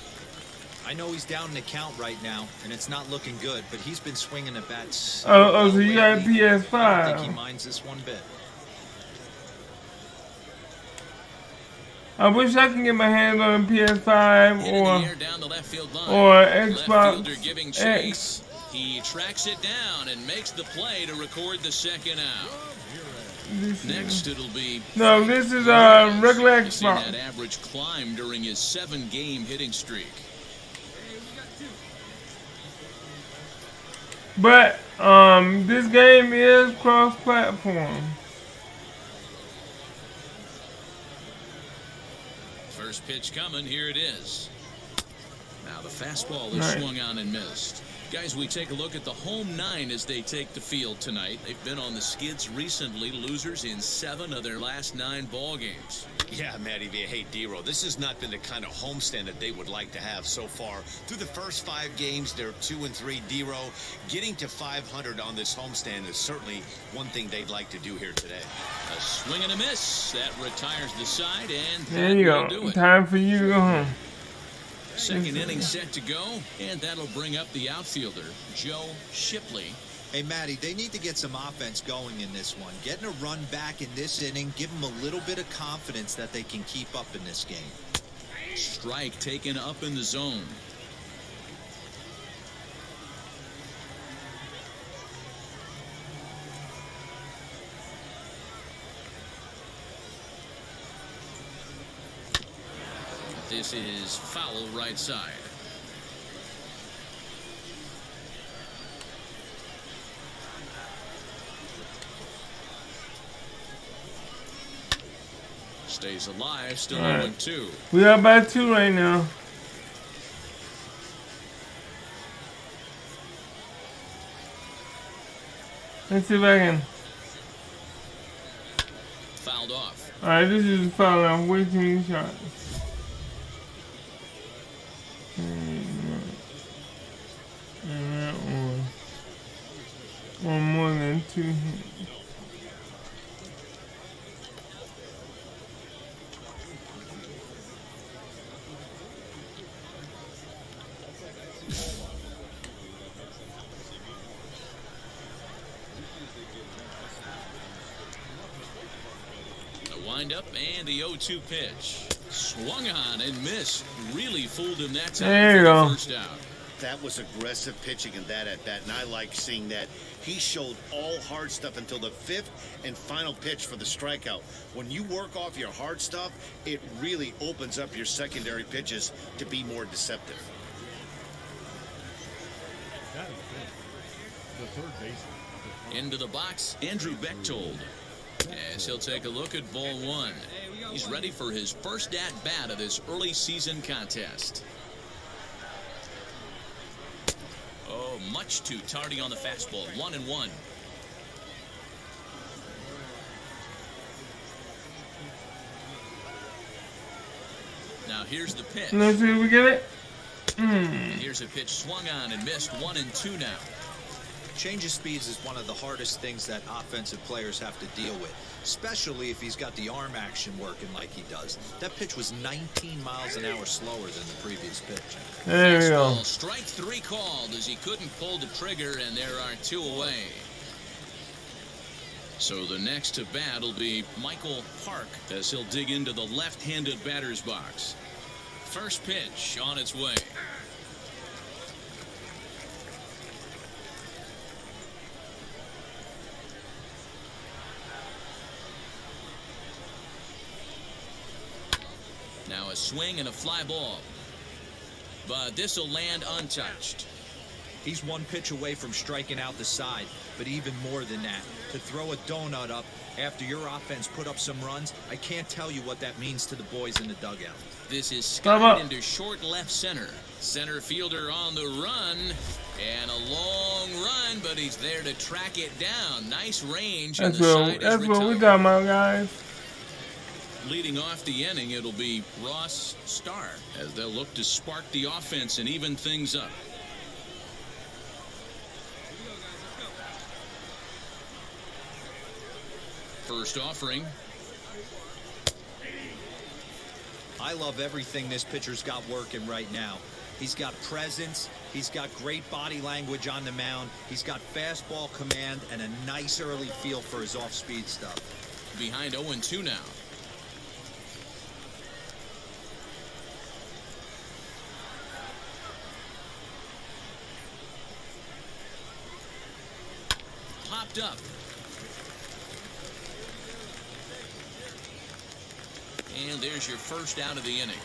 I know he's down in the count right now, and it's not looking good, but he's been swinging the bats. Oh, so you got lately. I don't think he PS5. minds this one bit. I wish I could get my hands on a PS5 Hit in the air down the left field line. or Left Xbox fielder giving X. chase. He tracks it down and makes the play to record the second out. Next, it'll be No, this is Ramirez. regular He's seen Xbox. that average climb during his 7-game hitting streak. But this game is cross-platform. First pitch coming, here it is. Now the fastball is swung on and missed. Guys, we take a look at the home 9 as they take the field tonight. They've been on the skids recently, losers in 7 of their last 9 ball games. Yeah, Matty, hey, D-Row, this has not been the kind of homestand that they would like to have so far. Through the first 5 games, they're 2-3. D-Row, getting to 500 on this homestand is certainly one thing they'd like to do here today. A swing and a miss. That retires the side, and there you go. Time for you to go home. Second inning set to go, and that'll bring up the outfielder, Joe Shipley. Hey, Matty, they need to get some offense going in this one. Getting a run back in this inning, give them a little bit of confidence that they can keep up in this game. Strike taken up in the zone. This is foul right side. Stays alive, still 0-2. We are by 2 right now. Let's see if I can. Fouled off. Alright, this is foul off. Way too many shots. One more than 2 hits. The windup and the 0-2 pitch. Swung on and missed. Really fooled him that time. There you go. First out. That was aggressive pitching in that at bat, and I like seeing that. He showed all hard stuff until the 5th and final pitch for the strikeout. When you work off your hard stuff, it really opens up your secondary pitches to be more deceptive. That is good. The third baseman. Into the box, Andrew Bechtold. As he'll take a look at ball 1. He's ready for his first at-bat of this early season contest. Oh, much too tardy on the fastball. 1-1. Now here's the pitch. Let's see if we get it. And here's a pitch swung on and missed. 1-2 now. Change of speeds is one of the hardest things that offensive players have to deal with, especially if he's got the arm action working like he does. That pitch was 19 miles an hour slower than the previous pitch. There we go. Strike 3 called as he couldn't pull the trigger, and there are 2 away. So the next to bat will be Michael Park as he'll dig into the left-handed batter's box. First pitch on its way. Now a swing and a fly ball. But this will land untouched. He's one pitch away from striking out the side, but even more than that, to throw a donut up after your offense put up some runs, I can't tell you what that means to the boys in the dugout. This is skied into short left center. Center fielder on the run, and a long run, but he's there to track it down. Nice range. That's what we're talking about, guys. Leading off the inning, it'll be Ross Starr as they'll look to spark the offense and even things up. First offering. I love everything this pitcher's got working right now. He's got presence, he's got great body language on the mound, he's got fastball command and a nice early feel for his off-speed stuff. Behind 0-2 now. Popped up. And there's your first out of the inning.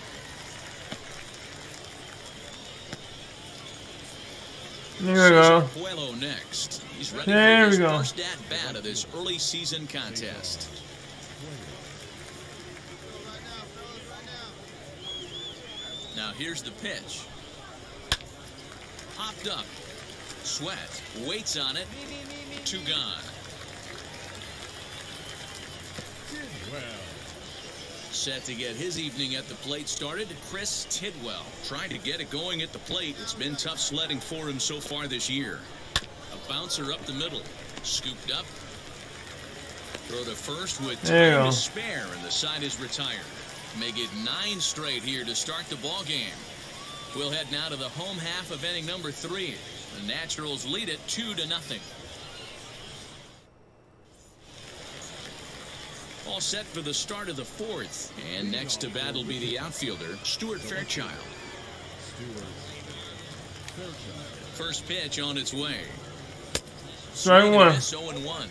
There we go. Puello next. He's ready for his first at-bat of this early season contest. Now here's the pitch. Popped up. Sweat waits on it. Two gone. Tidwell. Set to get his evening at the plate started, Chris Tidwell. Trying to get it going at the plate. It's been tough sledding for him so far this year. A bouncer up the middle. Scooped up. Throw to first with time to spare, and the side is retired. Make it 9 straight here to start the ball game. We'll head now to the home half of inning number 3. The Naturals lead it 2-0. All set for the start of the 4th. And next to bat will be the outfielder, Stuart Fairchild. First pitch on its way. Strike one. 0-1.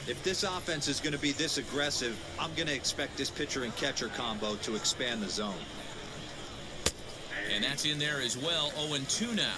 If this offense is going to be this aggressive, I'm going to expect this pitcher and catcher combo to expand the zone. And that's in there as well. 0-2 now.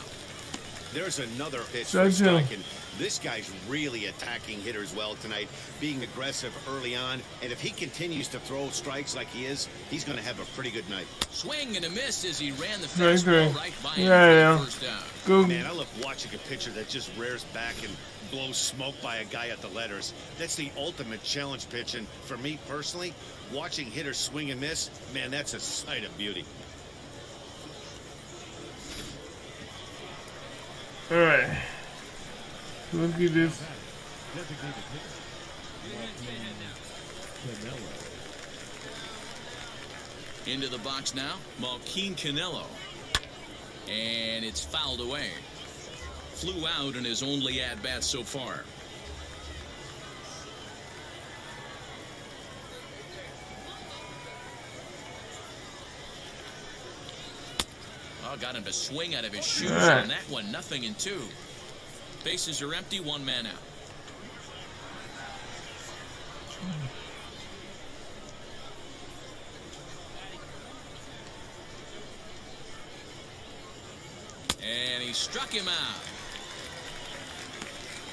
There's another pitch for striking. This guy's really attacking hitters well tonight, being aggressive early on. And if he continues to throw strikes like he is, he's going to have a pretty good night. Swing and a miss as he ran the fastball right by him for the first down. Good. Man, I love watching a pitcher that just rears back and blows smoke by a guy at the letters. That's the ultimate challenge pitch. And for me personally, watching hitters swing and miss, man, that's a sight of beauty. All right. Look at this. Into the box now, Malquin Canelo. And it's fouled away. Flew out in his only at-bat so far. Oh, got him to swing out of his shoes on that one. 0-2. Bases are empty, 1 man out. And he struck him out.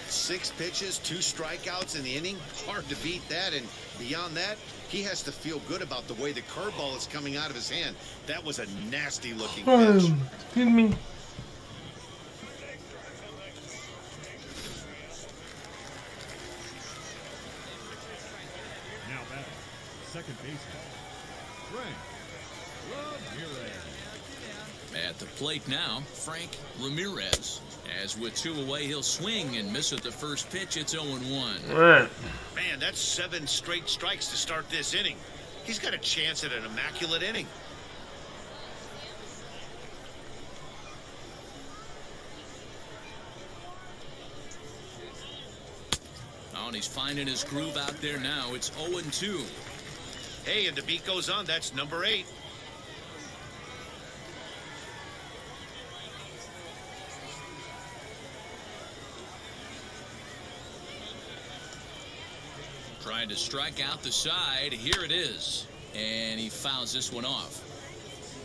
6 pitches, 2 strikeouts in the inning. Hard to beat that. And beyond that, he has to feel good about the way the curveball is coming out of his hand. That was a nasty looking pitch. Excuse me. Now batting, second baseman, Frank Ramirez. At the plate now, Frank Ramirez. As with 2 away, he'll swing and miss at the first pitch. It's 0-1. Right. Man, that's 7 straight strikes to start this inning. He's got a chance at an immaculate inning. Oh, and he's finding his groove out there now. It's 0-2. Hey, and the beat goes on. That's number 8. Trying to strike out the side. Here it is. And he fouls this one off.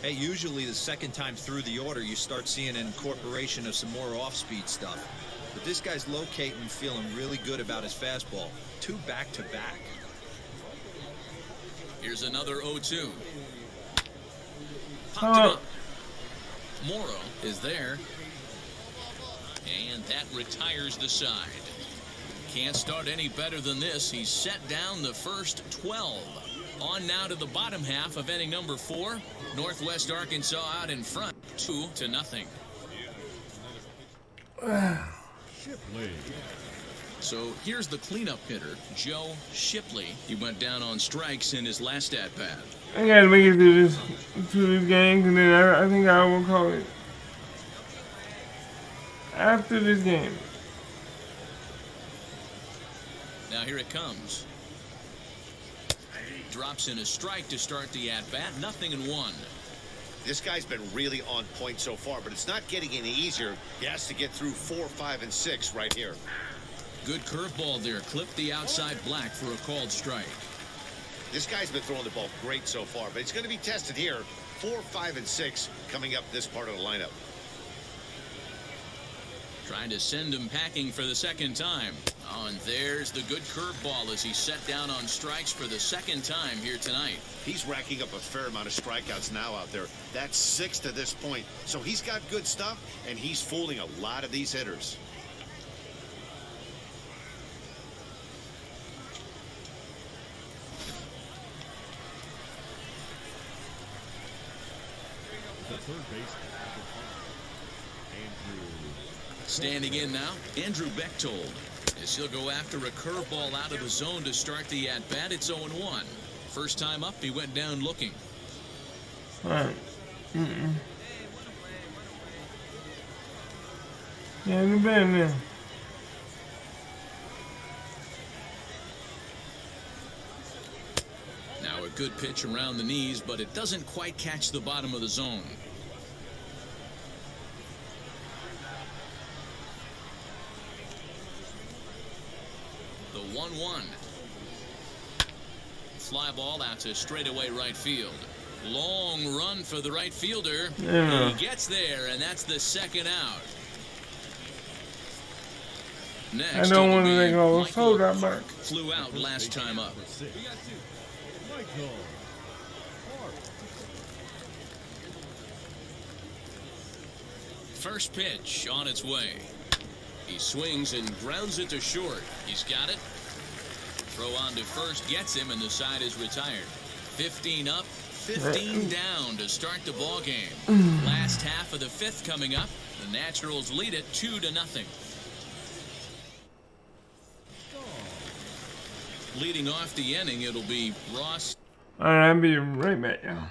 Hey, usually the second time through the order, you start seeing an incorporation of some more off-speed stuff. But this guy's locating and feeling really good about his fastball. 2 back-to-back. Here's another 0-2. Popped it up. Morrow is there. And that retires the side. Can't start any better than this. He's set down the first 12. On now to the bottom half of inning number 4. Northwest Arkansas out in front, 2-0. Shipley. So here's the cleanup hitter, Joe Shipley. He went down on strikes in his last at-bat. I gotta make it through this game, and then I think I will call it after this game. Now here it comes. Drops in a strike to start the at-bat. 0-1. This guy's been really on point so far, but it's not getting any easier. He has to get through 4, 5, and 6 right here. Good curveball there. Clipped the outside black for a called strike. This guy's been throwing the ball great so far, but it's going to be tested here. 4, 5, and 6 coming up this part of the lineup. Trying to send him packing for the second time. Oh, and there's the good curveball as he's set down on strikes for the second time here tonight. He's racking up a fair amount of strikeouts now out there. That's 6 to this point. So he's got good stuff, and he's fooling a lot of these hitters. The third baseman, Andrew. Standing in now, Andrew Bechtold. As he'll go after a curveball out of the zone to start the at-bat. It's 0-1. First time up, he went down looking. All right. Yeah, the band now. Now a good pitch around the knees, but it doesn't quite catch the bottom of the zone. The 1-1. Fly ball out to straightaway right field. Long run for the right fielder. Yeah. He gets there, and that's the second out. Next, I don't want to it'll be let go. Michael Hold that Park. back. Flew out last time up. Number 6, Michael Park. First pitch on its way. He swings and grounds it to short. He's got it. Throw on to first gets him, and the side is retired. 15 up, 15 down to start the ball game. Last half of the fifth coming up. The Naturals lead it 2-0. Leading off the inning, it'll be Ross. All right, I'll be right back, y'all.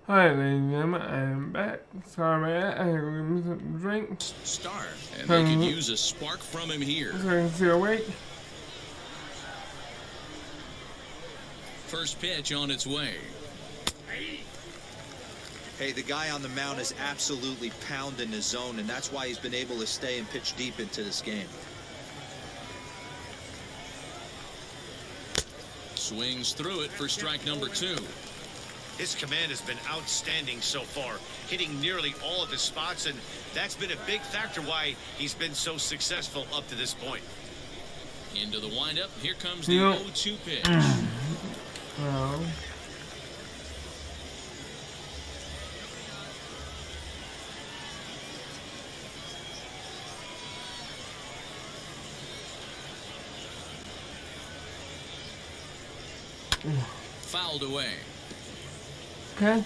Alright, ladies and gentlemen, I am back. Sorry about that. I had to go get me something to drink. Start, and they could use a spark from him here. So I can stay awake. First pitch on its way. Hey, the guy on the mound is absolutely pounding his zone, and that's why he's been able to stay and pitch deep into this game. Swings through it for strike number 2. His command has been outstanding so far, hitting nearly all of his spots, and that's been a big factor why he's been so successful up to this point. Into the windup, here comes the 0-2 pitch. Oh. Fouled away. Okay.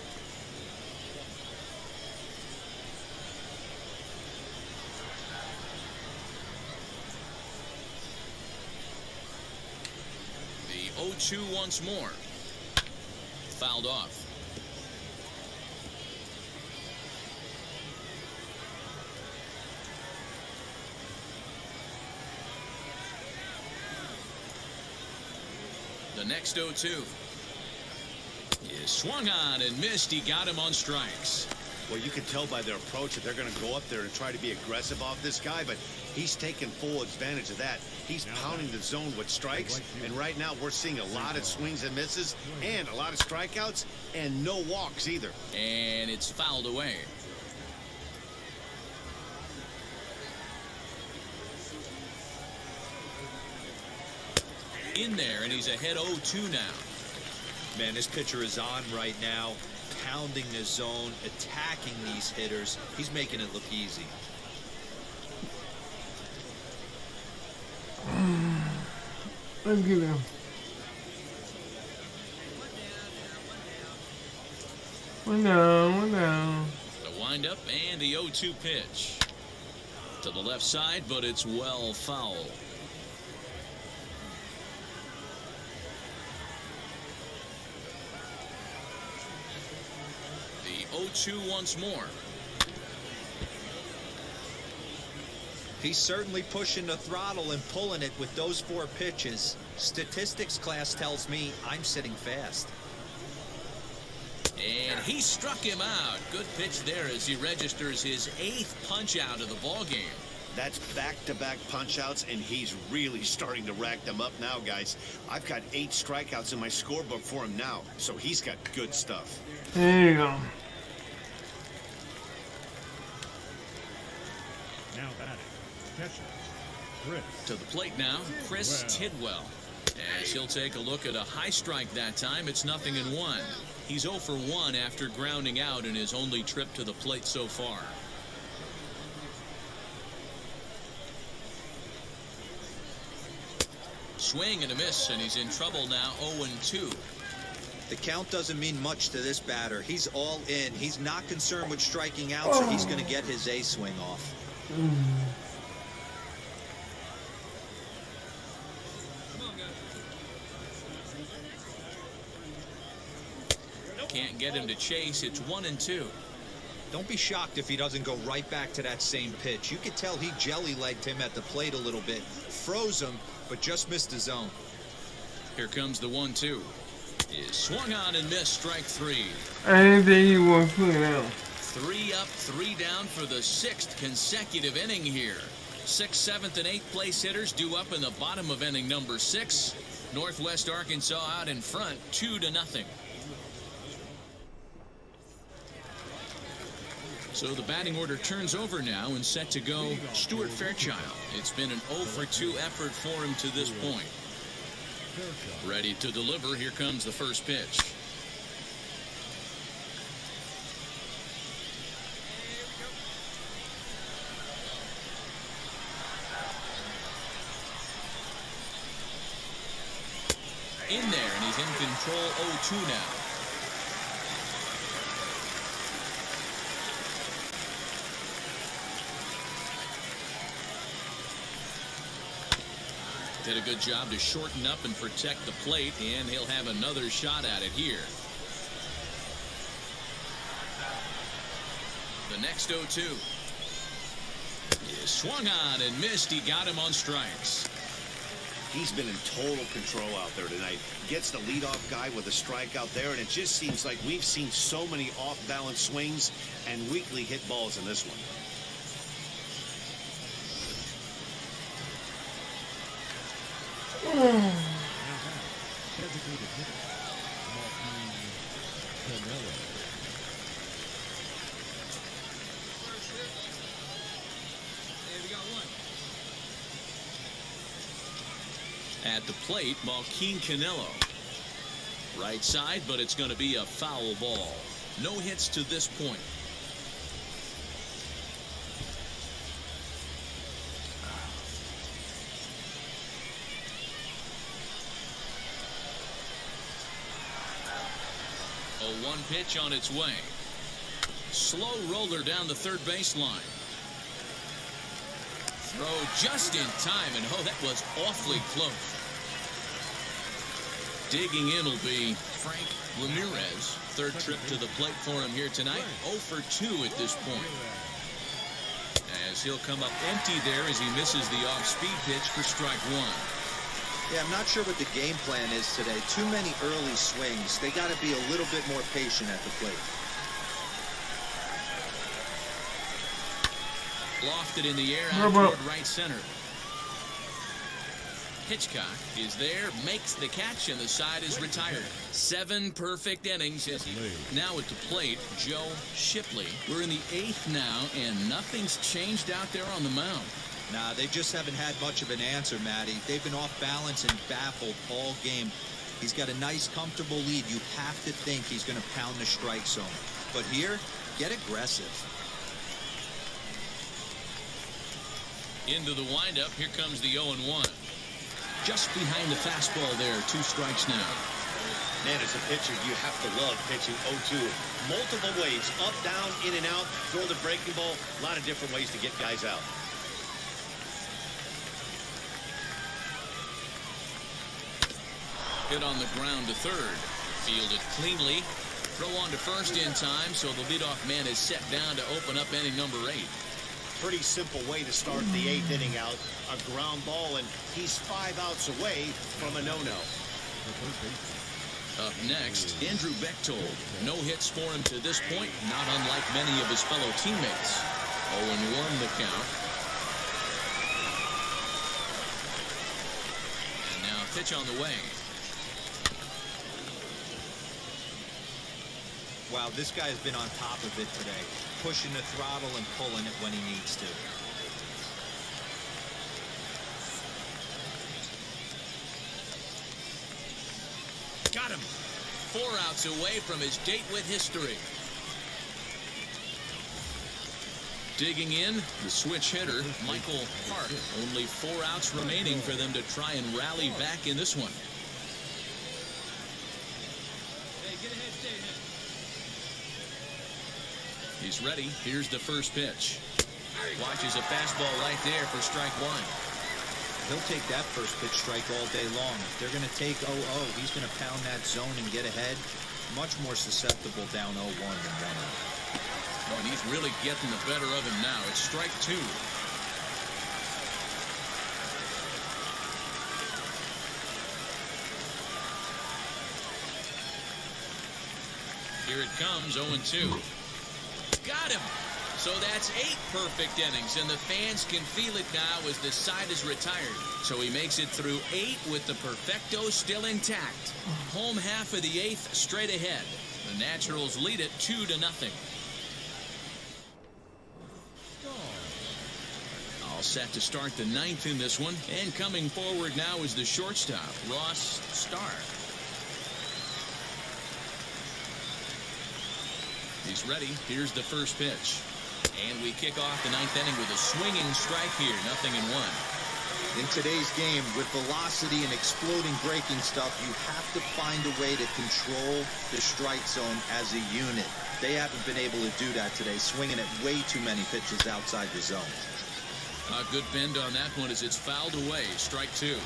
The 0-2 once more. Fouled off. The next 0-2 is swung on and missed. He got him on strikes. Well, you can tell by their approach that they're going to go up there and try to be aggressive off this guy, but he's taking full advantage of that. He's pounding the zone with strikes, and right now we're seeing a lot of swings and misses and a lot of strikeouts and no walks either. And it's fouled away. In there, and he's ahead 0-2 now. Man, this pitcher is on right now, pounding the zone, attacking these hitters. He's making it look easy. Let's get him. One down. The windup and the 0-2 pitch. To the left side, but it's well foul. The 0-2 once more. He's certainly pushing the throttle and pulling it with those 4 pitches. Statistics class tells me I'm sitting fast. And he struck him out. Good pitch there as he registers his 8th punch out of the ball game. That's back-to-back punch-outs, and he's really starting to rack them up now, guys. I've got 8 strikeouts in my scorebook for him now, so he's got good stuff. There you go. Now batting, catcher, Chris. To the plate now, Chris Tidwell. As he'll take a look at a high strike that time, it's 0-1. He's 0 for 1 after grounding out in his only trip to the plate so far. Swing and a miss, and he's in trouble now, 0-2. The count doesn't mean much to this batter. He's all in. He's not concerned with striking out, so he's going to get his A swing off. Can't get him to chase. It's 1-2. Don't be shocked if he doesn't go right back to that same pitch. You could tell he jelly-legged him at the plate a little bit, froze him, but just missed the zone. Here comes the 1-2. Is swung on and missed, strike 3. I didn't think he was swinging out. 3 up, 3 down for the 6th consecutive inning here. 6th, 7th, and 8th place hitters due up in the bottom of inning number 6. Northwest Arkansas out in front, 2-0. So the batting order turns over now and set to go Stuart Fairchild. It's been an 0 for 2 effort for him to this point. Ready to deliver. Here comes the first pitch. In there, and he's in control 0-2 now. Did a good job to shorten up and protect the plate, and he'll have another shot at it here. The next 0-2. Is swung on and missed. He got him on strikes. He's been in total control out there tonight. Gets the leadoff guy with a strikeout there, and it just seems like we've seen so many off-balance swings and weakly hit balls in this one. Designated hitter, Martin Canelo. At the plate, Joaquin Canelo. Right side, but it's going to be a foul ball. No hits to this point. A 1 pitch on its way. Slow roller down the third baseline. Throw just in time, and oh, that was awfully close. Digging in will be Frank Ramirez. Third trip to the plate for him here tonight. 0 for 2 at this point. As he'll come up empty there as he misses the off-speed pitch for strike 1. Yeah, I'm not sure what the game plan is today. Too many early swings. They got to be a little bit more patient at the plate. Lofted in the air out toward right center. Hitchcock is there, makes the catch, and the side is retired. 7 perfect innings. Now at the plate, Joe Shipley. We're in the 8th now, and nothing's changed out there on the mound. Nah, they just haven't had much of an answer, Matty. They've been off balance and baffled all game. He's got a nice, comfortable lead. You have to think he's going to pound the strike zone. But here, get aggressive. Into the windup, here comes the 0-1. Just behind the fastball there, 2 strikes now. Man, as a pitcher, you have to love pitching 0-2. Multiple ways, up, down, in and out, throw the breaking ball. A lot of different ways to get guys out. Hit on the ground to third. Fielded cleanly. Throw on to first in time, so the leadoff man is set down to open up inning number 8. Pretty simple way to start the 8th inning out. A ground ball, and he's 5 outs away from a no-no. Up next, Andrew Bechtold. No hits for him to this point, not unlike many of his fellow teammates. 0-1 the count. And now pitch on the way. Wow, this guy has been on top of it today. Pushing the throttle and pulling it when he needs to. Got him. 4 outs away from his date with history. Digging in, the switch hitter, Michael Hart. Only 4 outs remaining for them to try and rally back in this one. He's ready. Here's the first pitch. Watches a fastball right there for strike 1. He'll take that first pitch strike all day long. If they're going to take 0-0, he's going to pound that zone and get ahead. Much more susceptible down 0-1 than 1-0. Oh, and he's really getting the better of him now. It's strike 2. Here it comes, 0-2. Got him. So that's 8 perfect innings, and the fans can feel it now as the side is retired. So he makes it through 8 with the perfecto still intact. Home half of the 8th straight ahead. The Naturals lead it 2-0. All set to start the 9th in this one, and coming forward now is the shortstop, Ross Starr. He's ready. Here's the first pitch. And we kick off the 9th inning with a swinging strike here. 0-1. In today's game, with velocity and exploding breaking stuff, you have to find a way to control the strike zone as a unit. They haven't been able to do that today, swinging at way too many pitches outside the zone. A good bend on that one as it's fouled away. Strike 2.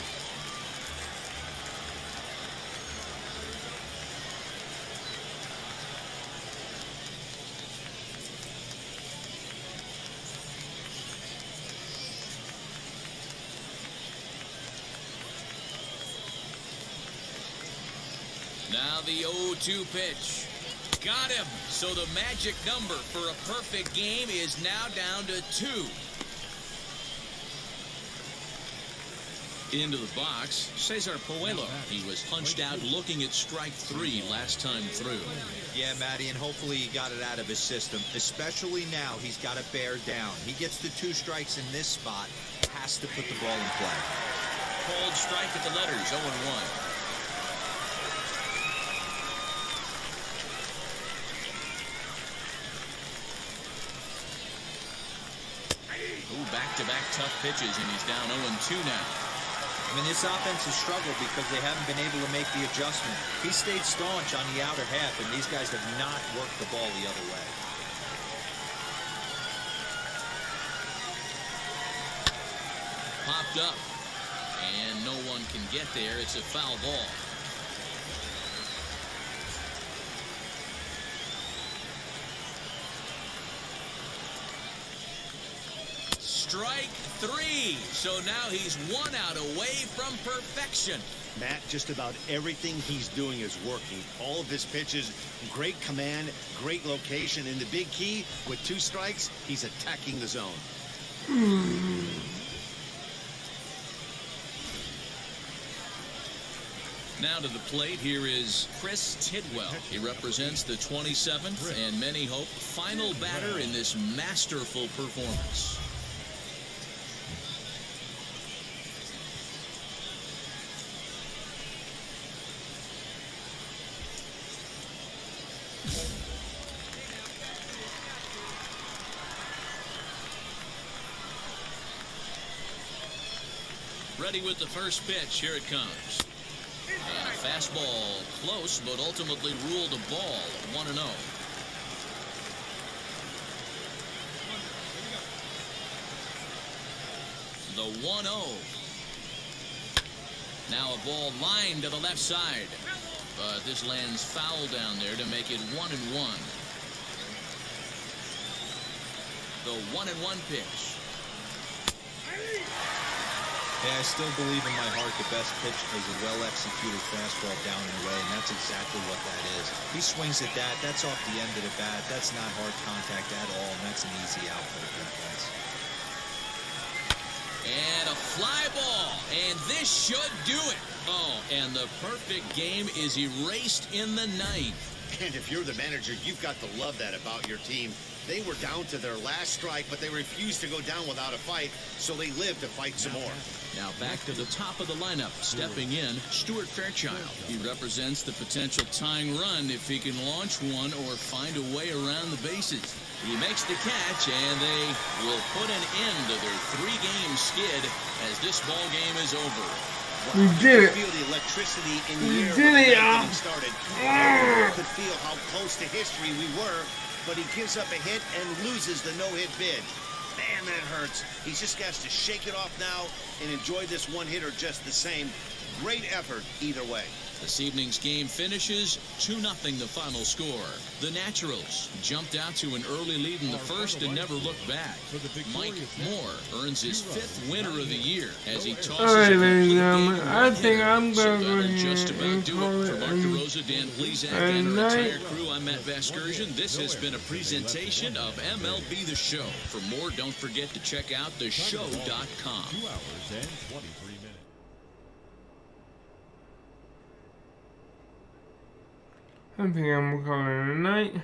Now the 0-2 pitch. Got him. So the magic number for a perfect game is now down to 2. Into the box, Cesar Puello. He was punched out looking at strike 3 last time through. Yeah, Matty, and hopefully he got it out of his system. Especially now, he's got to bear down. He gets the 2 strikes in this spot, has to put the ball in play. Called strike at the letters, 0-1. Back-to-back tough pitches, and he's down 0-2 now. I mean, this offense has struggled because they haven't been able to make the adjustment. He stayed staunch on the outer half, and these guys have not worked the ball the other way. Popped up, and no one can get there. It's a foul ball. Strike 3. So now he's 1 out away from perfection. Matt, just about everything he's doing is working. All of his pitches, great command, great location. And the big key, with 2 strikes, he's attacking the zone. Now to the plate, here is Chris Tidwell. He represents the 27th and many hope final batter in this masterful performance. Ready with the first pitch. Here it comes. And a fastball close, but ultimately ruled a ball. 1-0. The 1-0. Now a ball lined to the left side. But this lands foul down there to make it 1-1. The 1-1 pitch. Yeah, I still believe in my heart the best pitch is a well-executed fastball down and away, and that's exactly what that is. He swings at that. That's off the end of the bat. That's not hard contact at all, and that's an easy out for the defense. And a fly ball, and this should do it. Oh, and the perfect game is erased in the ninth. And if you're the manager, you've got to love that about your team. They were down to their last strike, but they refused to go down without a fight, so they lived to fight some more. Now back to the top of the lineup. Stepping in, Stuart Fairchild. He represents the potential tying run if he can launch one or find a way around the bases. He makes the catch, and they will put an end to their 3-game skid as this ball game is over. We did it. Feel the electricity in the We air did it, y'all. started. Everyone could feel how close to history we were, but he gives up a hit and loses the no-hit bid. Man, that hurts. He just has to shake it off now and enjoy this one-hitter just the same. Great effort either way. This evening's game finishes 2-0 the final score. The Naturals jumped out to an early lead in the first and never looked back. Mike Moore earns his 5th winner of the year as he tosses All right, a ladies and complete gentlemen, game I winner. think I'm So going to go that'll ahead just about and do call it. For it Mark DeRosa, Dan Plesac, and our entire crew, I'm Matt Vasgersian. This has been a presentation of MLB The Show. For more, don't forget to check out theshow.com. 2 hours and 23 minutes. I think I'm going to call it a night.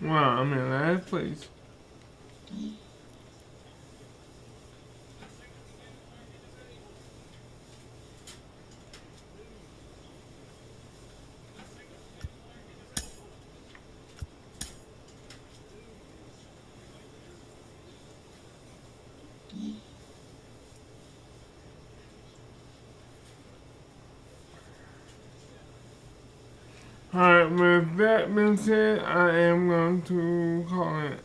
Wow, I'm in last place. Alright, with that being said, I am going to call it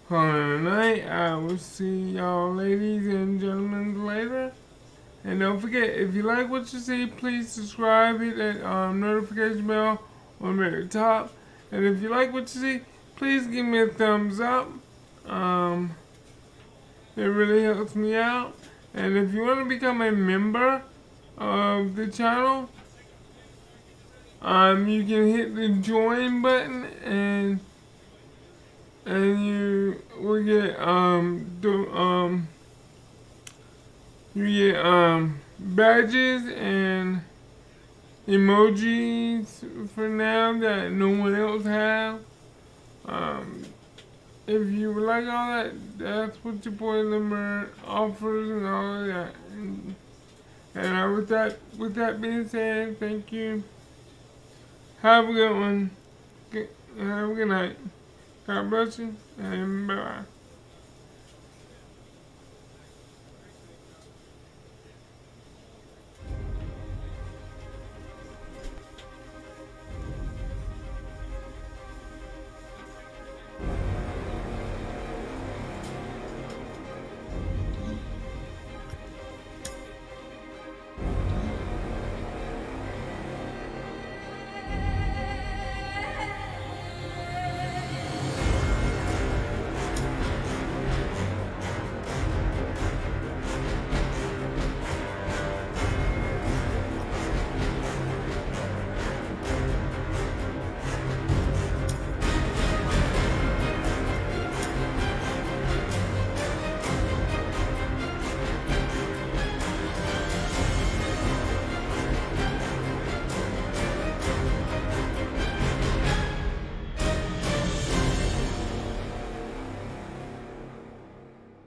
a night. I will see y'all ladies and gentlemen later. And don't forget, if you like what you see, please subscribe, hit that notification bell on the very top. And if you like what you see, please give me a thumbs up. It really helps me out. And if you want to become a member of the channel, you can hit the join button and you will get badges and emojis for now that no one else have. If you would like all that, that's what your boy Limber offers and all of that. And with that being said, thank you. Have a good one. Have a good night. God bless you, and bye-bye.